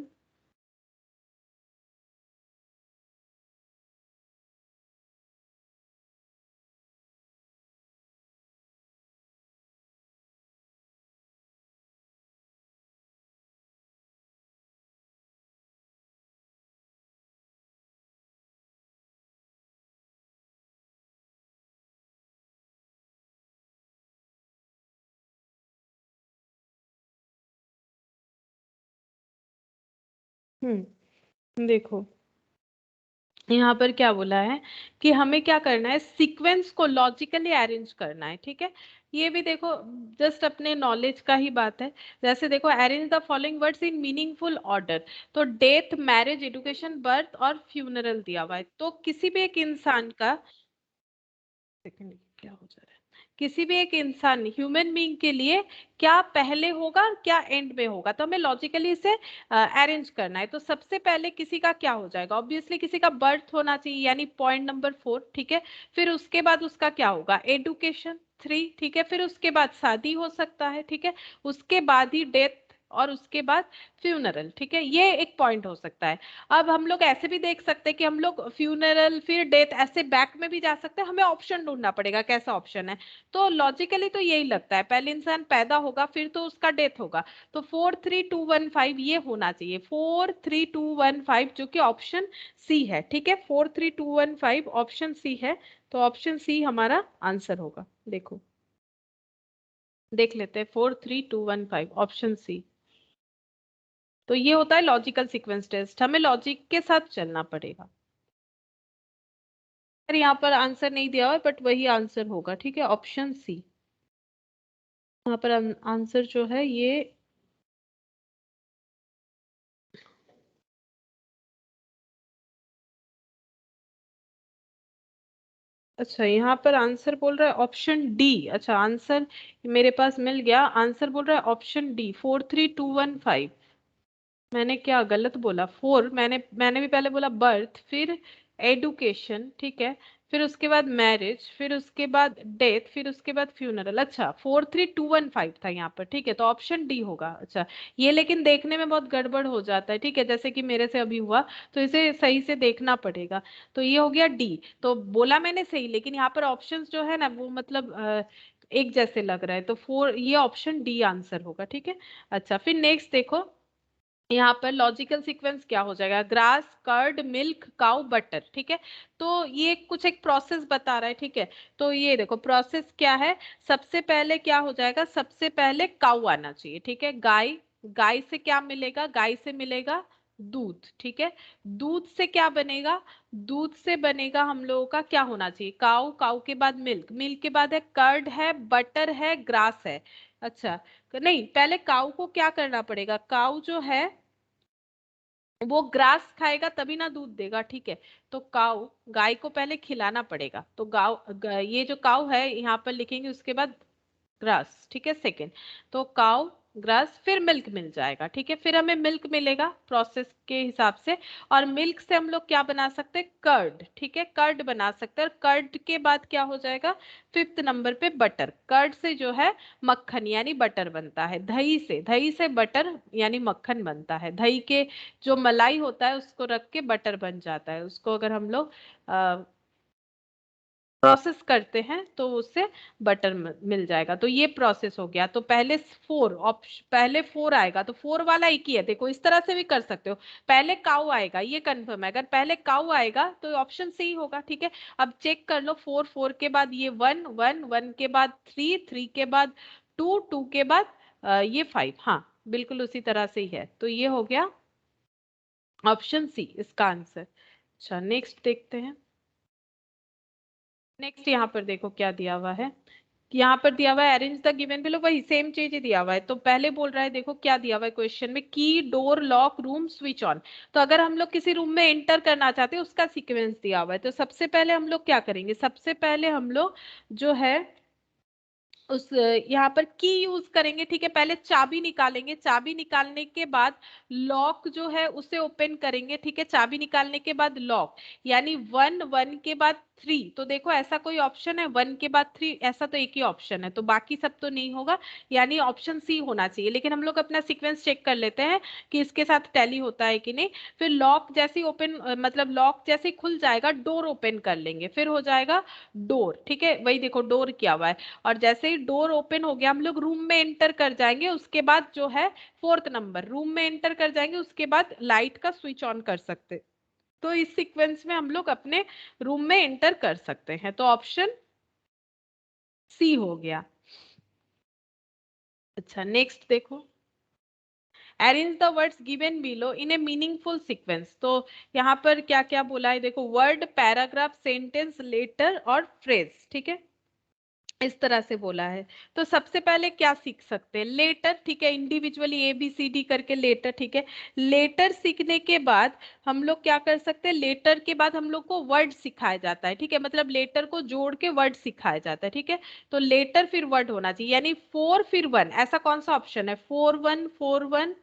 देखो, यहाँ पर क्या बोला है कि हमें क्या करना है, सीक्वेंस को लॉजिकली अरेंज करना है, ठीक है। ये भी देखो जस्ट अपने नॉलेज का ही बात है। जैसे देखो arrange the following words in meaningful order, तो डेथ, मैरिज, एजुकेशन, बर्थ और फ्यूनरल दिया हुआ है। तो किसी भी एक इंसान का, सेकंड क्या हो जा रहा है, किसी भी एक इंसान ह्यूमन बीइंग के लिए क्या पहले होगा और क्या एंड में होगा, तो हमें लॉजिकली इसे अरेंज करना है। तो सबसे पहले किसी का क्या हो जाएगा, ऑब्वियसली किसी का बर्थ होना चाहिए, यानी पॉइंट नंबर 4, ठीक है। फिर उसके बाद उसका क्या होगा, एडुकेशन 3, ठीक है। फिर उसके बाद शादी हो सकता है, ठीक है। उसके बाद ही डेथ, और उसके बाद फ्यूनरल, ठीक है। ये एक पॉइंट हो सकता है। अब हम लोग ऐसे भी देख सकते हैं कि हम लोग फ्यूनरल फिर डेथ ऐसे बैक में भी जा सकते हैं, हमें ऑप्शन ढूंढना पड़ेगा कैसा ऑप्शन है। तो लॉजिकली तो यही लगता है, पहले इंसान पैदा होगा फिर तो उसका डेथ होगा। तो 43215 ये होना चाहिए, 43215, जो कि ऑप्शन सी है, ठीक है। 43215 ऑप्शन सी है, तो ऑप्शन सी हमारा आंसर होगा। देखो देख लेते हैं, 43215 ऑप्शन सी। तो ये होता है लॉजिकल सीक्वेंस टेस्ट, हमें लॉजिक के साथ चलना पड़ेगा। पर यहाँ पर आंसर नहीं दिया हुआ है, बट वही आंसर होगा, ठीक है, ऑप्शन सी। यहाँ पर आंसर जो है ये, अच्छा यहाँ पर आंसर बोल रहा है ऑप्शन डी। अच्छा आंसर मेरे पास मिल गया, आंसर बोल रहा है ऑप्शन डी, 43215। मैंने क्या गलत बोला, मैंने भी पहले बोला बर्थ, फिर एडुकेशन, ठीक है, फिर उसके बाद मैरिज, फिर उसके बाद डेथ, फिर उसके बाद फ्यूनरल। अच्छा 43215 था यहाँ पर, ठीक है, तो ऑप्शन डी होगा। अच्छा ये लेकिन देखने में बहुत गड़बड़ हो जाता है, ठीक है, जैसे कि मेरे से अभी हुआ, तो इसे सही से देखना पड़ेगा। तो ये हो गया डी। तो बोला मैंने सही, लेकिन यहाँ पर ऑप्शंस जो है ना वो मतलब एक जैसे लग रहा है, तो ये ऑप्शन डी आंसर होगा, ठीक है। अच्छा फिर नेक्स्ट देखो, यहाँ पर लॉजिकल सीक्वेंस क्या हो जाएगा, grass, curd, milk, cow, butter, ठीक है। तो ये कुछ एक प्रोसेस बता रहा है, ठीक है। तो ये देखो प्रोसेस क्या है, सबसे पहले क्या हो जाएगा, सबसे पहले काउ आना चाहिए, ठीक है। गाय, गाय से क्या मिलेगा, गाय से मिलेगा दूध, ठीक है। दूध से क्या बनेगा, दूध से बनेगा हम लोगों का क्या होना चाहिए, काउ, काउ के बाद मिल्क, मिल्क के बाद है कर्ड, है बटर, है ग्रास है। अच्छा नहीं, पहले काउ को क्या करना पड़ेगा, काउ जो है वो ग्रास खाएगा तभी ना दूध देगा, ठीक है। तो काउ, गाय को पहले खिलाना पड़ेगा, तो ये जो काउ है यहाँ पर लिखेंगे, उसके बाद ग्रास, ठीक है, सेकेंड। तो काउ, ग्रास, फिर मिल्क मिल जाएगा, ठीक है। फिर हमें मिल्क मिलेगा प्रोसेस के हिसाब से, और मिल्क से हम लोग क्या बना सकते हैं, कर्ड, ठीक है, कर्ड बना सकते हैं। कर्ड के बाद क्या हो जाएगा, फिफ्थ नंबर पे बटर, कर्ड से जो है मक्खन यानी बटर बनता है। दही से बटर यानी मक्खन बनता है। दही के जो मलाई होता है उसको रख के बटर बन जाता है, उसको अगर हम लोग प्रोसेस करते हैं तो उससे बटर मिल जाएगा। तो ये प्रोसेस हो गया। तो पहले फोर ऑप्शन, पहले फोर आएगा, तो फोर वाला एक ही है, देखो इस तरह से भी कर सकते हो। पहले काउ आएगा, ये कंफर्म है, अगर पहले काउ आएगा तो ऑप्शन सी होगा, ठीक है। अब चेक कर लो, फोर, फोर के बाद ये वन, वन, वन के बाद थ्री, थ्री के बाद टू, टू के बाद ये फाइव, हाँ बिल्कुल उसी तरह से ही है। तो ये हो गया ऑप्शन सी इसका आंसर। अच्छा नेक्स्ट देखते हैं। नेक्स्ट यहाँ पर देखो क्या दिया हुआ है, यहाँ पर दिया हुआ है अरेंज द गिवन बिलो, वही सेम चीज ही दिया हुआ है। तो पहले बोल रहा है, देखो क्या दिया हुआ है क्वेश्चन में, की, door, lock, room, switch on. तो अगर हम लोग किसी रूम में एंटर करना चाहते हैं उसका सीक्वेंस दिया हुआ है, तो सबसे पहले हम लोग क्या करेंगे, सबसे पहले हम लोग जो है उस यहाँ पर की यूज करेंगे, ठीक है। पहले चाबी निकालेंगे, चाबी निकालने के बाद लॉक जो है उसे ओपन करेंगे, ठीक है। चाबी निकालने के बाद लॉक, यानी वन, वन के बाद थ्री। तो देखो ऐसा कोई ऑप्शन है वन के बाद थ्री, ऐसा तो एक ही ऑप्शन है, तो बाकी सब तो नहीं होगा, यानी ऑप्शन सी होना चाहिए। लेकिन हम लोग अपना सीक्वेंस चेक कर लेते हैं कि इसके साथ टैली होता है कि नहीं। फिर लॉक जैसे ओपन, मतलब लॉक जैसे खुल जाएगा, डोर ओपन कर लेंगे, फिर हो जाएगा डोर, ठीक है। वही देखो डोर किया हुआ है। और जैसे ही डोर ओपन हो गया हम लोग रूम में एंटर कर जाएंगे, उसके बाद जो है फोर्थ नंबर, रूम में एंटर कर जाएंगे, उसके बाद लाइट का स्विच ऑन कर सकते। तो इस सीक्वेंस में हम लोग अपने रूम में एंटर कर सकते हैं, तो ऑप्शन सी हो गया। अच्छा नेक्स्ट देखो, arrange the words given below in A meaningful sequence. तो यहाँ पर क्या क्या बोला है देखो, वर्ड, पैराग्राफ, सेंटेंस, लेटर और फ्रेज, ठीक है। इस तरह से बोला है। तो सबसे पहले क्या सीख सकते हैं, लेटर, ठीक है, इंडिविजुअली ABCD करके लेटर, ठीक है। लेटर सीखने के बाद हम लोग क्या कर सकते हैं, लेटर के बाद हम लोग को वर्ड सिखाया जाता है, ठीक है, मतलब लेटर को जोड़ के वर्ड सिखाया जाता है, ठीक है। तो लेटर फिर वर्ड होना चाहिए, यानी 4 फिर 1, ऐसा कौन सा ऑप्शन है, 4 1 4 1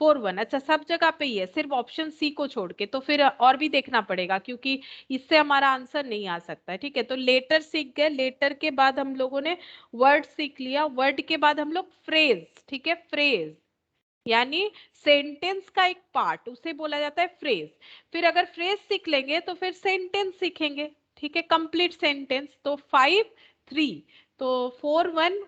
4 1, अच्छा सब जगह पे ही है, सिर्फ ऑप्शन सी को छोड़ के, तो फिर और भी देखना पड़ेगा क्योंकि इससे हमारा आंसर नहीं आ सकता है, ठीक है। तो लेटर सीख गए, लेटर के बाद हम लोगों ने वर्ड सीख लिया, वर्ड के बाद हम लोग फ्रेज, ठीक है, फ्रेज यानी सेंटेंस का एक पार्ट, उसे बोला जाता है फ्रेज। फिर अगर फ्रेज सीख लेंगे तो फिर सेंटेंस सीखेंगे, ठीक है, कंप्लीट सेंटेंस। तो 5 3, तो 4 1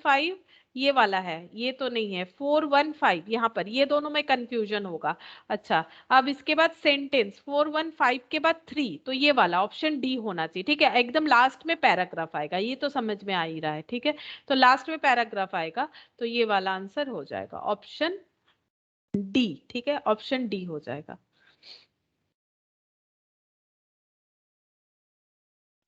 5 ये वाला है, ये तो नहीं है, 4 1 5 यहाँ पर, ये दोनों में कंफ्यूजन होगा। अच्छा, अब इसके बाद सेंटेंस 4 1 5 के बाद 3, तो ये वाला ऑप्शन डी होना चाहिए, ठीक है, एकदम लास्ट में पैराग्राफ आएगा, ये तो समझ में आ ही रहा है, ठीक है। तो लास्ट में पैराग्राफ आएगा, तो ये वाला आंसर हो जाएगा ऑप्शन डी, ठीक है, ऑप्शन डी हो जाएगा।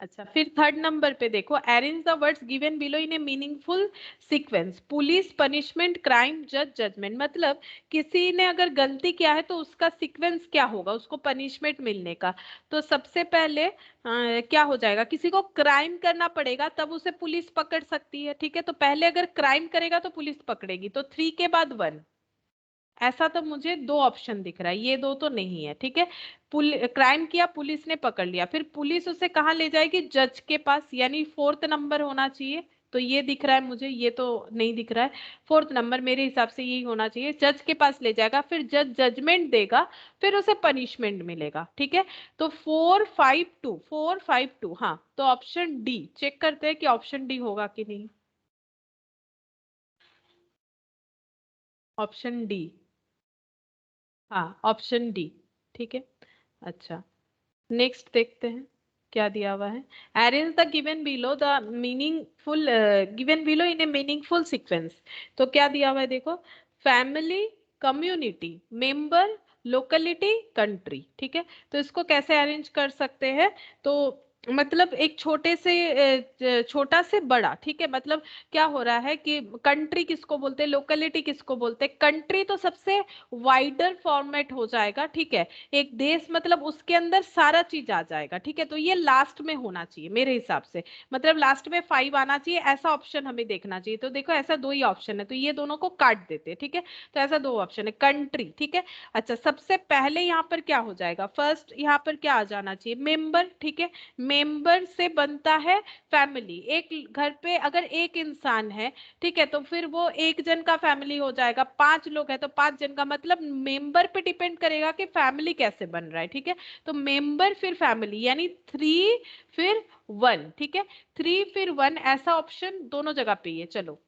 अच्छा, फिर थर्ड नंबर पे देखो, arrange the words given below in A meaningful sequence, police, punishment, crime, जज, जजमेंट, मतलब किसी ने अगर गलती किया है तो उसका सीक्वेंस क्या होगा, उसको पनिशमेंट मिलने का। तो सबसे पहले क्या हो जाएगा, किसी को क्राइम करना पड़ेगा तब उसे पुलिस पकड़ सकती है, ठीक है। तो पहले अगर क्राइम करेगा तो पुलिस पकड़ेगी, तो 3 के बाद 1, ऐसा तो मुझे दो ऑप्शन दिख रहा है, ये दो तो नहीं है, ठीक है। क्राइम किया, पुलिस ने पकड़ लिया, फिर पुलिस उसे कहाँ ले जाएगी, जज के पास, यानी फोर्थ नंबर होना चाहिए। तो ये दिख रहा है मुझे, ये तो नहीं दिख रहा है। फोर्थ नंबर मेरे हिसाब से यही होना चाहिए, जज के पास ले जाएगा, फिर जज जजमेंट देगा, फिर उसे पनिशमेंट मिलेगा, ठीक है। तो 4 5 2 हाँ, तो ऑप्शन डी चेक करते हैं कि ऑप्शन डी होगा कि नहीं। ऑप्शन डी, हाँ ऑप्शन डी, ठीक है। अच्छा, नेक्स्ट देखते हैं क्या दिया हुआ है, arrange the given below the meaningful, given below in A meaningful sequence. तो क्या दिया हुआ है देखो, family, community, member, locality, country, ठीक है। तो इसको कैसे अरेंज कर सकते हैं, तो मतलब एक छोटे से छोटा से बड़ा, ठीक है, मतलब क्या हो रहा है कि कंट्री किसको बोलते हैं, लोकेलिटी किसको बोलते हैं, कंट्री तो सबसे वाइडर फॉर्मेट हो जाएगा, ठीक है, एक देश, मतलब उसके अंदर सारा चीज आ जाएगा, ठीक है। तो ये लास्ट में होना चाहिए मेरे हिसाब से, मतलब लास्ट में 5 आना चाहिए, ऐसा ऑप्शन हमें देखना चाहिए। तो देखो ऐसा दो ही ऑप्शन है, तो ये दोनों को काट देते हैं, ठीक है। तो ऐसा दो ऑप्शन है, कंट्री, ठीक है। अच्छा, सबसे पहले यहाँ पर क्या हो जाएगा, फर्स्ट यहाँ पर क्या आ जाना चाहिए, मेंबर, ठीक है। मेंबर से बनता है फैमिली, एक घर पे अगर एक इंसान है, ठीक है, तो फिर वो एक जन का फैमिली हो जाएगा, 5 लोग हैं तो 5 जन का, मतलब मेंबर पे डिपेंड करेगा कि फैमिली कैसे बन रहा है, ठीक है। तो मेंबर फिर फैमिली, यानी 3 फिर 1, ठीक है, 3 फिर 1, ऐसा ऑप्शन दोनों जगह पे ही है। चलो,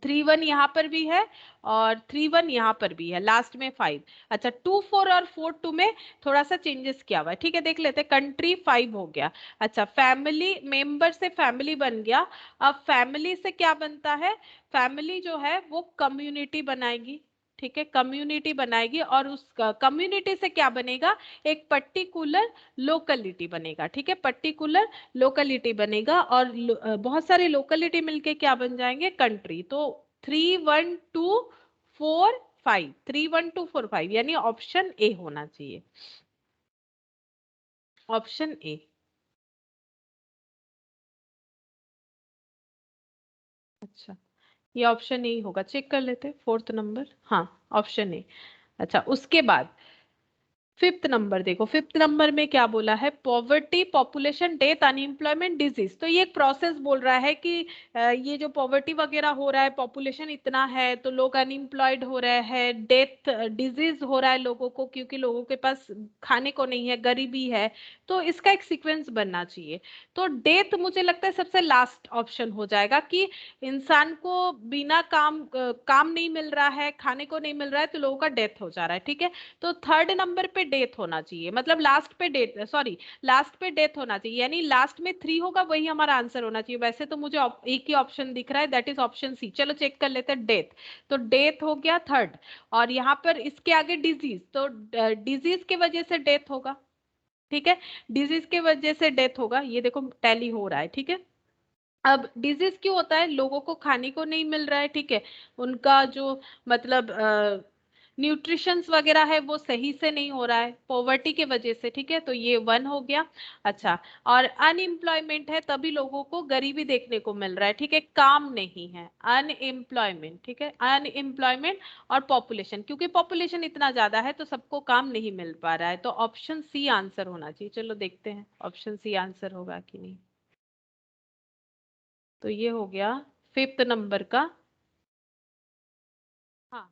3 1 यहाँ पर भी है और 3 1 यहाँ पर भी है, लास्ट में 5। अच्छा, 2 4 और 4 2 में थोड़ा सा चेंजेस किया हुआ है, ठीक है, देख लेते हैं। कंट्री 5 हो गया, अच्छा फैमिली, मेंबर से फैमिली बन गया। अब फैमिली से क्या बनता है, फैमिली जो है वो कम्युनिटी बनाएगी, ठीक है, कम्युनिटी बनाएगी, और उस कम्युनिटी से क्या बनेगा, एक पर्टिकुलर लोकलिटी बनेगा, ठीक है, पर्टिकुलर लोकलिटी बनेगा, और बहुत सारे लोकलिटी मिलके क्या बन जाएंगे, कंट्री। तो 3 1 2 4 5, 3 1 2 4 5, यानी ऑप्शन ए होना चाहिए, ऑप्शन ए। अच्छा, ये ऑप्शन ए होगा, चेक कर लेते हैं, फोर्थ नंबर, हाँ ऑप्शन ए। अच्छा, उसके बाद फिफ्थ नंबर देखो, फिफ्थ नंबर में क्या बोला है, poverty, population, death, unemployment, disease. तो ये एक प्रोसेस बोल रहा है कि ये जो पॉवर्टी वगैरह हो रहा है, पॉपुलेशन इतना है तो लोग अनएम्प्लॉयड हो रहे हैं, डेथ, डिजीज हो रहा है लोगों को क्योंकि लोगों के पास खाने को नहीं है, गरीबी है। तो इसका एक सीक्वेंस बनना चाहिए। तो डेथ मुझे लगता है सबसे लास्ट ऑप्शन हो जाएगा कि इंसान को बिना काम नहीं मिल रहा है, खाने को नहीं मिल रहा है, तो लोगों का डेथ हो जा रहा है, ठीक है। तो थर्ड नंबर पे डेथ होना चाहिए, मतलब लास्ट पे डेथ, सॉरी, लास्ट पे डेथ होना चाहिए, यानी लास्ट में 3 होगा, वही हमारा आंसर होना चाहिए। वैसे तो मुझे एक ही ऑप्शन दिख रहा है, दैट इज ऑप्शन सी। चलो चेक कर लेते हैं, डेथ। तो डेथ हो गया थर्ड, और यहाँ पर इसके आगे डिजीज, तो डिजीज की वजह से डेथ होगा, ठीक है, डिजीज की वजह से डेथ होगा, ये देखो टैली हो रहा है, ठीक है। अब डिजीज क्यों होता है? लोगों को खाने को नहीं मिल रहा है, ठीक है, उनका जो मतलब न्यूट्रिशंस वगैरह है वो सही से नहीं हो रहा है पॉवर्टी के वजह से, ठीक है, तो ये वन हो गया। अच्छा, और अनएम्प्लॉयमेंट है, तभी लोगों को गरीबी देखने को मिल रहा है, ठीक है, काम नहीं है, अनएम्प्लॉयमेंट, ठीक है, अनएम्प्लॉयमेंट और पॉपुलेशन, क्योंकि पॉपुलेशन इतना ज्यादा है तो सबको काम नहीं मिल पा रहा है, तो ऑप्शन सी आंसर होना चाहिए। चलो देखते हैं ऑप्शन सी आंसर होगा कि नहीं। तो ये हो गया फिफ्थ नंबर का, हाँ,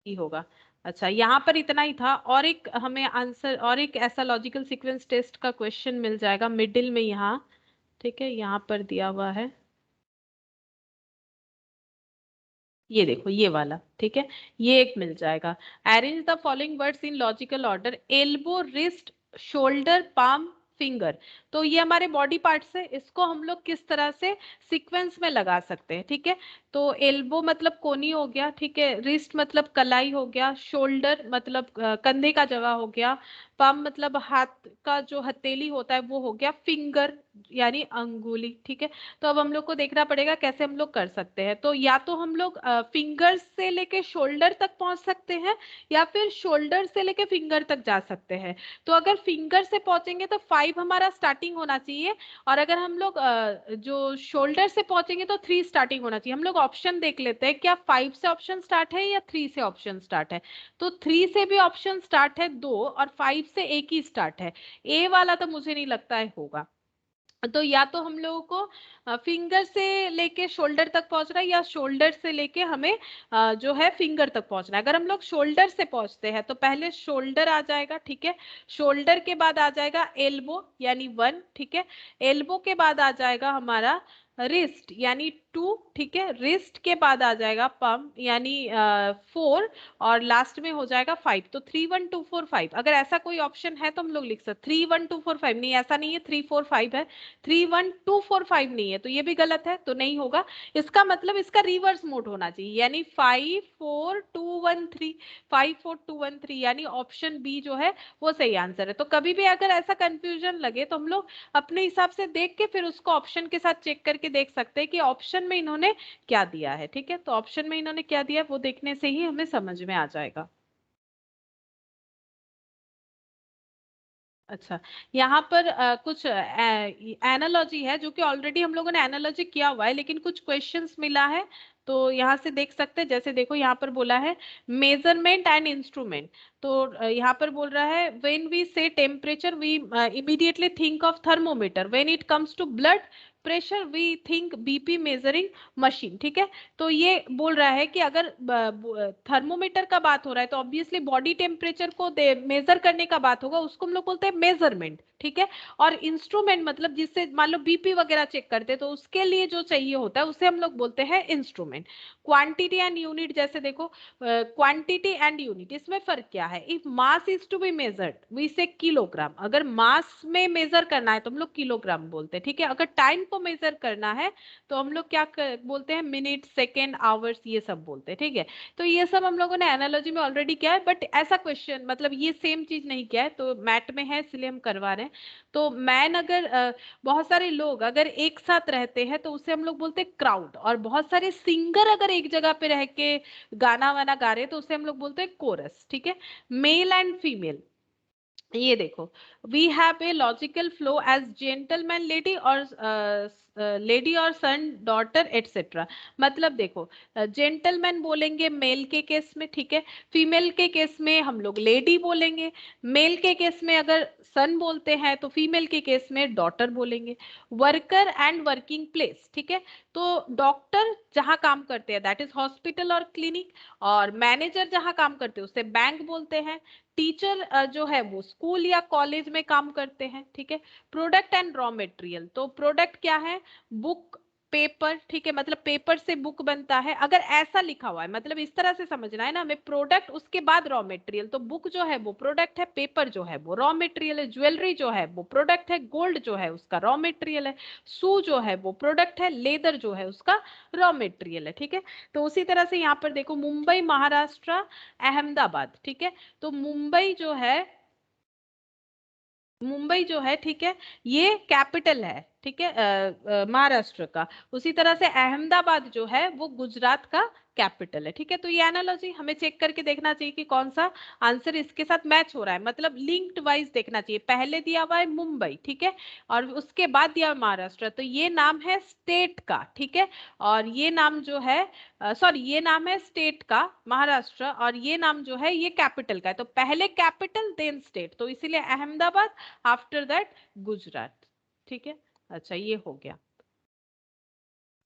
ही होगा। अच्छा, यहाँ पर इतना ही था, और एक हमें आंसर और एक ऐसा लॉजिकल सीक्वेंस टेस्ट का क्वेश्चन मिल जाएगा मिडिल में यहाँ, ठीक है, यहाँ पर दिया हुआ है, ये देखो ये वाला, ठीक है, ये एक मिल जाएगा। Arrange the following words in logical order, elbow, wrist, shoulder, palm, finger. तो ये हमारे बॉडी पार्ट्स है, इसको हम लोग किस तरह से सीक्वेंस में लगा सकते हैं, ठीक है। तो एल्बो मतलब कोनी हो गया, ठीक है, रिस्ट मतलब कलाई हो गया, शोल्डर मतलब कंधे का जगह हो गया, पाम मतलब हाथ का जो हथेली होता है वो हो गया, फिंगर यानी अंगुली, ठीक है। तो अब हम लोग को देखना पड़ेगा कैसे हम लोग कर सकते हैं। तो या तो हम लोग फिंगर से लेके शोल्डर तक पहुंच सकते हैं, या फिर शोल्डर से लेके फिंगर तक जा सकते हैं। तो अगर फिंगर से पहुंचेंगे तो 5 हमारा स्टार्टिंग होना चाहिए, और अगर हम लोग जो शोल्डर से पहुंचेंगे तो 3 स्टार्टिंग होना चाहिए। हम लोग ऑप्शन देख लेते हैं, क्या 5 से ऑप्शन स्टार्ट है या 3 से ऑप्शन स्टार्ट है। तो 3 से भी ऑप्शन स्टार्ट है 2, और 5 से एक ही स्टार्ट है। ए वाला तो मुझे नहीं लगता है होगा। तो या तो हम लोगों को फिंगर से लेके शोल्डर तक पहुंचना है, या शोल्डर से लेके हमें जो है फिंगर तक पहुंचना है। अगर हम लोग शोल्डर से पहुंचते हैं तो पहले शोल्डर आ जाएगा, ठीक है, शोल्डर के बाद आ जाएगा एल्बो यानी 1, ठीक है, एल्बो के बाद आ जाएगा हमारा रिस्ट यानी 2, ठीक है, रिस्ट के बाद आ जाएगा पम यानी 4, और लास्ट में हो जाएगा 5। तो 3 1 2 4 5, अगर ऐसा कोई ऑप्शन है तो हम लोग लिख सकते 3 1 2 4 5, नहीं ऐसा नहीं है, 3 4 5 है, 3 1 2 4 5 नहीं है, तो ये भी गलत है, तो नहीं होगा। इसका मतलब इसका रिवर्स मोड होना चाहिए, यानी 5 4 2 1 3, 5 4 2 1 3, यानी ऑप्शन बी जो है वो सही आंसर है। तो कभी भी अगर ऐसा कंफ्यूजन लगे तो हम लोग अपने हिसाब से देख के फिर उसको ऑप्शन के साथ चेक करके देख सकते हैं कि ऑप्शन में इन्होंने क्या दिया है, ठीक है, तो ऑप्शन में इन्होंने क्या दिया है वो देखने से ही हमें समझ में आ जाएगा। अच्छा, यहाँ पर कुछ एनालॉजी है जो कि ऑलरेडी हम लोगों ने एनालॉजी किया हुआ है, लेकिन कुछ क्वेश्चंस मिला है, तो यहाँ से देख सकते हैं। जैसे देखो यहाँ पर बोला है मेजरमेंट एंड इंस्ट्रूमेंट, तो यहाँ पर बोल रहा है when we say temperature we immediately think of thermometer, when it comes to blood pressure we think BP measuring machine, ठीक है। तो ये बोल रहा है कि अगर थर्मोमीटर का बात हो रहा है तो ऑब्वियसली बॉडी टेम्परेचर को मेजर करने का बात होगा, उसको हम लोग बोलते हैं मेजरमेंट, ठीक है। और इंस्ट्रूमेंट मतलब जिससे मान लो बीपी वगैरह चेक करते हैं तो उसके लिए जो चाहिए होता है उसे हम लोग बोलते हैं इंस्ट्रूमेंट। क्वांटिटी एंड यूनिट, जैसे देखो क्वांटिटी एंड यूनिट, इसमें फर्क क्या है? If mass is to be measured we say kilogram, अगर मास में मेजर करना है तो हम लोग किलोग्राम बोलते हैं, ठीक है। अगर टाइम को मेजर करना है तो हम लोग क्या बोलते हैं? मिनट, सेकेंड, आवर्स, ये सब बोलते हैं, ठीक है। तो ये सब हम लोगों ने एनालॉजी में ऑलरेडी किया है, बट ऐसा क्वेश्चन मतलब ये सेम चीज नहीं किया है, तो मैट में है इसलिए हम करवा रहे हैं। तो मैन अगर बहुत सारे लोग अगर एक साथ रहते हैं तो उसे हम लोग बोलते हैं क्राउड, और बहुत सारे सिंगर अगर एक जगह पे रह के गाना वाना गा रहे हैं तो उसे हम लोग बोलते हैं कोरस, ठीक है। मेल एंड फीमेल, ये देखो we have a logical flow as gentleman, lady और लेडी और सन, डॉटर, एटसेट्रा। मतलब देखो जेंटलमैन बोलेंगे मेल के केस में, ठीक है, फीमेल के केस में हम लोग लेडी बोलेंगे, मेल के केस में अगर सन बोलते हैं तो फीमेल के केस में डॉटर बोलेंगे। वर्कर एंड वर्किंग प्लेस, ठीक है, तो डॉक्टर जहां काम करते हैं दैट इज हॉस्पिटल और क्लिनिक, और मैनेजर जहां काम करते हैं उसे बैंक बोलते हैं, टीचर जो है वो स्कूल या कॉलेज में काम करते हैं, ठीक है। प्रोडक्ट एंड रॉ मटेरियल, तो प्रोडक्ट क्या है? बुक, पेपर, ठीक है, मतलब पेपर से बुक बनता है, अगर ऐसा लिखा हुआ है मतलब इस तरह से समझना है ना हमें, प्रोडक्ट उसके बाद रॉ मटेरियल, तो बुक जो है वो प्रोडक्ट है, पेपर जो है वो रॉ मटेरियल है, ज्वेलरी जो है वो प्रोडक्ट है, गोल्ड जो है उसका रॉ मटेरियल है, शू जो है वो प्रोडक्ट है, लेदर जो है उसका रॉ मटेरियल है, ठीक है। तो उसी तरह से यहाँ पर देखो मुंबई, महाराष्ट्र, अहमदाबाद, ठीक है। तो मुंबई जो है, मुंबई जो है, ठीक है, ये कैपिटल है, ठीक है, महाराष्ट्र का। उसी तरह से अहमदाबाद जो है वो गुजरात का कैपिटल है। ठीक है, तो ये एनालॉजी हमें चेक करके देखना चाहिए कि कौन सा आंसर इसके साथ मैच हो रहा है, मतलब लिंक्ड वाइज देखना चाहिए। पहले दिया हुआ है मुंबई, ठीक है, और उसके बाद दिया हुआ महाराष्ट्र, तो ये नाम है स्टेट का, ठीक है, और ये नाम जो है सॉरी ये नाम है स्टेट का महाराष्ट्र, और ये नाम जो है ये कैपिटल का है। तो पहले कैपिटल देन स्टेट, तो इसीलिए अहमदाबाद, आफ्टर दैट गुजरात। ठीक है, अच्छा ये हो गया।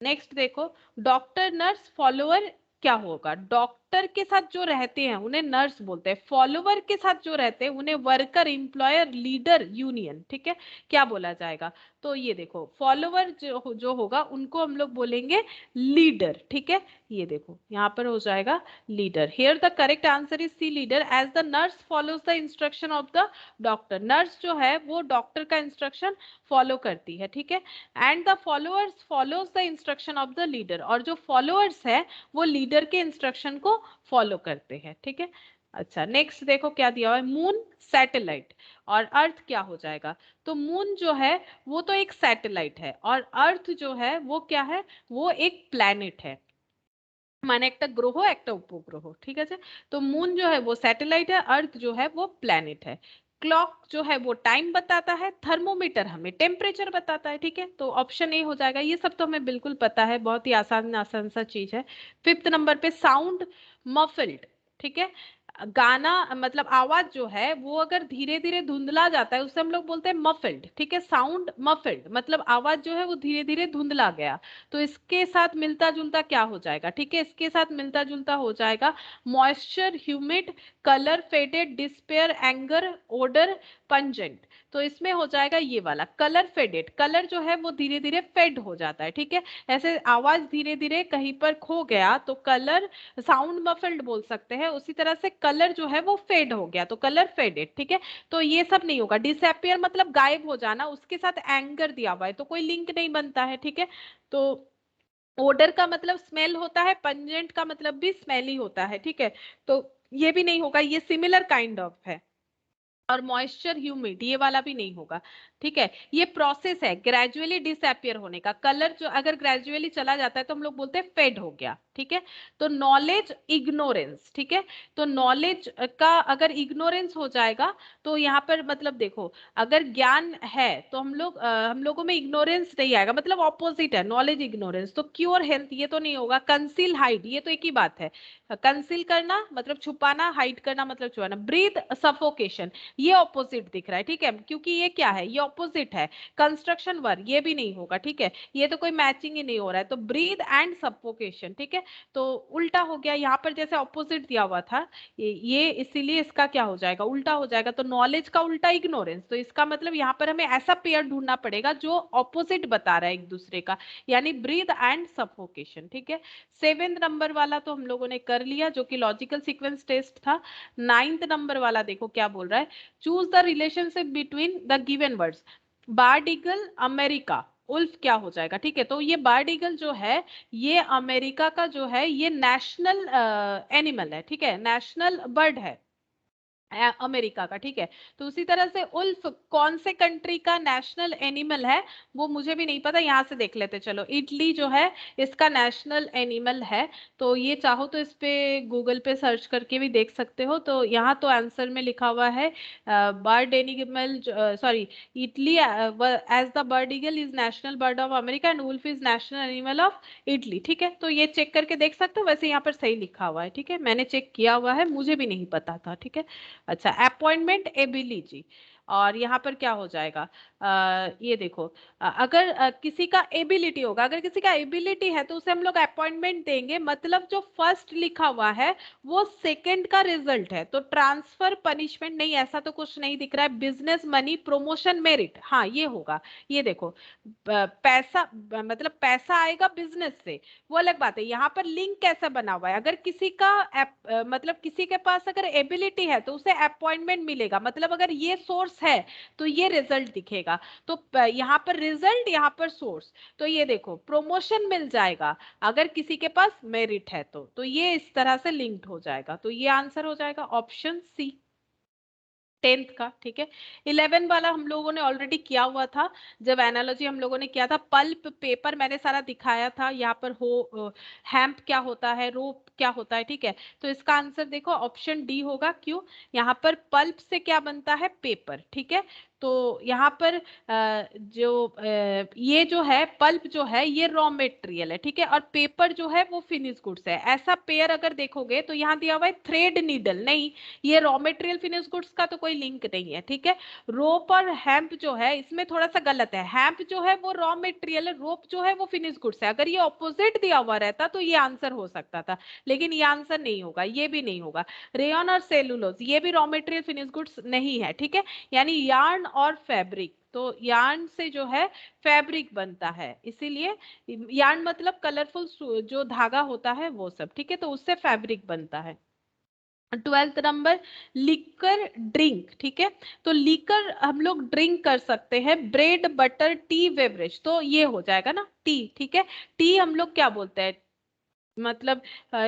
नेक्स्ट देखो, डॉक्टर नर्स फॉलोअर क्या होगा? डॉक्टर के साथ जो रहते हैं उन्हें नर्स बोलते हैं, फॉलोअर के साथ जो रहते हैं उन्हें वर्कर, एम्प्लॉयर, लीडर, यूनियन। ठीक है, क्या बोला जाएगा? तो ये देखो, फॉलोअर जो होगा उनको हम लोग बोलेंगे लीडर। ठीक है, ये देखो यहाँ पर हो जाएगा leader. Here the correct answer is C, leader, as the nurse follows the instruction of the doctor. Nurse जो है वो डॉक्टर का इंस्ट्रक्शन फॉलो करती है। ठीक है, and the followers follows the instruction of the leader, और जो फॉलोअर्स है वो लीडर के इंस्ट्रक्शन को फॉलो करते हैं। ठीक है, अच्छा नेक्स्ट देखो क्या दिया हुआ है, मून, सैटेलाइट और अर्थ क्या हो जाएगा? तो मून जो है वो तो एक सैटेलाइट है, और अर्थ जो है वो क्या है? वो एक प्लैनेट है, মানে একটা গ্রহ একটা উপগ্রহ। ঠিক আছে, तो मून जो है वो सैटेलाइट है, अर्थ जो है वो प्लैनेट है। क्लॉक जो है वो टाइम बताता है, थर्मोमीटर हमें टेम्परेचर बताता है। ठीक है, तो ऑप्शन ए हो जाएगा। ये सब तो हमें बिल्कुल पता है, बहुत ही आसान आसान सा चीज है। फिफ्थ नंबर पे साउंड मफिल्ड। ठीक है, गाना मतलब आवाज जो है वो अगर धीरे धीरे धुंधला जाता है उसे हम लोग बोलते हैं मफिल्ड। ठीक है, साउंड मफिल्ड मतलब आवाज जो है वो धीरे धीरे धुंधला गया, तो इसके साथ मिलता जुलता क्या हो जाएगा? ठीक है, इसके साथ मिलता जुलता हो जाएगा moisture, humid, colour faded, despair, anger, odour, pungent. तो इसमें हो जाएगा ये वाला कलर फेडेड। कलर जो है वो धीरे धीरे फेड हो जाता है। ठीक है, ऐसे आवाज धीरे धीरे कहीं पर खो गया तो कलर, साउंड मफिल्ड बोल सकते हैं। उसी तरह से कलर जो है वो फेड हो गया तो कलर फेडेड। ठीक है, तो ये सब नहीं होगा। डिसअपियर मतलब गायब हो जाना, उसके साथ एंगर दिया हुआ है तो कोई लिंक नहीं बनता है। ठीक है, तो ओडर का मतलब स्मेल होता है, पंजेंट का मतलब भी स्मेल ही होता है। ठीक है, तो ये भी नहीं होगा, ये सिमिलर काइंड ऑफ है। और मॉइस्चर, ह्यूमिड, ये वाला भी नहीं होगा। ठीक है, ये प्रोसेस है ग्रेजुअली डिसअपियर होने का। कलर जो अगर ग्रेजुअली चला जाता है तो हम लोग बोलते हैं फेड हो गया। ठीक है, तो नॉलेज, इग्नोरेंस। ठीक है, तो नॉलेज का अगर इग्नोरेंस हो जाएगा तो यहाँ पर मतलब देखो, अगर ज्ञान है तो हम लोगों में इग्नोरेंस नहीं आएगा, मतलब ऑपोजिट है नॉलेज इग्नोरेंस। तो क्योर हेल्थ ये तो नहीं होगा। कंसील हाइड ये तो एक ही बात है, कंसील करना मतलब छुपाना, हाइड करना मतलब छुपाना। ब्रीथ, सफोकेशन, ये ऑपोजिट दिख रहा है। ठीक है, क्योंकि ये क्या है, ये ऑपोजिट है। कंस्ट्रक्शन वर्क ये भी नहीं होगा। ठीक है, ये तो कोई मैचिंग ही नहीं हो रहा है। तो ब्रीथ एंड सफोकेशन। ठीक है, तो उल्टा हो गया यहाँ पर, जैसे ऑपोजिट दिया हुआ था ये इसीलिए इसका क्या हो जाएगा, उल्टा हो जाएगा। तो नॉलेज का उल्टा इग्नोरेंस, तो इसका मतलब यहाँ पर हमें ऐसा पेयर ढूंढना पड़ेगा जो ऑपोजिट बता रहा है एक दूसरे का, यानी ब्रीथ एंड सफोकेशन। ठीक है, सेवेंथ नंबर वाला तो हम लोगों ने कर लिया जो कि लॉजिकल सीक्वेंस टेस्ट था। नाइन्थ नंबर वाला देखो क्या बोल रहा है, choose the relationship between the given words. Bird eagle, America, wolf क्या हो जाएगा? ठीक है, तो ये बार्ड ईगल जो है ये अमेरिका का जो है ये नेशनल एनिमल है। ठीक है, नेशनल बर्ड है अमेरिका का। ठीक है, तो उसी तरह से उल्फ कौन से कंट्री का नेशनल एनिमल है वो मुझे भी नहीं पता, यहाँ से देख लेते चलो। इटली जो है इसका नेशनल एनिमल है, तो ये चाहो तो इस पे गूगल पे सर्च करके भी देख सकते हो। तो यहाँ तो आंसर में लिखा हुआ है bird animal, sorry, Italy as the bird eagle is national bird of America and wolf is national animal of Italy. ठीक है, तो ये चेक करके देख सकते हो, वैसे यहाँ पर सही लिखा हुआ है। ठीक है, मैंने चेक किया हुआ है, मुझे भी नहीं पता था। ठीक है, अच्छा अपॉइंटमेंट एबिलिटी, और यहाँ पर क्या हो जाएगा? ये देखो, अगर किसी का एबिलिटी होगा, अगर किसी का एबिलिटी है तो उसे हम लोग अपॉइंटमेंट देंगे, मतलब जो फर्स्ट लिखा हुआ है वो सेकंड का रिजल्ट है। तो ट्रांसफर, पनिशमेंट नहीं, ऐसा तो कुछ नहीं दिख रहा है। बिजनेस, मनी, प्रमोशन, मेरिट, हाँ ये होगा। ये देखो, पैसा मतलब पैसा आएगा बिजनेस से, वो अलग बात है। यहाँ पर लिंक कैसा बना हुआ है, अगर किसी का मतलब किसी के पास अगर एबिलिटी है तो उसे अपॉइंटमेंट मिलेगा, मतलब अगर ये सोर्स है तो ये रिजल्ट दिखेगा। तो यहाँ पर रिजल्ट, यहाँ पर सोर्स, तो ये देखो प्रमोशन मिल जाएगा अगर किसी के पास मेरिट है तो ये इस तरह से लिंक्ड हो जाएगा। तो ये आंसर हो जाएगा ऑप्शन सी। 10th का, ठीक है। 11 वाला हम लोगों ने ऑलरेडी किया हुआ था, जब एनालॉजी हम लोगों ने किया था। पल्प पेपर मैंने सारा दिखाया था, यहाँ पर हो हैम्प क्या होता है, रोप क्या होता है, ठीक है। तो इसका आंसर देखो ऑप्शन डी होगा। क्यों? यहाँ पर पल्प से क्या बनता है, पेपर, ठीक है। तो यहाँ पर ये जो है पल्प जो है ये रॉ मेटेरियल है, ठीक है, और पेपर जो है वो फिनिश गुड्स है। ऐसा पेयर अगर देखोगे तो यहाँ दिया हुआ है थ्रेड नीडल, नहीं, ये रॉ मेटेरियल फिनिश गुड्स का तो कोई लिंक नहीं है, ठीक है। रोप और हैम्प जो है इसमें थोड़ा सा गलत है। हैम्प जो है वो रॉ मेटेरियल है, रोप जो है वो फिनिश गुड्स है। अगर ये ऑपोजिट दिया हुआ रहता तो ये आंसर हो सकता था, लेकिन ये आंसर नहीं होगा, ये भी नहीं होगा। रेयन और सेलुलोज ये भी रॉ मेटेरियल फिनिश गुड्स नहीं है, ठीक है। यानी यार्न और फैब्रिक, तो यार्न से जो है फैब्रिक बनता है, इसीलिए यार्न मतलब कलरफुल जो धागा होता है वो सब, ठीक है, तो उससे फैब्रिक बनता है। 12th नंबर, लिकर ड्रिंक, ठीक है। तो लिकर हम लोग ड्रिंक कर सकते हैं, ब्रेड बटर टी बेवरेज, तो ये हो जाएगा ना टी, ठीक है। टी हम लोग क्या बोलते हैं, मतलब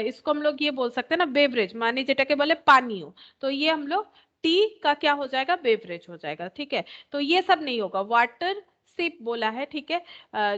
इसको हम लोग ये बोल सकते हैं ना बेवरेज, माने जेटाके बोले पानी हो, तो ये हम लोग टी का क्या हो जाएगा, बेवरेज हो जाएगा, ठीक है। तो ये सब नहीं होगा। वाटर सिप बोला है, ठीक है,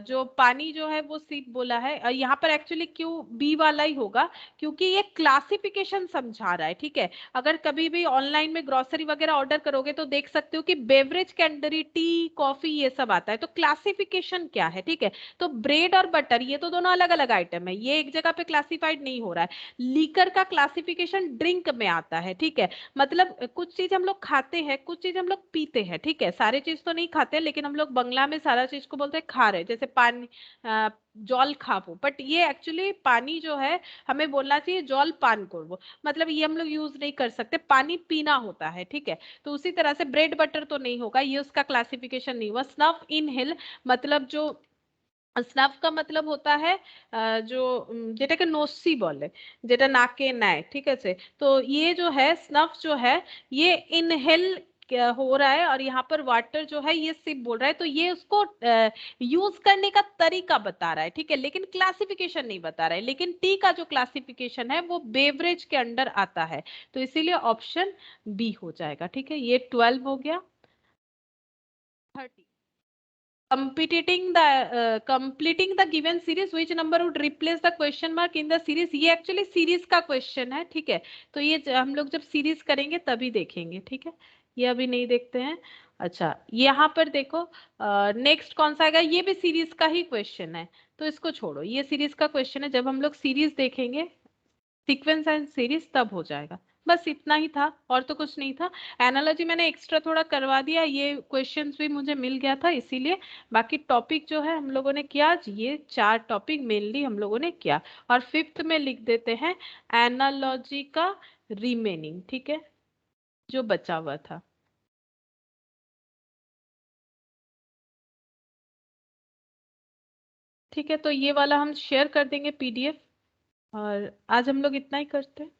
जो पानी जो है वो सिप बोला है। यहाँ पर एक्चुअली क्यों बी वाला ही होगा, क्योंकि ये क्लासिफिकेशन समझा रहा है, ठीक है। अगर कभी भी ऑनलाइन में ग्रोसरी वगैरह ऑर्डर करोगे तो देख सकते हो कि बेवरेज के अंदर ही टी कॉफी ये सब आता है, तो क्लासिफिकेशन क्या है, ठीक है। तो ब्रेड और बटर ये तो दोनों अलग अलग आइटम है, ये एक जगह पे क्लासिफाइड नहीं हो रहा है। लीकर का क्लासिफिकेशन ड्रिंक में आता है, ठीक है। मतलब कुछ चीज हम लोग खाते हैं, कुछ चीज हम लोग पीते हैं, ठीक है। सारे चीज तो नहीं खाते, लेकिन हम लोग बंगला में सारा चीज को बोलते हैं खा रहे, जैसे पानी, जल खाबो, बट ये एक्चुअली पानी जो है हमें बोलना चाहिए जल पान करबो, मतलब ये हम लोग यूज नहीं कर सकते, पानी पीना होता है, ठीक है। तो उसी तरह से ब्रेड बटर तो नहीं होगा, ये उसका क्लासिफिकेशन नहीं हुआ। स्नफ इनहेल, मतलब जो স্নাফ का मतलब होता है जो যেটাকে নসি বলে, যেটা নাকে নেয়, ঠিক আছে। তো ये जो है स्नफ जो है ये इनहेल हो रहा है, और यहाँ पर वाटर जो है ये सिप बोल रहा है, तो ये उसको यूज करने का तरीका बता रहा है, ठीक है, लेकिन क्लासिफिकेशन नहीं बता रहा है। लेकिन टी का जो क्लासिफिकेशन है वो बेवरेज के अंडर आता है, तो इसीलिए ऑप्शन बी हो जाएगा, ठीक है। ये 12 हो गया। 30, completing the given series, which number would replace the question mark in the series, ये एक्चुअली सीरीज का क्वेश्चन है, ठीक है। तो ये हम लोग जब सीरीज करेंगे तभी देखेंगे, ठीक है, ये अभी नहीं देखते हैं। अच्छा, यहाँ पर देखो नेक्स्ट कौन सा आएगा, ये भी सीरीज का ही क्वेश्चन है, तो इसको छोड़ो, ये सीरीज का क्वेश्चन है, जब हम लोग सीरीज देखेंगे सीक्वेंस एंड सीरीज तब हो जाएगा। बस इतना ही था, और तो कुछ नहीं था। एनालॉजी मैंने एक्स्ट्रा थोड़ा करवा दिया, ये क्वेश्चंस भी मुझे मिल गया था इसीलिए। बाकी टॉपिक जो है हम लोगों ने किया, ये 4 टॉपिक मेनली हम लोगों ने किया। और 5th में लिख देते हैं एनालॉजी का रिमेनिंग, ठीक है, जो बचा हुआ था। ठीक है, तो ये वाला हम शेयर कर देंगे पीडीएफ, और आज हम लोग इतना ही करते हैं।